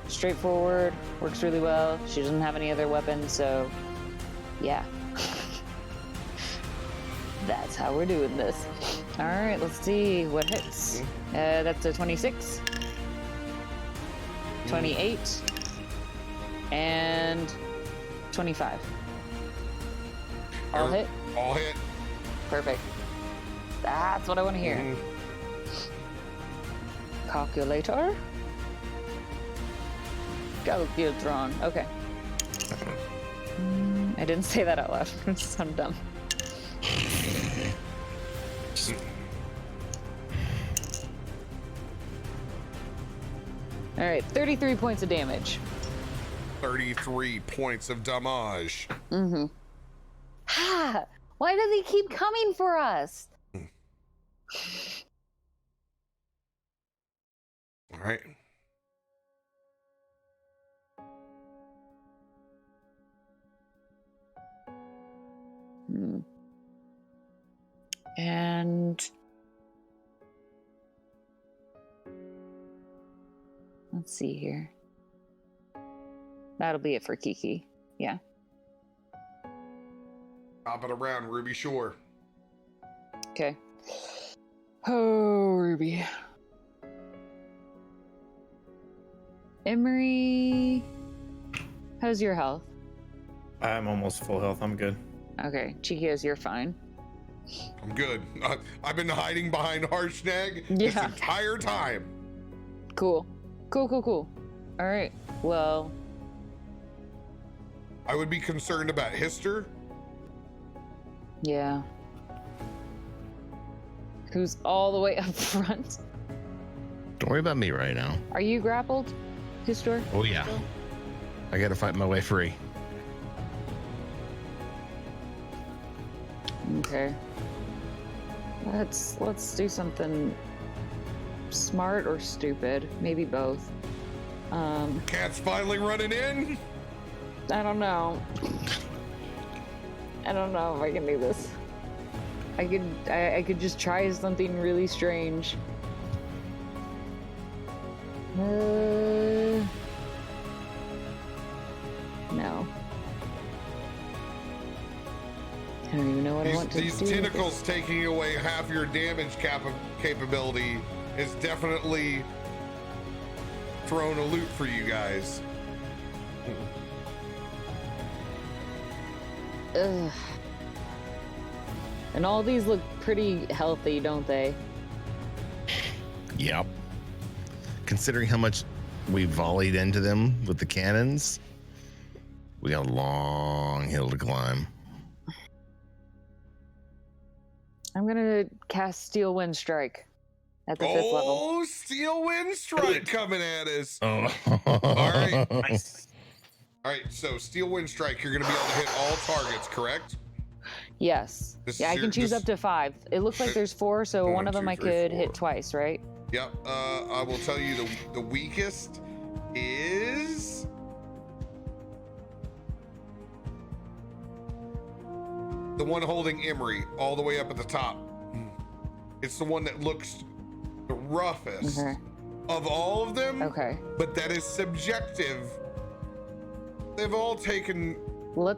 Straightforward, works really well. She doesn't have any other weapons, so yeah. That's how we're doing this. All right, let's see what hits. That's a 26, 28, and 25. All hit? All hit. Perfect. That's what I want to hear. Mhm. Calculator. Calcutron. Okay. I didn't say that out loud. I'm dumb. All right, 33 points of damage. 33 points of damage. Mm-hmm. Ha! Why do they keep coming for us? All right. And let's see here. That'll be it for Kiki. Yeah. Hop it around, Ruby Shore. Okay. Oh, Ruby. Emery, how's your health? I'm almost full health. I'm good. Okay, Chikios, you're fine. I'm good. I've been hiding behind Harshnag this Yeah. entire time. Cool. Cool. All right. Well, I would be concerned about Hister. yeah. Who's all the way up front? Don't worry about me right now. Are you grappled, Histor? Oh yeah. I gotta fight my way free. Okay. Let's do something smart or stupid. Maybe both. Cat's finally running in. I don't know. I don't know if I can do this. I could just try something really strange. No. I don't even know what I want to These do. tentacles taking away half your damage capability has definitely thrown a loot for you guys. Ugh. And all these look pretty healthy, don't they? Yep. Considering how much we volleyed into them with the cannons, we got a long hill to climb. I'm gonna cast Steel Wind Strike at the 5th level. Oh, Steel Wind Strike coming at us. Oh. All right. Nice. All right, so Steel Wind Strike, you're going to be able to hit all targets, correct? Yes. This Yeah, is I your- can choose this- up to 5. It looks like there's 4, so One, one of them two, I three, could 4. hit twice, right? Yep. I will tell you the weakest is the one holding Emery all the way up at the top. It's the one that looks the roughest Okay. of all of them. Okay. But that is subjective. They've all taken Let.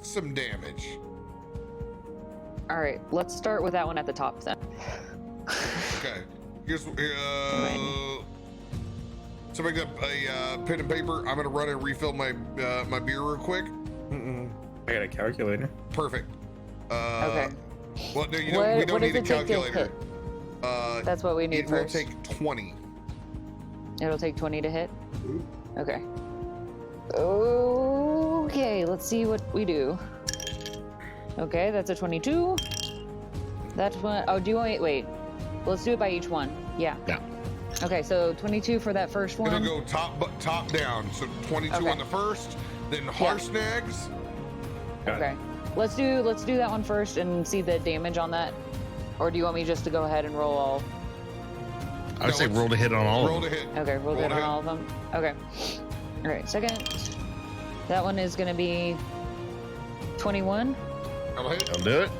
some damage. All right. Let's start with that one at the top then. Okay. Here's somebody got a pen and paper. I'm gonna run and refill my my beer real quick. I got a calculator. Perfect. Okay. Well, no, you don't. We don't what need does a it take to calculator. hit? That's what we need It will first. take 20. It'll take 20 to hit. Okay. Okay. Let's see what we do. Okay, that's a 22. That's one. Oh, do you want? Wait. Let's do it by each one. Yeah. Yeah. Okay, so 22 for that first one. It'll go top down. So 22 Okay. on the first, then Harsnags. Got it. Okay. Let's do that one first and see the damage on that. Or do you want me just to go ahead and roll all? I would say roll to hit on all Roll of to them. hit. Okay, roll Roll it to on hit. all of them. Okay. All right, second. That one is going to be 21. That'll hit. That'll do it.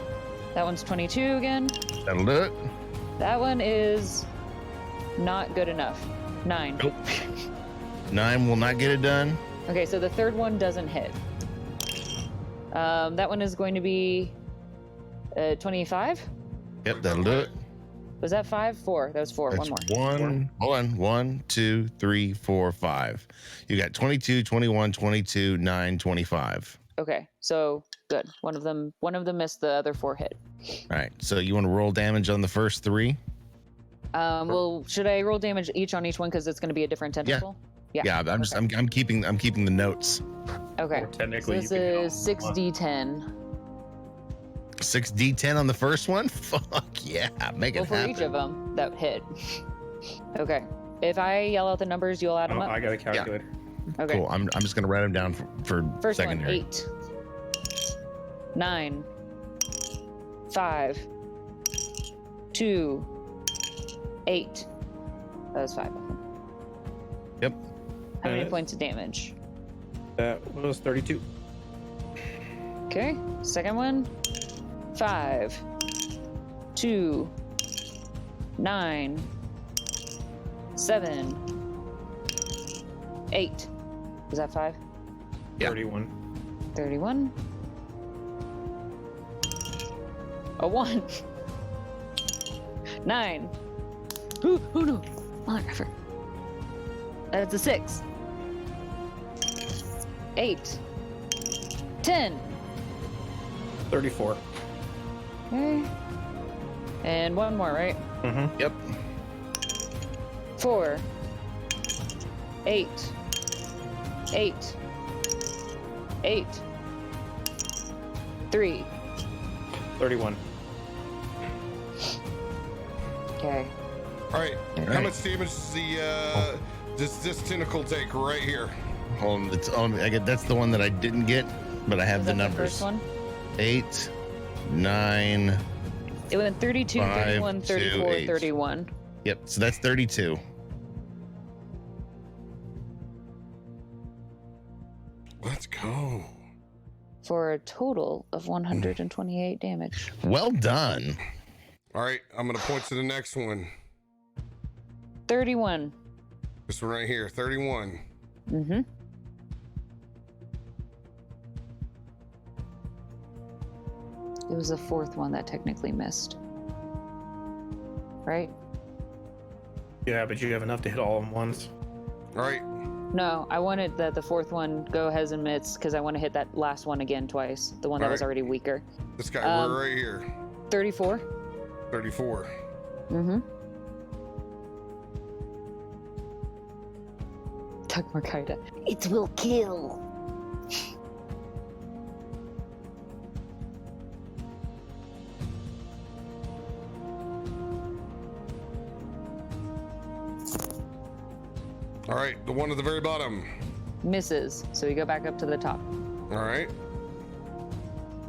That one's 22 again. That'll do it. That one is not good enough. 9. Nope. 9 will not get it done. Okay, so the third one doesn't hit. That one is going to be 25. Yep, that'll do it. Was that 5? 4. That was 4. That's One more. one. Hold on. 1, 2, 3, 4, 5. You got 22, 21, 22, 9, 25. Okay, so good. One of them missed. The other 4 hit. All right. So you want to roll damage on the first 3? Well, should I roll damage each on each one because it's going to be a different tentacle? Yeah. I'm keeping the notes. Okay. Or So technically, this you can hit all is in one. 6d10. 6d10 on the first one. Fuck yeah, make Well, it for happen. each of them that hit. Okay. If I yell out the numbers, you'll add them Oh, up. I got a calculator. Okay. Cool. I'm just gonna write them down for First secondary. one, 8, 9, 5, 2, 8. That was 5 of them. Yep. How many And- points of damage? That was 32. Okay. Second one, 5, 2, 9, 7, 8. Is that 5? Yeah. 31. 31. A 1. 9. Oh no. Motherfucker. That's a 6. 8. 10. 34. Okay. And one more, right? Mm-hmm. Yep. 4. 8. 8. 8. 3. 31. Okay. All right. All How right. much damage does this tentacle take right here? Hold on. It's on. That's the one that I didn't get, but I have Was the that numbers. first one? 8, 9. It went 32, 5, 31, 2, 34, 8. 31. Yep. So that's 32. Let's go. For a total of 128 damage. Well done. All right. I'm going to point to the next one. 31. This one right here. 31. Mm-hmm. It was the fourth one that technically missed. Right? Yeah, but you have enough to hit all of them once. All right. No, I wanted the fourth one go ahead and mitts because I want to hit that last one again twice. The one that was Alright. already weaker. This guy, we're right here. 34. 34. Mm-hmm. Tuck Markaida. It will kill. All right, the one at the very bottom. Misses. So we go back up to the top. All right.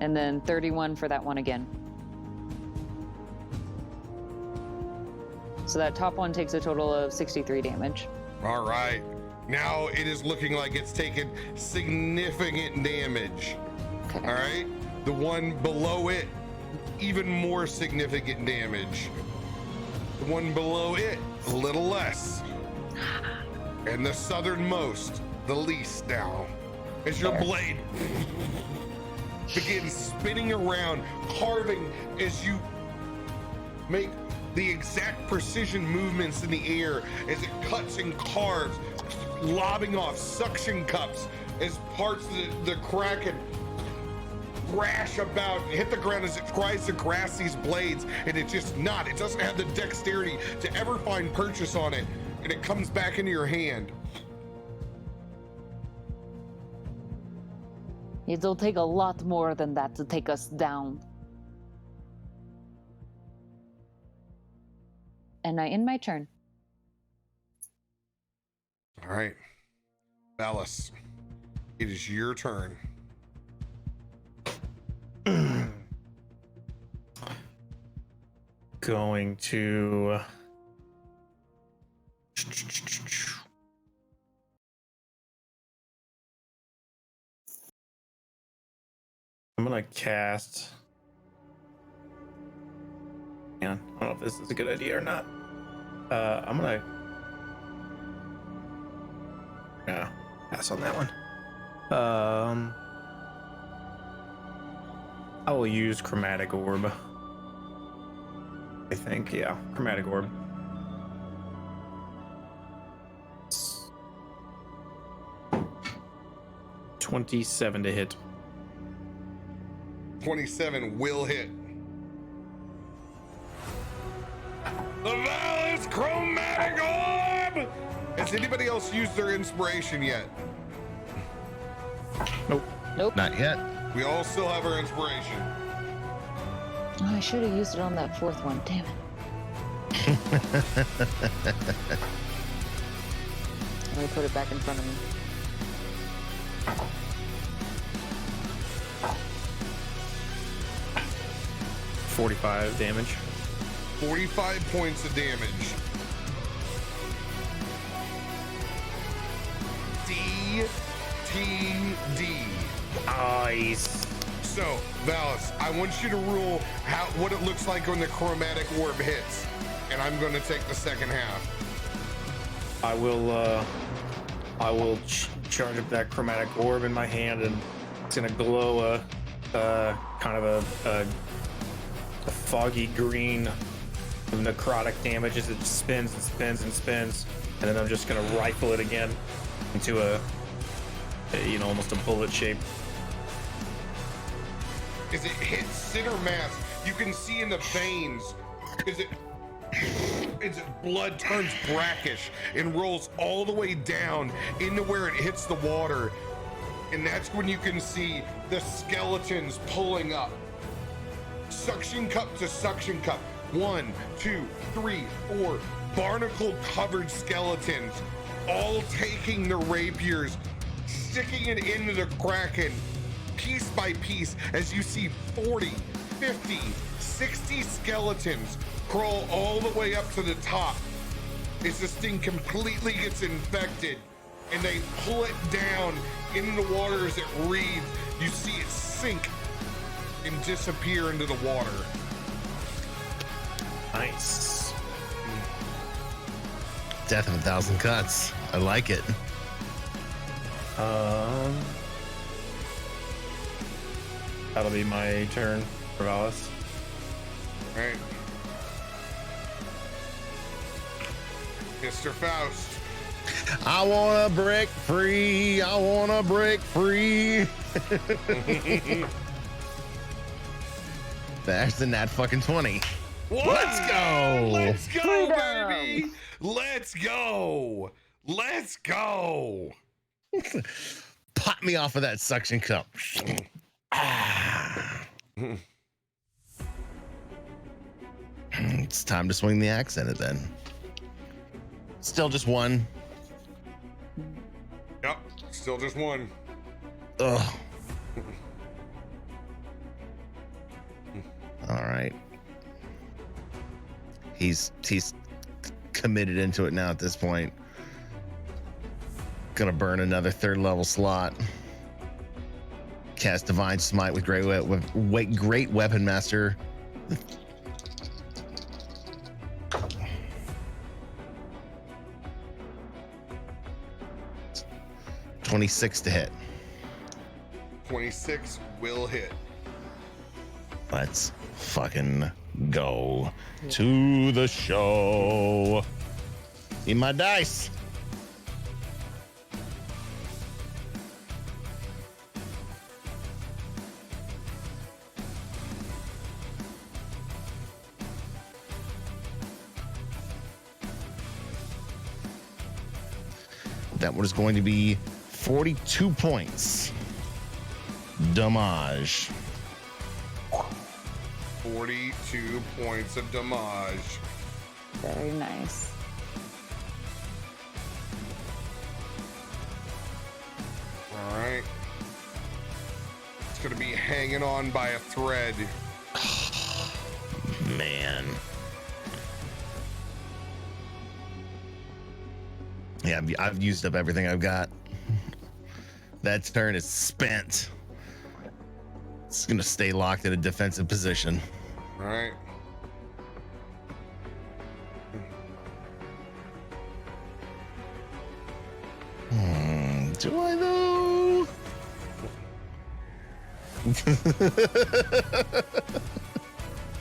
And then 31 for that one again. So that top one takes a total of 63 damage. All right. Now it is looking like it's taken significant damage. Okay. All right. The one below it, even more significant damage. The one below it, a little less. And the southernmost, the least now, as your blade begins spinning around, carving as you make the exact precision movements in the air as it cuts and carves, lobbing off suction cups as parts of the Kraken thrash about and hit the ground as it tries to grasp these blades, and it doesn't have the dexterity to ever find purchase on it, and it comes back into your hand. It'll take a lot more than that to take us down. And I end my turn. All right, Valis, it is your turn. Going to I'm gonna cast. Yeah, I don't know if this is a good idea or not. I'm gonna pass on that one. I will use Chromatic Orb. I think, yeah, Chromatic Orb. 27 to hit. 27 will hit. The Valis Chromatic Orb! Has anybody else used their inspiration yet? Nope. Nope. Not yet. We all still have our inspiration. Oh, I should have used it on that fourth one. Damn it. Let me put it back in front of me. $45 damage. 45 points of damage. DTD. Nice. So, Valis, I want you to rule what it looks like when the chromatic orb hits, and I'm going to take the second half. I will charge up that chromatic orb in my hand, and it's gonna glow kind of a foggy green of necrotic damage as it spins and spins and spins, and then I'm just gonna rifle it again into a almost a bullet shape. As it hits center mass, you can see in the veins as its blood turns brackish and rolls all the way down into where it hits the water, and that's when you can see the skeletons pulling up, suction cup to suction cup. 1, 2, 3, 4 barnacle covered skeletons, all taking the rapiers, sticking it into the Kraken piece by piece, as you see 40, 50, 60 skeletons crawl all the way up to the top as this thing completely gets infected, and they pull it down into the water as it reads. You see it sink and disappear into the water. Nice. Death of 1,000 cuts. I like it. That'll be my turn for Valis. All right. Mr. Faust. I wanna break free. I wanna break free. That's the nat fucking 20. What? Let's go. Let's go, Freedom. baby. Let's go. Let's go. Pop me off of that suction cup. Ah. It's time to swing the axe at it then. Still just one. Yep. Still just one. Ugh. All right. He's committed into it now at this point. Gonna burn another 3rd level slot. Cast Divine Smite with Great Weapon Master. $26 to hit. 26 will hit. Let's fucking go to the show. Need my dice. That one is going to be 42 points. Damage. 42 points of damage. Very nice. All right. It's going to be hanging on by a thread. Man. Yeah, I've used up everything I've got. That turn is spent. It's going to stay locked in a defensive position. All right. Do I though?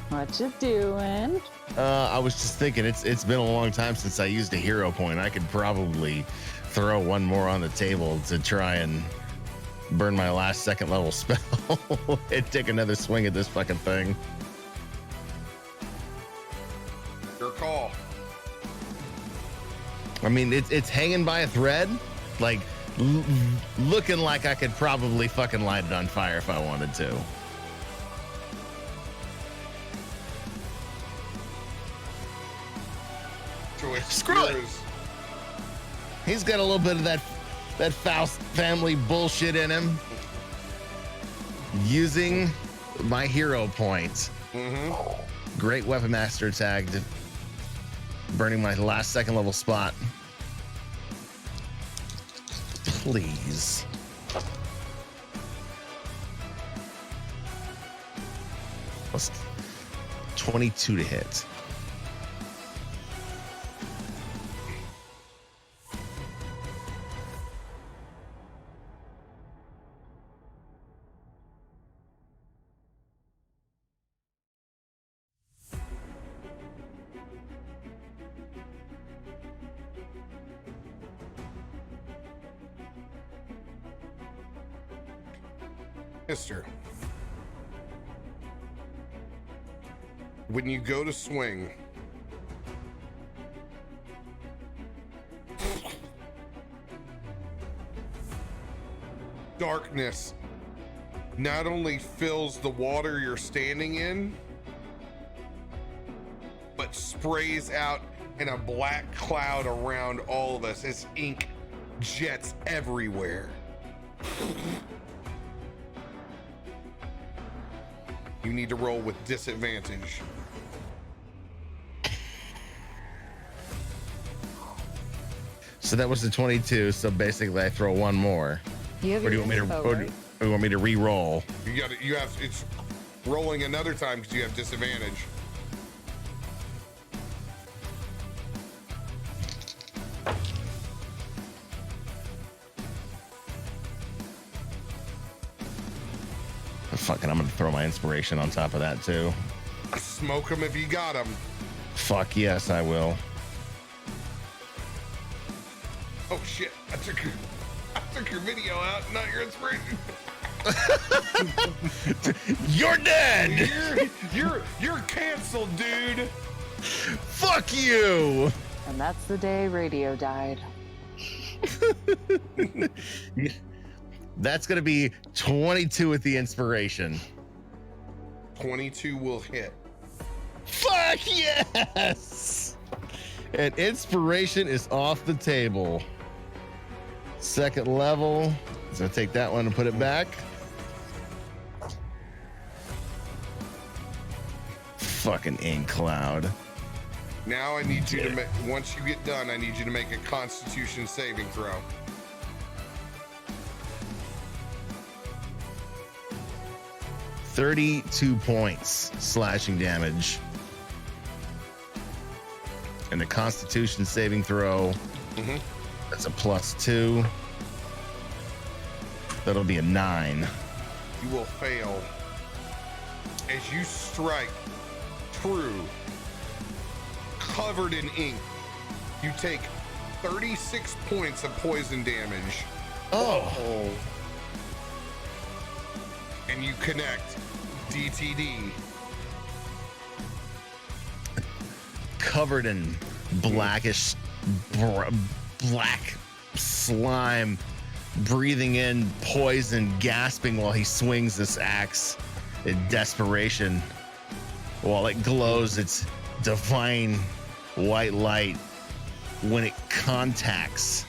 What you doing? I was just thinking it's been a long time since I used a hero point. I could probably throw one more on the table to try and burn my last 2nd level spell and take another swing at this fucking thing. Your call. I mean, it's hanging by a thread, like looking like I could probably fucking light it on fire if I wanted to. Choice. Screw it. Yours. He's got a little bit of that Faust family bullshit in him. Using my hero point. Great Weapon Master attack, burning my last 2nd level spot. Please. Plus 22 to hit. Mister. When you go to swing, darkness not only fills the water you're standing in, but sprays out in a black cloud around all of us as ink jets everywhere. You need to roll with disadvantage. So that was the 22. So basically, I throw one more. You have Or do you your want me to? info, Or right? do you want me to re-roll? You got it. You have. It's rolling another time because you have disadvantage. Fucking, I'm gonna throw my inspiration on top of that too. Smoke them if you got them. Fuck yes, I will. Oh shit! I took your video out, not your inspiration. You're dead. You're canceled, dude. Fuck you. And that's the day radio died. That's gonna be 22 with the inspiration. 22 will hit. Fuck yes! And inspiration is off the table. Second level. So take that one and put it back. Fucking ink cloud. Now I need you to make. Once you get done, I need you to make a Constitution saving throw. $32 points slashing damage. And the Constitution saving throw. That's a +2. That'll be a 9. You will fail. As you strike true, covered in ink, you take 36 points of poison damage. Oh. And you connect DTD. Covered in blackish, black slime, breathing in poison, gasping while he swings this axe in desperation. While it glows its divine white light, when it contacts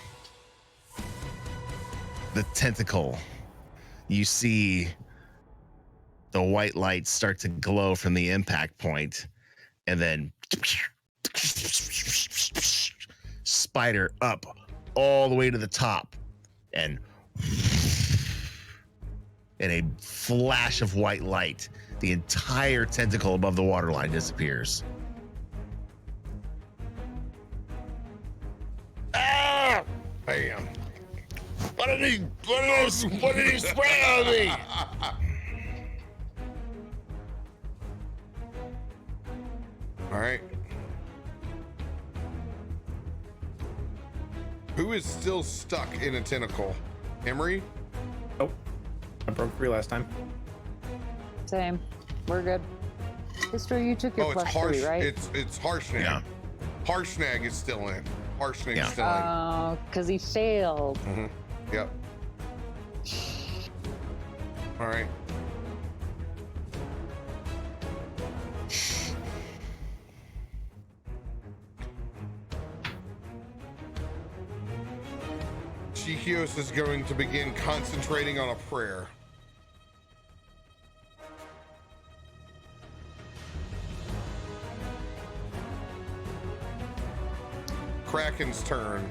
the tentacle, you see the white light start to glow from the impact point, and then spider up all the way to the top, and in a flash of white light, the entire tentacle above the waterline disappears. Ah! Bam. What did he spray on me? All right. Who is still stuck in a tentacle? Emery? Oh, I broke free last time. Same. We're good. History, you took your It's +3, right? It's Harshnag. Yeah. Harshnag is still in. Harshnag Yeah. is still in. Oh, because he failed. Yep. All right. Chikios is going to begin concentrating on a prayer. Kraken's turn.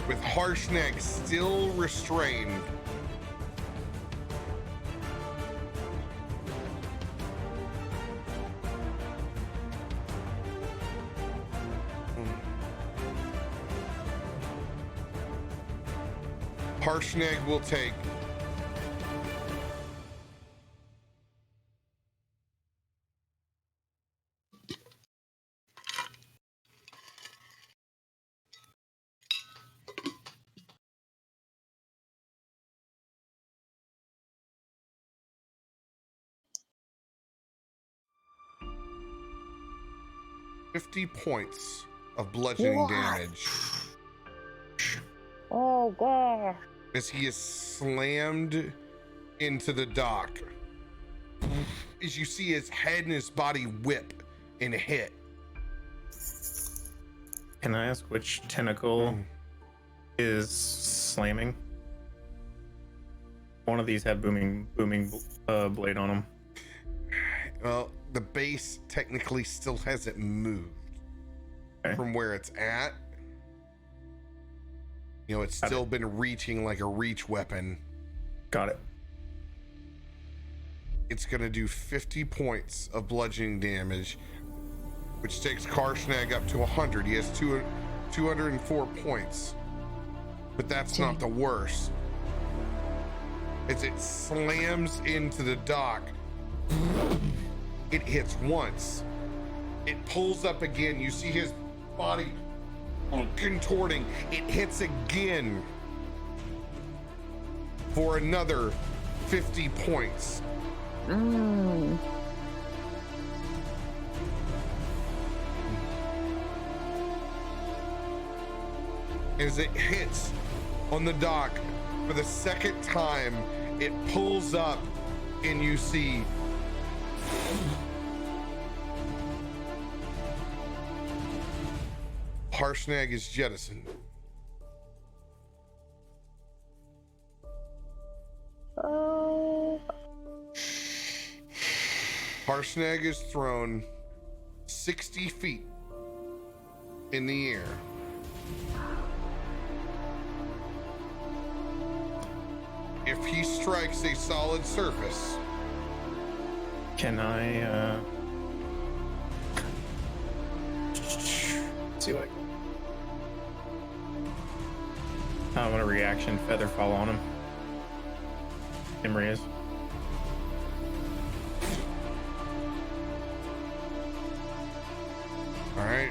With Harshnag still restrained, Harshnag will take $50 points of bludgeoning damage Oh, God. as he is slammed into the dock. As you see his head and his body whip and hit. Can I ask which tentacle is slamming? One of these had booming blade on them. Well, the base technically still hasn't moved from where it's at. You know, it's still been reaching like a reach weapon. Got it. It's going to do 50 points of bludgeoning damage, which takes Harshnag up to 100. He has 204 points. But that's not the worst. As it slams into the dock, it hits once, It pulls up again. You see his body contorting. It hits again for another 50 points. As it hits on the dock for the second time, it pulls up and you see Harshnag is jettisoned. Oh. Harshnag is thrown 60 feet in the air. If he strikes a solid surface, Can I see what I want a reaction feather fall on him. Emery is. all right.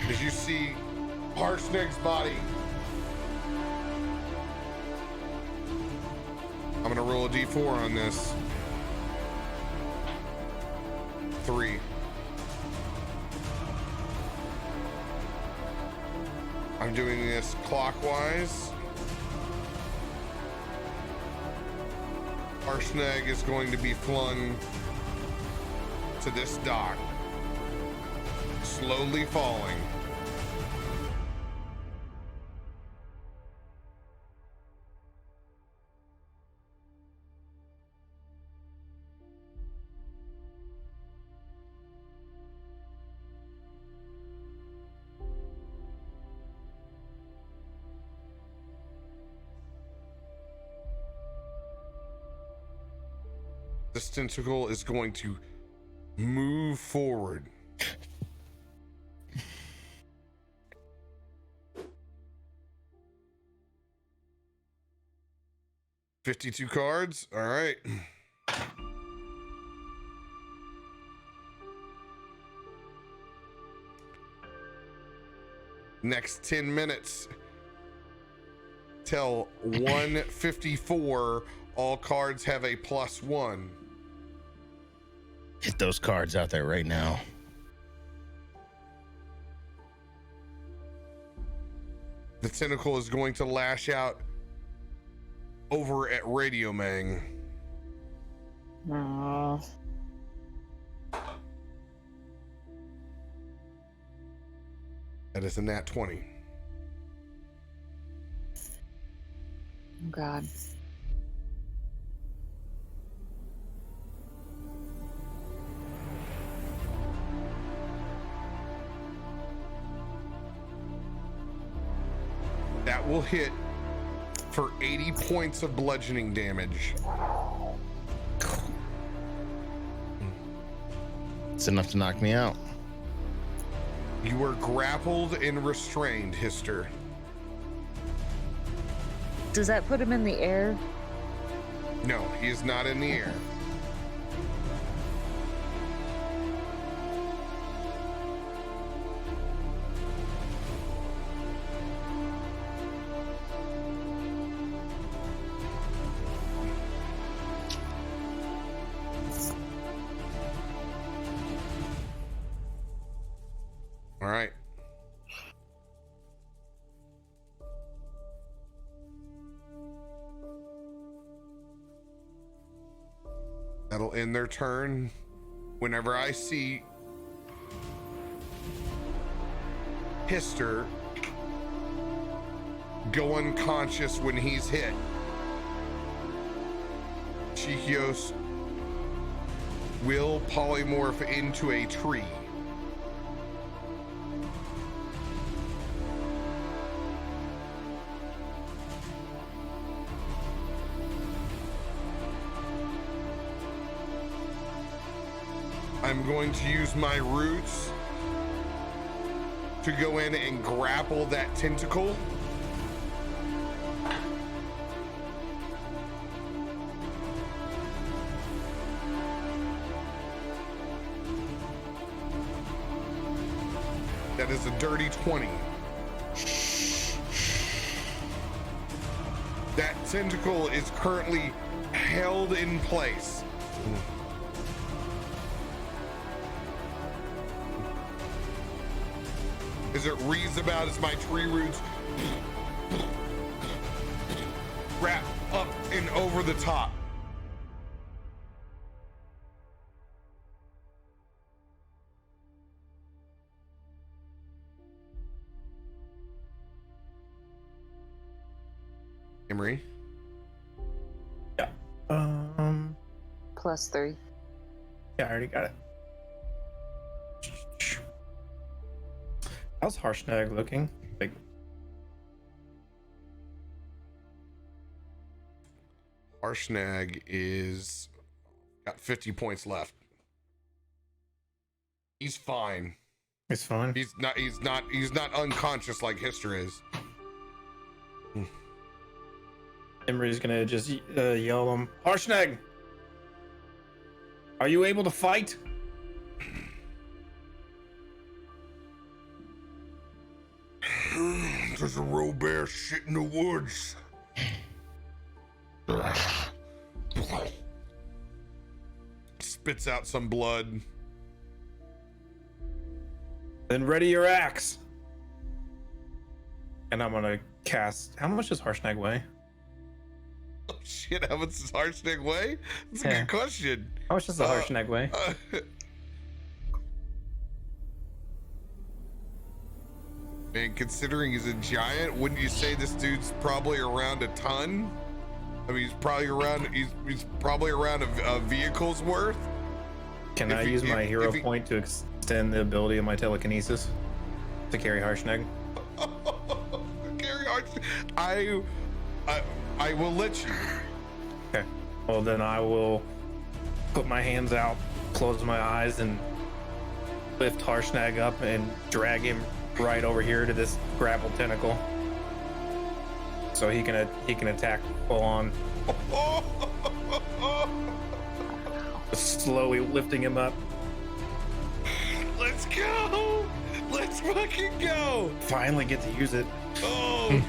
As you see Harshnag's body, I'm gonna roll a d4 on this. 3. I'm doing this clockwise. Harshnag is going to be flung to this dock, slowly falling. This tentacle is going to move forward. $52 cards. All right. Next 10 minutes till 1:54. All cards have a +1. Hit those cards out there right now. The tentacle is going to lash out over at Radio Mang. No. That is a nat 20. Oh God. That will hit for 80 points of bludgeoning damage. It's enough to knock me out. You are grappled and restrained, Hister. Does that put him in the air? No, he is not in the air. All right. That'll end their turn. Whenever I see Hister go unconscious when he's hit, Chikios will polymorph into a tree. I'm going to use my roots to go in and grapple that tentacle. That is a dirty 20. That tentacle is currently held in place. As it reads about as my tree roots wrap up and over the top. Emery? Yeah. +3. Yeah, I already got it. How's Harshnag looking? Like, Harshnag is got 50 points left. He's fine. it's fine. He's not unconscious like Hister is. Emery's gonna just yell him, Harshnag! Are you able to fight? There's a RoBear shit in the woods. Spits out some blood. Then ready your axe. And I'm gonna cast. How much does Harshnag weigh? Oh shit, how much does Harshnag weigh? That's a Yeah. good question. How much does the Harshnag weigh? And considering he's a giant, wouldn't you say this dude's probably around a ton? I mean, he's probably around a vehicle's worth. Can if I he- use my if hero he- point to extend the ability of my telekinesis to carry Harshnag? Gary Harshnag, I will let you. Okay. Well, then I will put my hands out, close my eyes, and lift Harshnag up and drag him right over here to this grapple tentacle, so he can attack full on. Just slowly lifting him up. Let's go! Let's fucking go! Finally get to use it. Oh!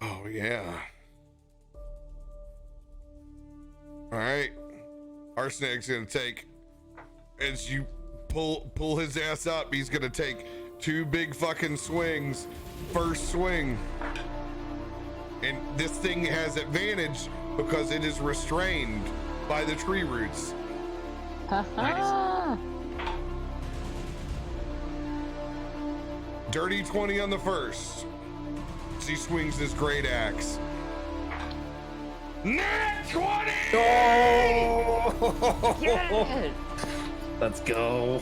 Oh yeah. All right. Harshnag's gonna take, as you pull his ass up, he's gonna take 2 big fucking swings. First swing. And this thing has advantage because it is restrained by the tree roots. Haha. Dirty 20 on the first. As he swings his great axe. Nat 20! Oh! Yeah. Let's go.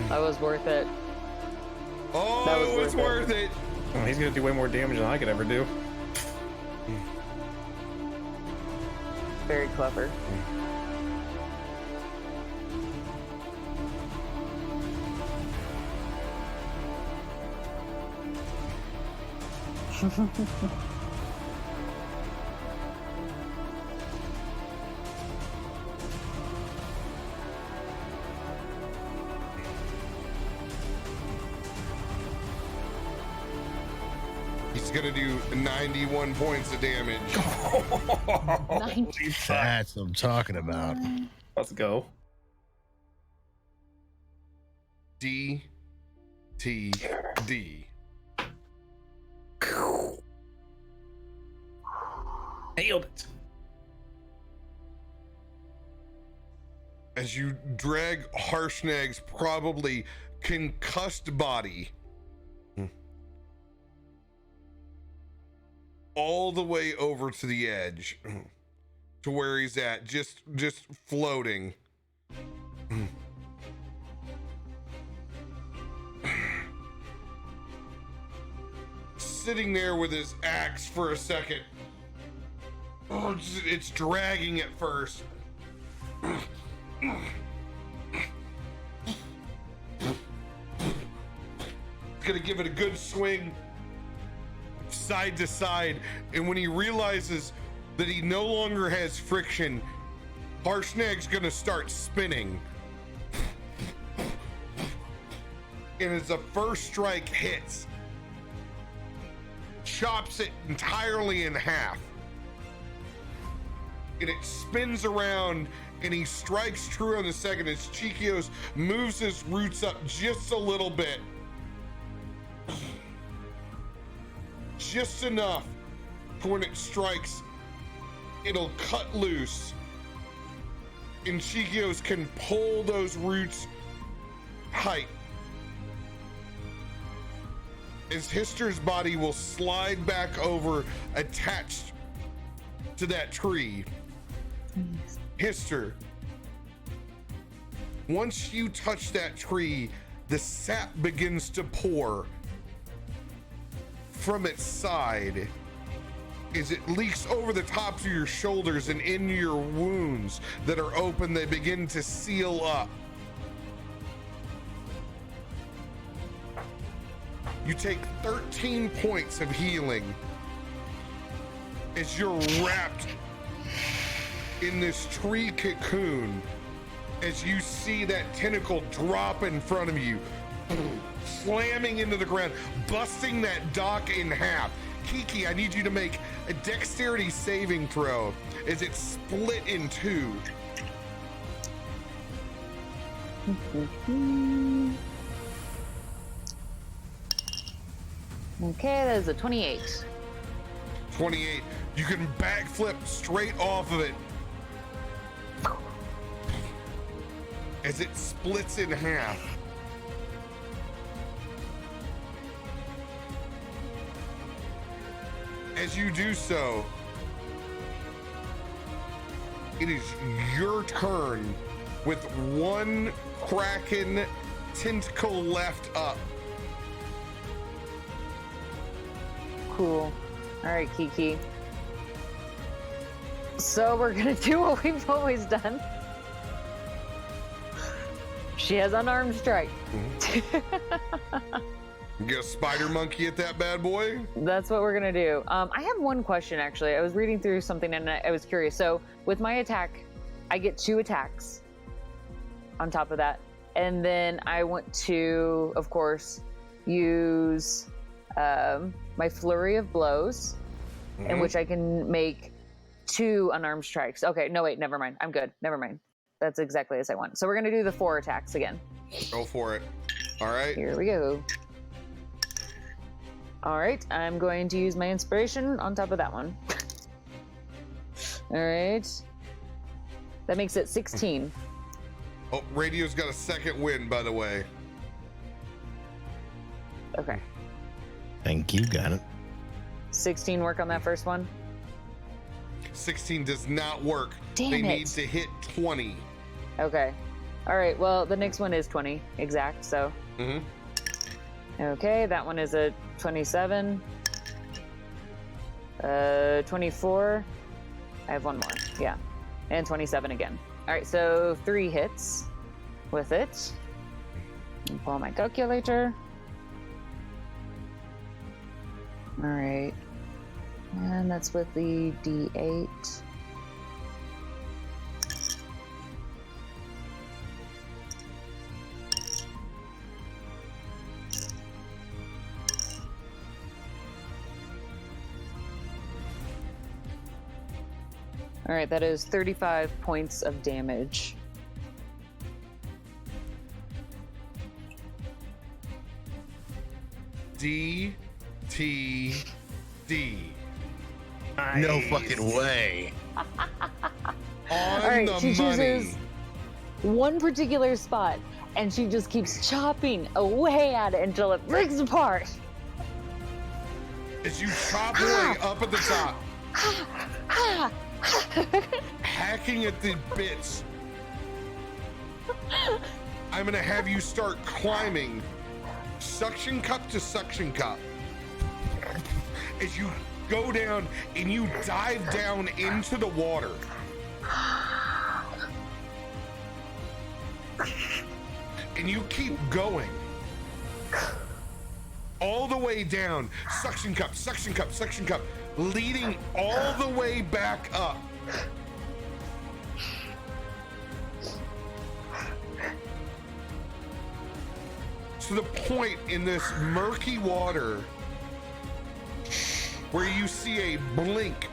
That was worth it. Oh, That was it was worth worth it. Oh, he's gonna do way more damage than I could ever do. Very clever. He's gonna do 91 points of damage. 90. That's what I'm talking about. Let's go. D T D. Nailed it. As you drag Harshnag's probably concussed body all the way over to the edge to where he's at, just floating. Sitting there with his axe for a second. Oh, it's dragging at first. Gonna give it a good swing side to side, and when he realizes that he no longer has friction, Harshnag's gonna start spinning. And as the first strike hits, chops it entirely in half. And it spins around, and he strikes true on the second as Chikios moves his roots up just a little bit. Just enough for when it strikes, it'll cut loose. And Chikios can pull those roots tight. As Hister's body will slide back over, attached to that tree. Hister, once you touch that tree, the sap begins to pour from its side as it leaks over the tops of your shoulders and in your wounds that are open. They begin to seal up. You take 13 points of healing as you're wrapped in this tree cocoon, as you see that tentacle drop in front of you, slamming into the ground, busting that dock in half. Kiki, I need you to make a dexterity saving throw as it's split in two. Okay, that is a 28. 28. You can backflip straight off of it as it splits in half. As you do so, it is your turn with one Kraken tentacle left up. Cool. All right, Kiki. So we're gonna do what we've always done. She has unarmed strike. You get a spider monkey at that bad boy? That's what we're gonna do. I have one question actually. I was reading through something and I was curious. So with my attack, I get 2 attacks on top of that. And then I want to, of course, use my flurry of blows, in which I can make 2 unarmed strikes. Okay, no, wait, never mind. I'm good. Never mind. That's exactly as I want. So we're gonna do the 4 attacks again. Go for it. All right. Here we go. All right, I'm going to use my inspiration on top of that one. All right. That makes it 16. Oh, Radio's got a second win, by the way. Okay. Thank you. Got it. 16 work on that first one? 16 does not work. Damn they it. need to hit 20. Okay. All right, well, the next one is 20 exact, so. Okay, that one is a 27. 24. I have one more, yeah. And 27 again. All right, so 3 hits with it. I'll pull my calculator. All right. And that's with the D8. All right, that is 35 points of damage. D, T, D. No fucking way. On All right, the she money. chooses one particular spot, and she just keeps chopping away at it until it breaks apart. As you chop away up at the top, hacking at the bits. I'm gonna have you start climbing suction cup to suction cup. As you go down and you dive down into the water. And you keep going. All the way down, suction cup, suction cup, suction cup, leading all the way back up. to the point in this murky water where you see a blink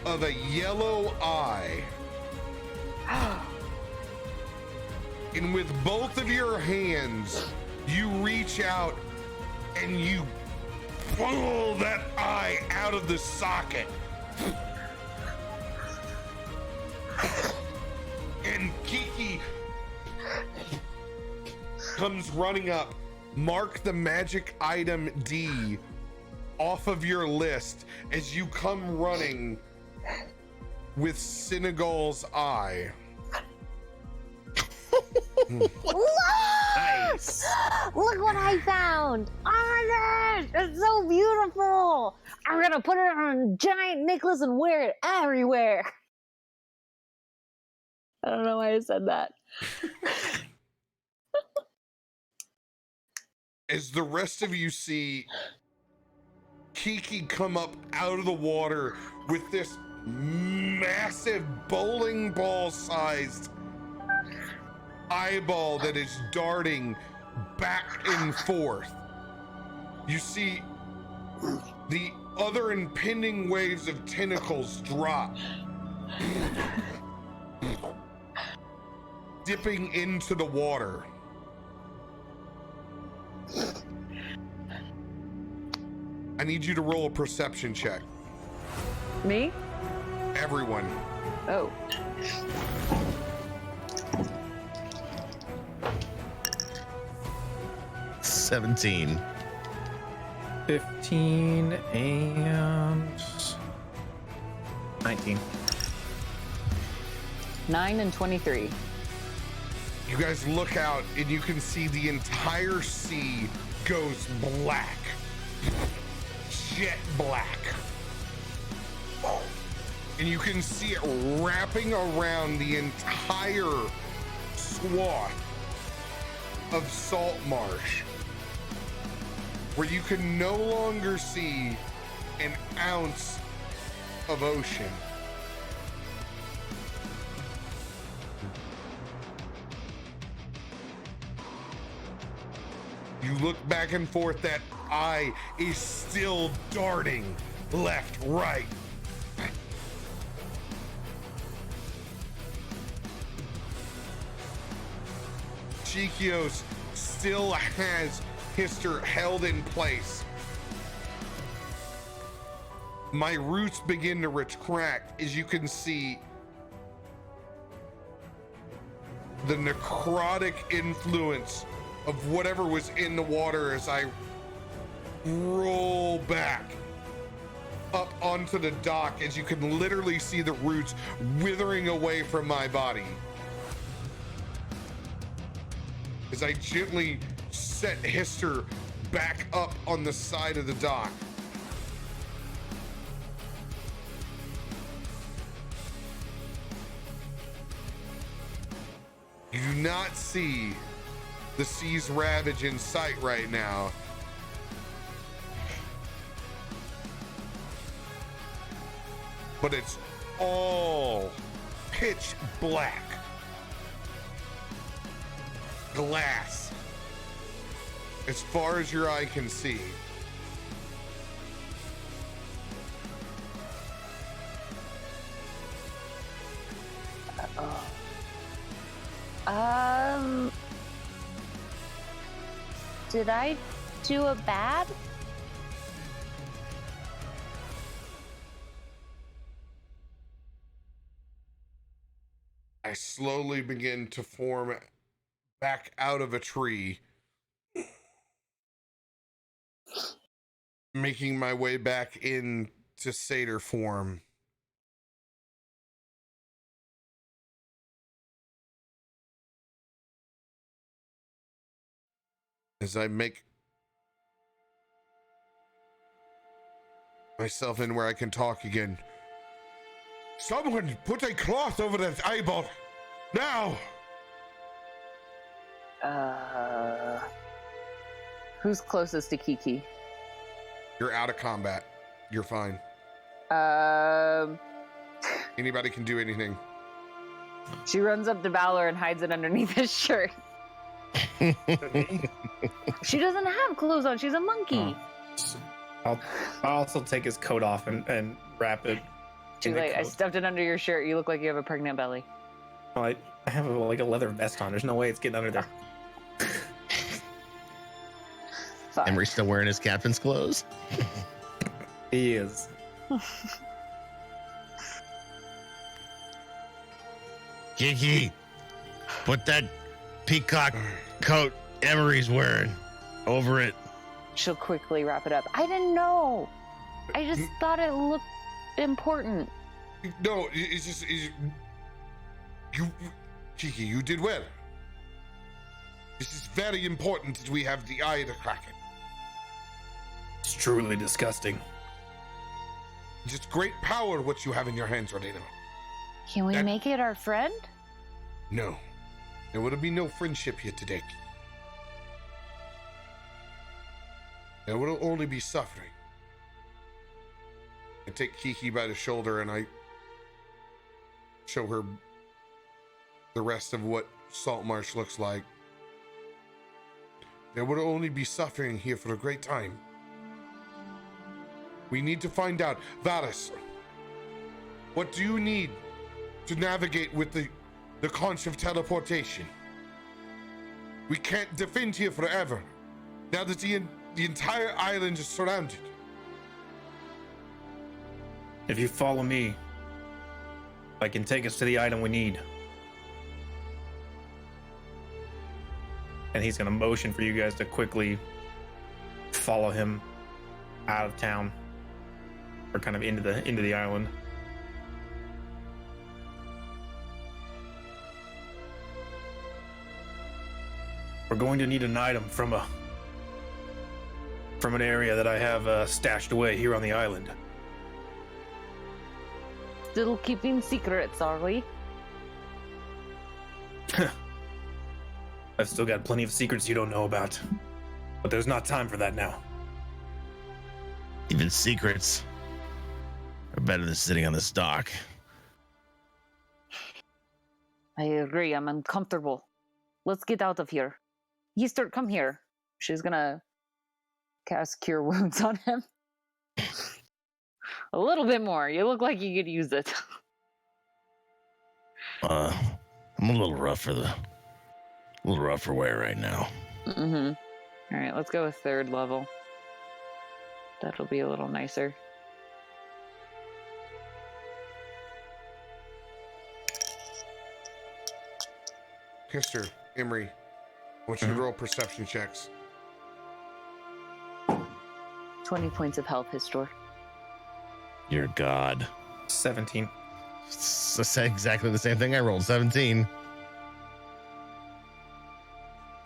of a yellow eye. And with both of your hands, you reach out and you pull that eye out of the socket. And Kiki comes running up. Mark the magic item D off of your list as you come running with Senegal's eye. Look! Nice. Look what I found! Oh my gosh! It's so beautiful! I'm gonna put it on a giant necklace and wear it everywhere! I don't know why I said that. As the rest of you see Kiki come up out of the water with this massive bowling ball sized eyeball that is darting back and forth. You see the other impending waves of tentacles drop, dipping into the water. I need you to roll a perception check. Me? Everyone. Oh. $17. 15 and 19. 9 and 23. You guys look out and you can see the entire sea goes black. Jet black. And you can see it wrapping around the entire swath of Saltmarsh, where you can no longer see an ounce of ocean. You look back and forth, that eye is still darting left, right. Chikios still has Hister held in place. My roots begin to retract as you can see the necrotic influence of whatever was in the water as I roll back up onto the dock, as you can literally see the roots withering away from my body. As I gently set Hister back up on the side of the dock. You do not see the sea's ravage in sight right now. But it's all pitch black. Glass. As far as your eye can see. Did I do a bad? I slowly begin to form back out of a tree, making my way back into satyr form. As I make myself in where I can talk again. Someone put a cloth over that eyeball. Now! Who's closest to Kiki? You're out of combat. You're fine. Um, Anybody can do anything. She runs up to Valor and hides it underneath his shirt. She doesn't have clothes on. She's a monkey. I'll also take his coat off and wrap it. She's in the like, I coat. stuffed it under your shirt. You look like you have a pregnant belly. Oh, I have like a leather vest on. There's no way it's getting under there. Fine. Emery's still wearing his captain's clothes. He is. Kiki, put that peacock coat Emery's wearing over it. She'll quickly wrap it up. I didn't know. I just thought it looked important. No, it's just you, Kiki. You did well. This is very important that we have the eye of the Kraken. It's truly disgusting. Just great power what you have in your hands right now. Can we make it our friend? No, there would be no friendship here today. There will only be suffering. I take Kiki by the shoulder and I show her the rest of what Saltmarsh looks like. There will only be suffering here for a great time. We need to find out. Varys, what do you need to navigate with the conch of teleportation? We can't defend here forever. Now that the entire island is surrounded. If you follow me, I can take us to the item we need. And he's gonna motion for you guys to quickly follow him out of town, or kind of into the island. We're going to need an item from an area that I have stashed away here on the island. Still keeping secrets, are we? I've still got plenty of secrets you don't know about, but there's not time for that now. Even secrets are better than sitting on this dock. I agree. I'm uncomfortable. Let's get out of here. Yeaster, come here. She's gonna cast Cure Wounds on him. A little bit more. You look like you could use it. I'm a little rough for wear right now. Mm-hmm. All right, let's go with 3rd level. That'll be a little nicer. Mr. Emery, I want you to roll perception checks. 20 points of health, Histor. You're God. 17. It's exactly the same thing I rolled. 17.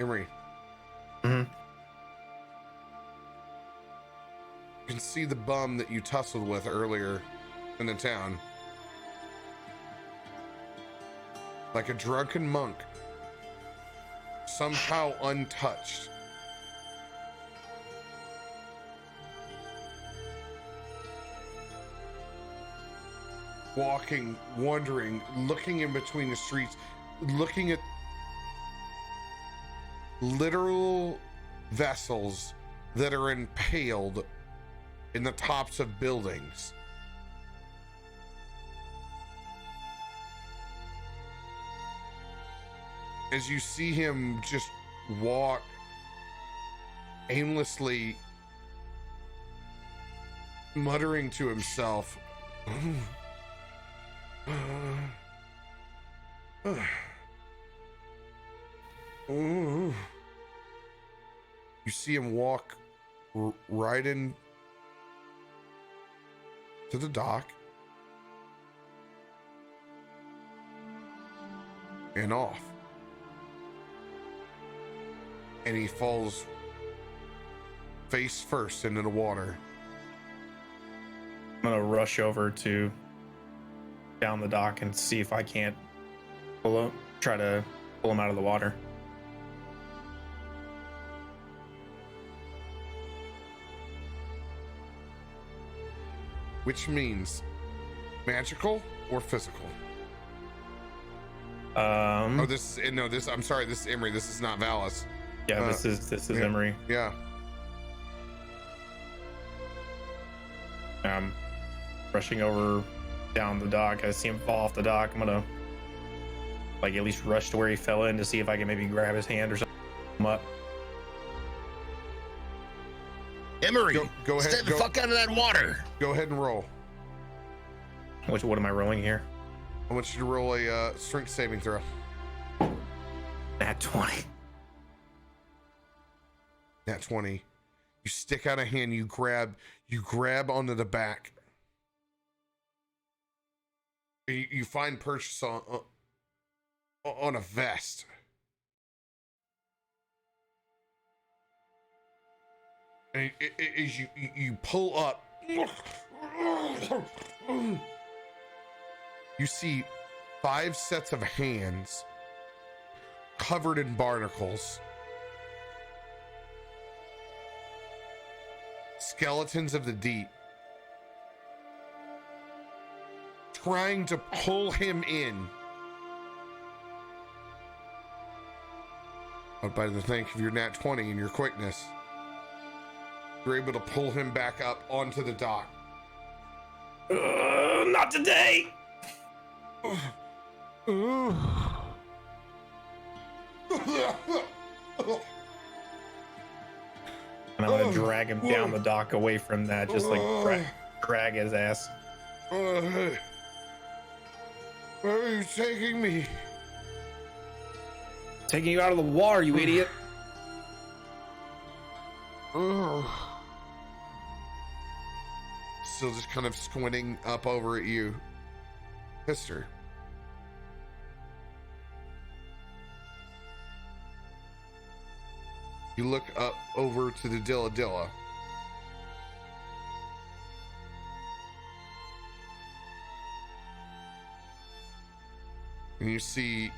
Emery. Mm-hmm. You can see the bum that you tussled with earlier in the town. Like a drunken monk. Somehow untouched. Walking, wandering, looking in between the streets, looking at literal vessels that are impaled in the tops of buildings. As you see him just walk aimlessly, muttering to himself. You see him walk right in to the dock and off. And he falls face first into the water. I'm gonna rush over to down the dock and see if I can't try to pull him out of the water. Which means magical or physical? Oh, this is no. This I'm sorry. This is Emery. This is not Valis. Yeah, this is yeah. Emery. Yeah. Rushing over down the dock. I see him fall off the dock. I'm gonna like at least rush to where he fell in to see if I can maybe grab his hand or something. Him up. Emery, Go ahead. stay the fuck out of that water. Go ahead and roll. What am I rolling here? I want you to roll a strength saving throw. Nat 20. Nat 20. You stick out a hand. You grab onto the back. You find purchase on a vest. And as you pull up, you see 5 sets of hands covered in barnacles, skeletons of the deep, trying to pull him in. But by the thank of your nat 20 and your quickness, you're able to pull him back up onto the dock. Not today. And I'm gonna drag him down the dock away from that, just like drag his ass. Where are you taking me? Taking you out of the water, you idiot. Still just kind of squinting up over at you. Mister. You look up over to the Dilla. And you see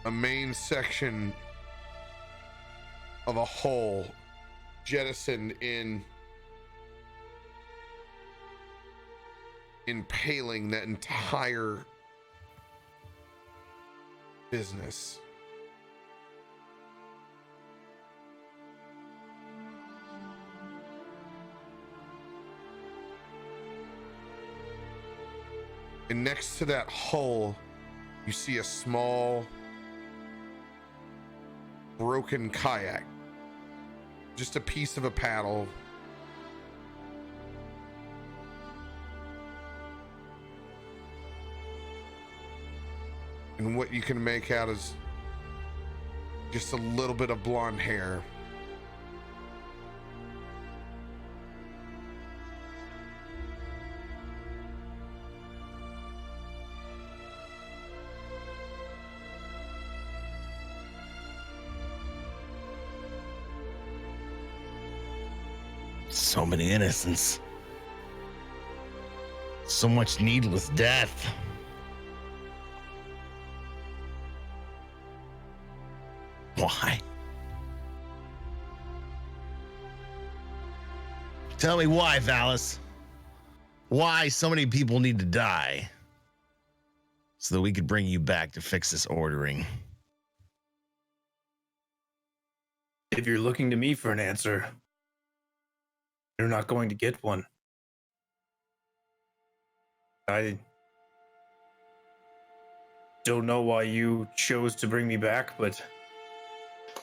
a main section of a hull jettisoned impaling that entire business. And next to that hull, you see a small broken kayak. Just a piece of a paddle. And what you can make out is just a little bit of blonde hair. So many innocents. So much needless death. Why? Tell me why, Valis. Why so many people need to die so that we could bring you back to fix this ordering. If you're looking to me for an answer, you're not going to get one. I don't know why you chose to bring me back, but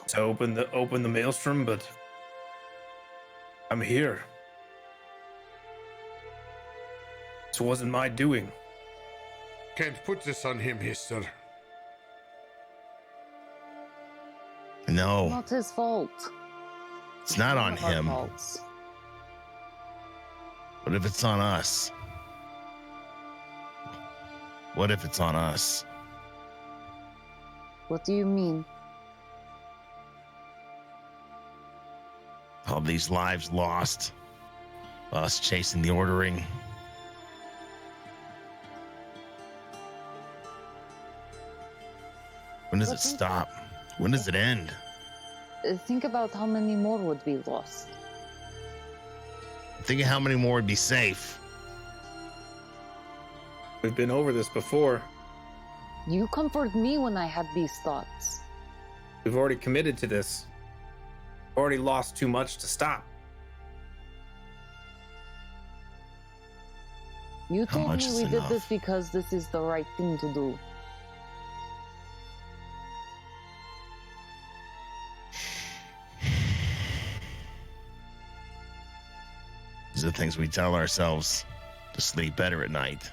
to open the maelstrom, but I'm here. This wasn't my doing. Can't put this on him, mister. No, Not his fault. it's not on None of our him. faults. What if it's on us? What if it's on us? What do you mean? All these lives lost. Us chasing the ordering. When does it stop? When does it end? Think about how many more would be lost. Think of how many more would be safe. We've been over this before. You comfort me when I had these thoughts. We've already committed to this. Already lost too much to stop. You How told much me is we did enough? this because this is the right thing to do. These are the things we tell ourselves to sleep better at night.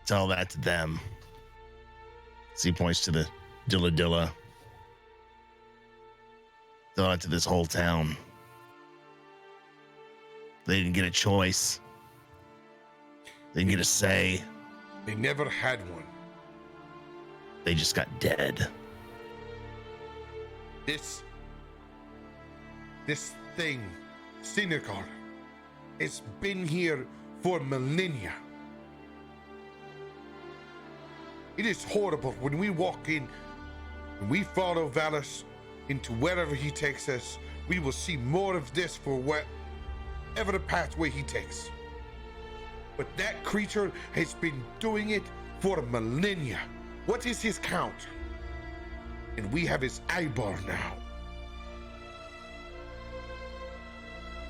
Tell that to them. He points to the Dilla Dilla. Tell that to this whole town. They didn't get a choice. They didn't get a say. They never had one. They just got dead. This thing, Synagogue, has been here for millennia. It is horrible when we walk in and we follow Valus into wherever he takes us. We will see more of this for whatever the pathway he takes. But that creature has been doing it for millennia. What is his count? And we have his eyeball now.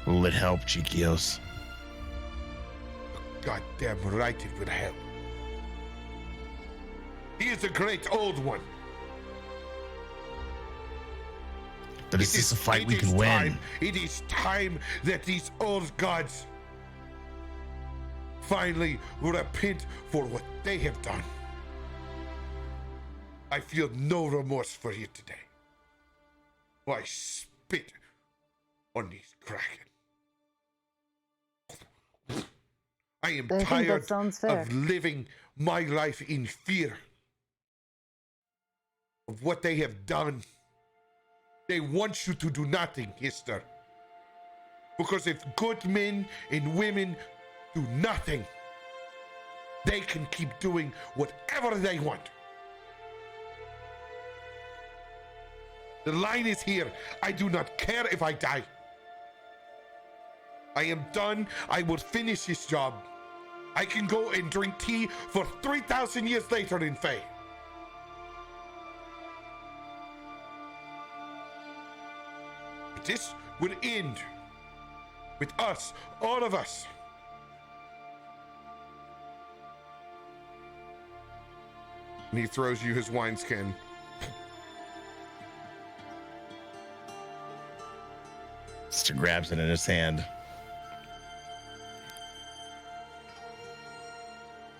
Will it help, Chiquios? Goddamn right it would help. He is a great old one. But is this a fight we can win? It is time that these old gods finally repent for what they have done. I feel no remorse for you today. I spit on these Kraken. I am I think that tired sounds fair. of living my life in fear of what they have done. They want you to do nothing, Hister. Because if good men and women do nothing, they can keep doing whatever they want. The line is here. I do not care if I die. I am done. I will finish this job. I can go and drink tea for 3,000 years later in Fae. But this would end with us, all of us. And he throws you his wineskin. Mister grabs it in his hand.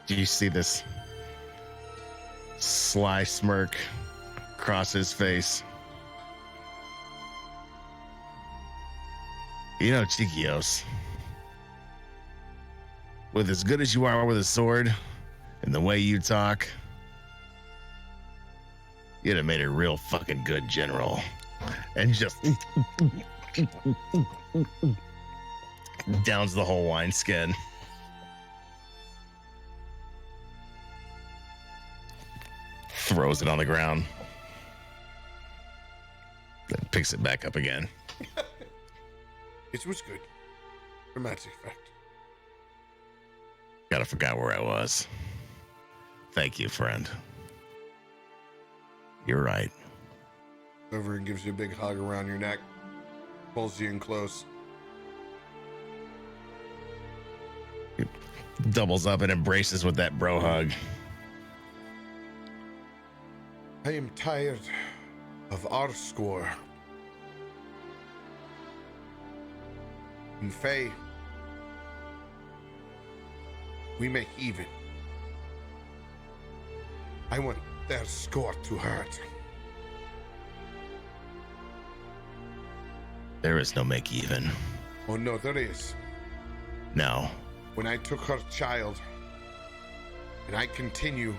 Do you see this sly smirk across his face? You know, Chiquios, with as good as you are with a sword and the way you talk, you'd have made a real fucking good general. And just downs the whole wineskin. Throws it on the ground. Then picks it back up again. It was good. Dramatic effect. Gotta forgot where I was. Thank you, friend. You're right. Over and gives you a big hug around your neck. Pulls you in close. Doubles up and embraces with that bro hug. I am tired of our score. In Fae, we make even. I want their score to hurt. There is no make even. Oh no, there is. No. When I took her child, and I continue,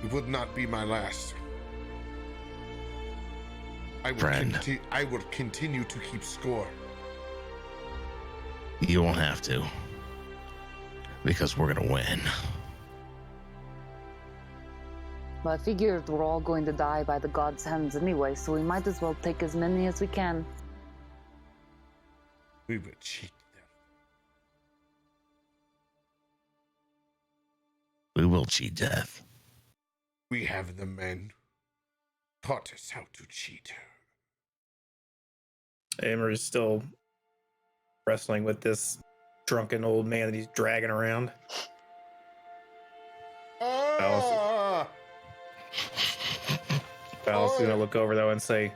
it would not be my last. Friend. I will continue to keep score. You won't have to. Because we're gonna win. Well, I figured we're all going to die by the gods' hands anyway, so we might as well take as many as we can. We will cheat them. cheat death. We have the men taught us how to cheat. Amory's still wrestling with this drunken old man that he's dragging around. Ah! Val's gonna look over though and say,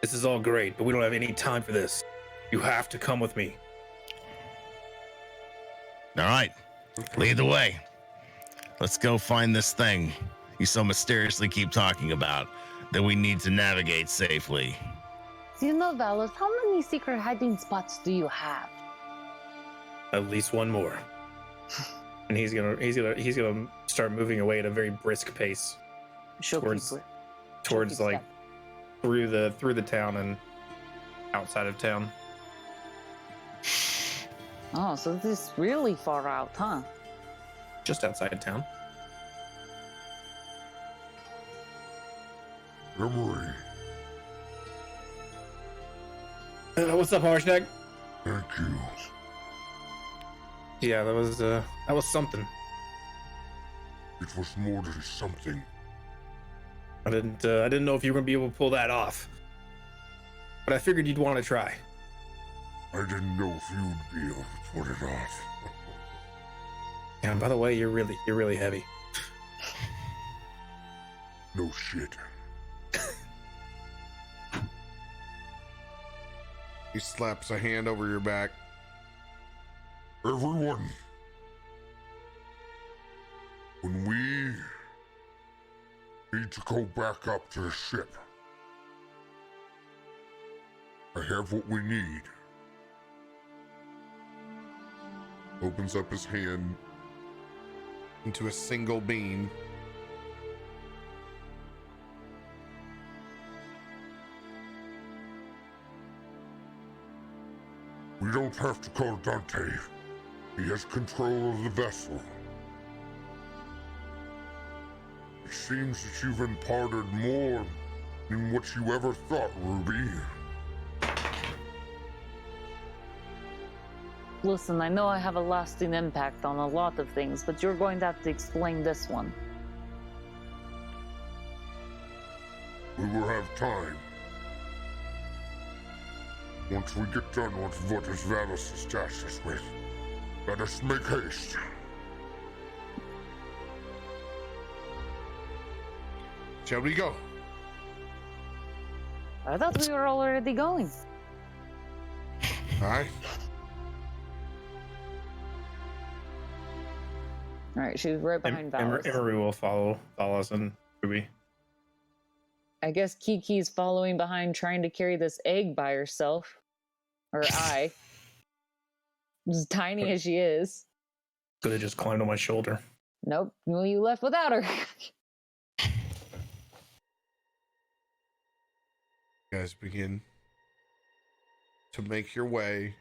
"This is all great, but we don't have any time for this. You have to come with me." All right, lead the way. Let's go find this thing you so mysteriously keep talking about that we need to navigate safely. So you know, Valos, how many secret hiding spots do you have? At least one more. And he's gonna start moving away at a very brisk pace towards like through the town and outside of town. Oh, so this is really far out, huh? Just outside of town. Emery, What's up, Harshnag? thank you. Yeah, that was something. It was more than something. I didn't know if you were gonna be able to pull that off, but I figured you'd want to try. I didn't know if you'd be able to pull it off. Yeah, and by the way, you're really heavy. No shit. He slaps a hand over your back. Everyone, when we need to go back up to the ship, I have what we need. Opens up his hand into a single bean. We don't have to call Dante. He has control of the vessel. It seems that you've imparted more than what you ever thought, Ruby. Listen, I know I have a lasting impact on a lot of things, but you're going to have to explain this one. We will have time. Once we get done with what Valos has tasked us with, let us make haste. Shall we go? I thought we were already going. All right. All right, she's right behind Valos. Emery will follow us and Ruby. I guess Kiki's following behind, trying to carry this egg by herself. Or as tiny as she is. Could have just climbed on my shoulder. Nope, well, you left without her. You guys begin to make your way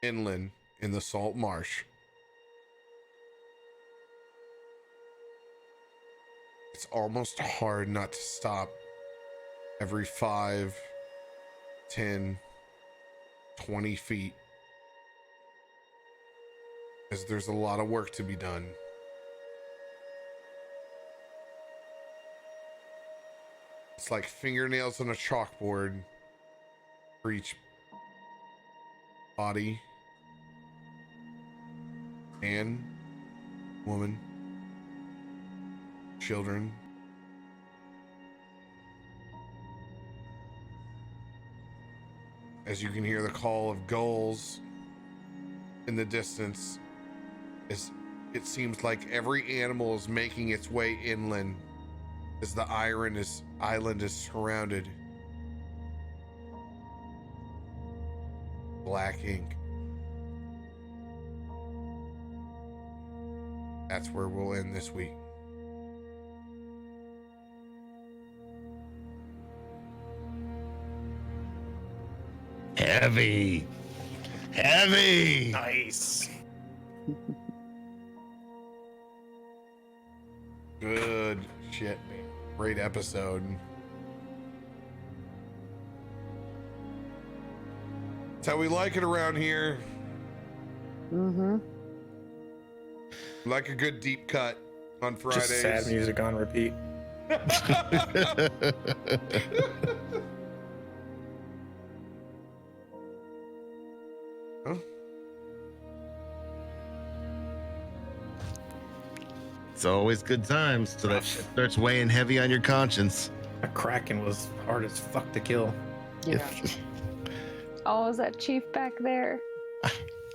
inland in the Saltmarsh. It's almost hard not to stop every 5, 10, 20 feet, as there's a lot of work to be done. It's like fingernails on a chalkboard for each body, man, woman, children. As you can hear the call of gulls in the distance, as it seems like every animal is making its way inland as the island is surrounded. Black ink. That's where we'll end this week. Heavy. Nice. Good shit, man. Great episode. That's how we like it around here. Mm-hmm. Like a good deep cut on Fridays. Just sad music on repeat. Huh? It's always good times till that shit starts weighing heavy on your conscience. A Kraken was hard as fuck to kill. Yeah. Oh, is that chief back there?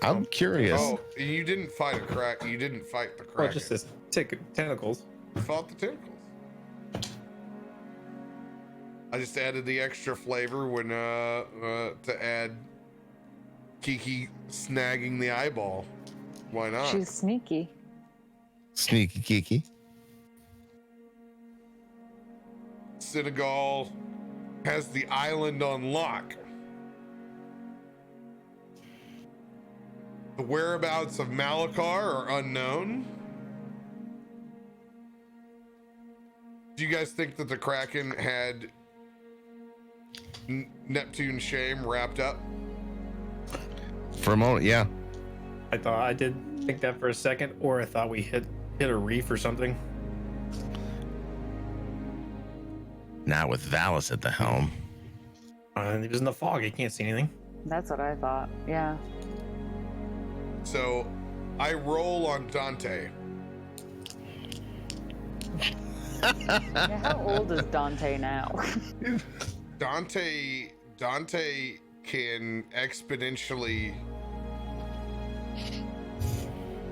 I'm curious. Oh, you didn't fight a crack. You didn't fight the Well, Kraken. just this tentacles. You fought the tentacles. I just added the extra flavor when to add Kiki snagging the eyeball. Why not? She's sneaky. Sneaky Kiki. Senegal has the island on lock. The whereabouts of Malachar are unknown. Do you guys think that the Kraken had Neptune's shame wrapped up? For a moment, yeah. I did think that for a second, or I thought we hit a reef or something. Not with Valis at the helm. He was in the fog. He can't see anything. That's what I thought. Yeah. So I roll on Dante. Yeah, how old is Dante now? Dante can exponentially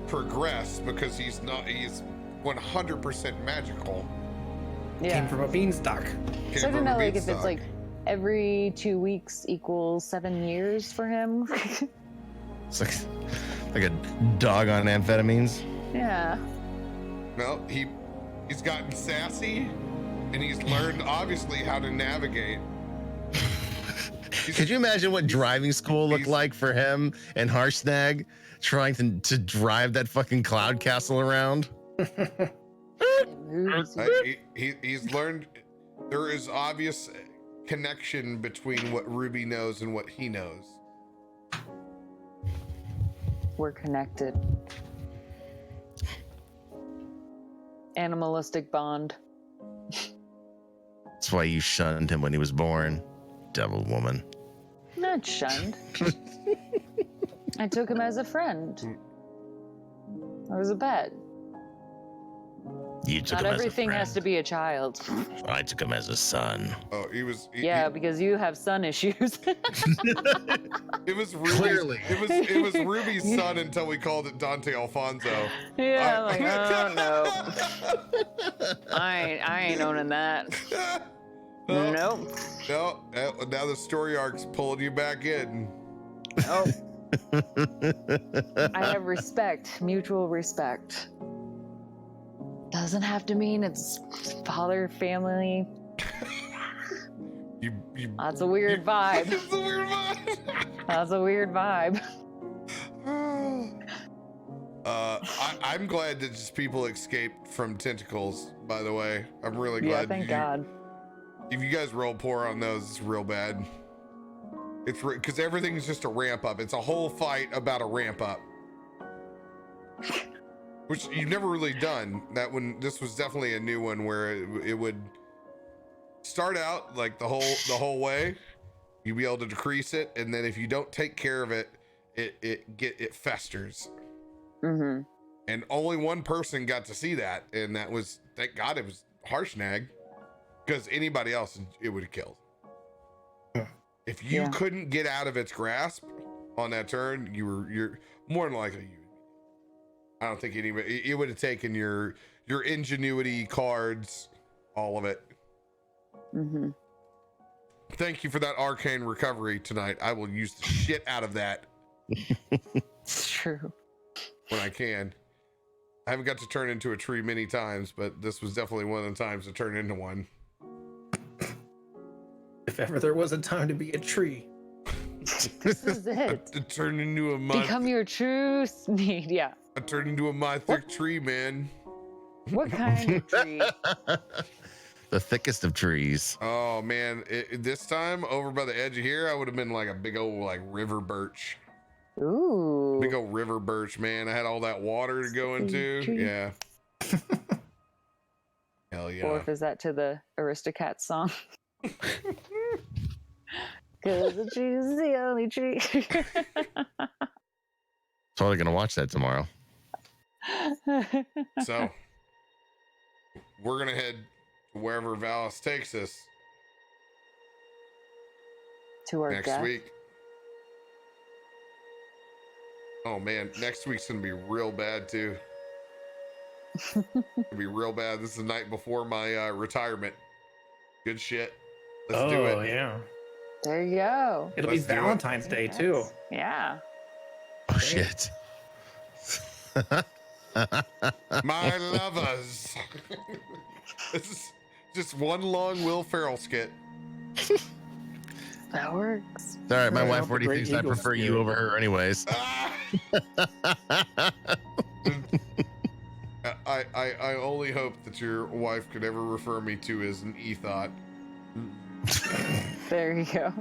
progress because he's 100% magical. Came Yeah. from a beanstalk. Came So I from don't a know, like, if it's beanstalk. like every 2 weeks equals 7 years for him. It's like a dog on amphetamines. Yeah. No, he's gotten sassy, and he's learned obviously how to navigate. Could you imagine what driving school looked he's- like for him and Harshnag trying to drive that fucking cloud castle around? He's learned. There is obvious connection between what Ruby knows and what he knows. We're connected. Animalistic bond. That's why you shunned him when he was born, devil woman. Not shunned. I took him as a friend. It was a bet. You took Not him as a everything friend. has to be a child. I took him as a son. Oh, he was. Yeah, because you have son issues. It was Ruby's, Clearly. It was Ruby's son until we called it Dante Alfonso. Yeah, I'm like, oh no. I ain't owning that. No, Nope. no. Now the story arc's pulling you back in. Nope. I have respect, mutual respect. Doesn't have to mean it's father, family. You. That's a weird vibe. It's a weird vibe. That's a weird vibe. I'm glad that just people escaped from tentacles. By the way, I'm really glad. Yeah, thank God. If you guys roll poor on those, it's real bad. It's because everything's just a ramp up. It's a whole fight about a ramp up, which you've never really done. That one, this was definitely a new one where it would start out like the whole way. You'd be able to decrease it, and then if you don't take care of it, it festers. Mm-hmm. And only one person got to see that, and that was, thank God, it was Harshnag, because anybody else it would have killed. If you Yeah. couldn't get out of its grasp on that turn, you're more than likely I don't think anybody. It would have taken your ingenuity cards, all of it. Mm-hmm. Thank you for that arcane recovery tonight. I will use the shit out of that It's true. when I can. I haven't got to turn into a tree many times, but this was definitely one of the times to turn into one. If ever there was a time to be a tree. This is it. To turn into a Become your true need. Yeah. I turned into a mythic tree, man. What kind of tree? The thickest of trees. Oh man, this time over by the edge of here, I would have been like a big old like river birch. Ooh. Big old river birch, man. I had all that water to go into. Tree. Yeah. Hell yeah. Or if is that to the Aristocats song? Cause the tree is the only tree. Totally gonna watch that tomorrow. So we're gonna head to wherever Valis takes us To our next death. week. Oh man, next week's gonna be real bad too. It's gonna be real bad. This is the night before my retirement. Good shit. Let's do it. Yeah. There you go. It'll Let's be do it. Valentine's Day too. Yeah. Oh shit. My lovers. This is just one long Will Ferrell skit. That works. All right, my Right, wife all the already great thinks I Eagles prefer you skit. over her, anyways. Ah! I only hope that your wife could ever refer me to as an ethot. There you go.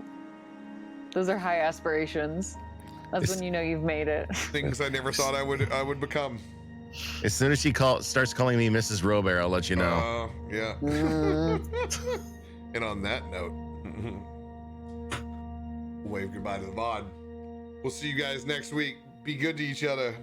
Those are high aspirations. That's when you know you've made it. Things I never thought I would become. As soon as she starts calling me Mrs. RoBear, I'll let you know. Yeah. Mm. And on that note, wave goodbye to the VOD. We'll see you guys next week. Be good to each other.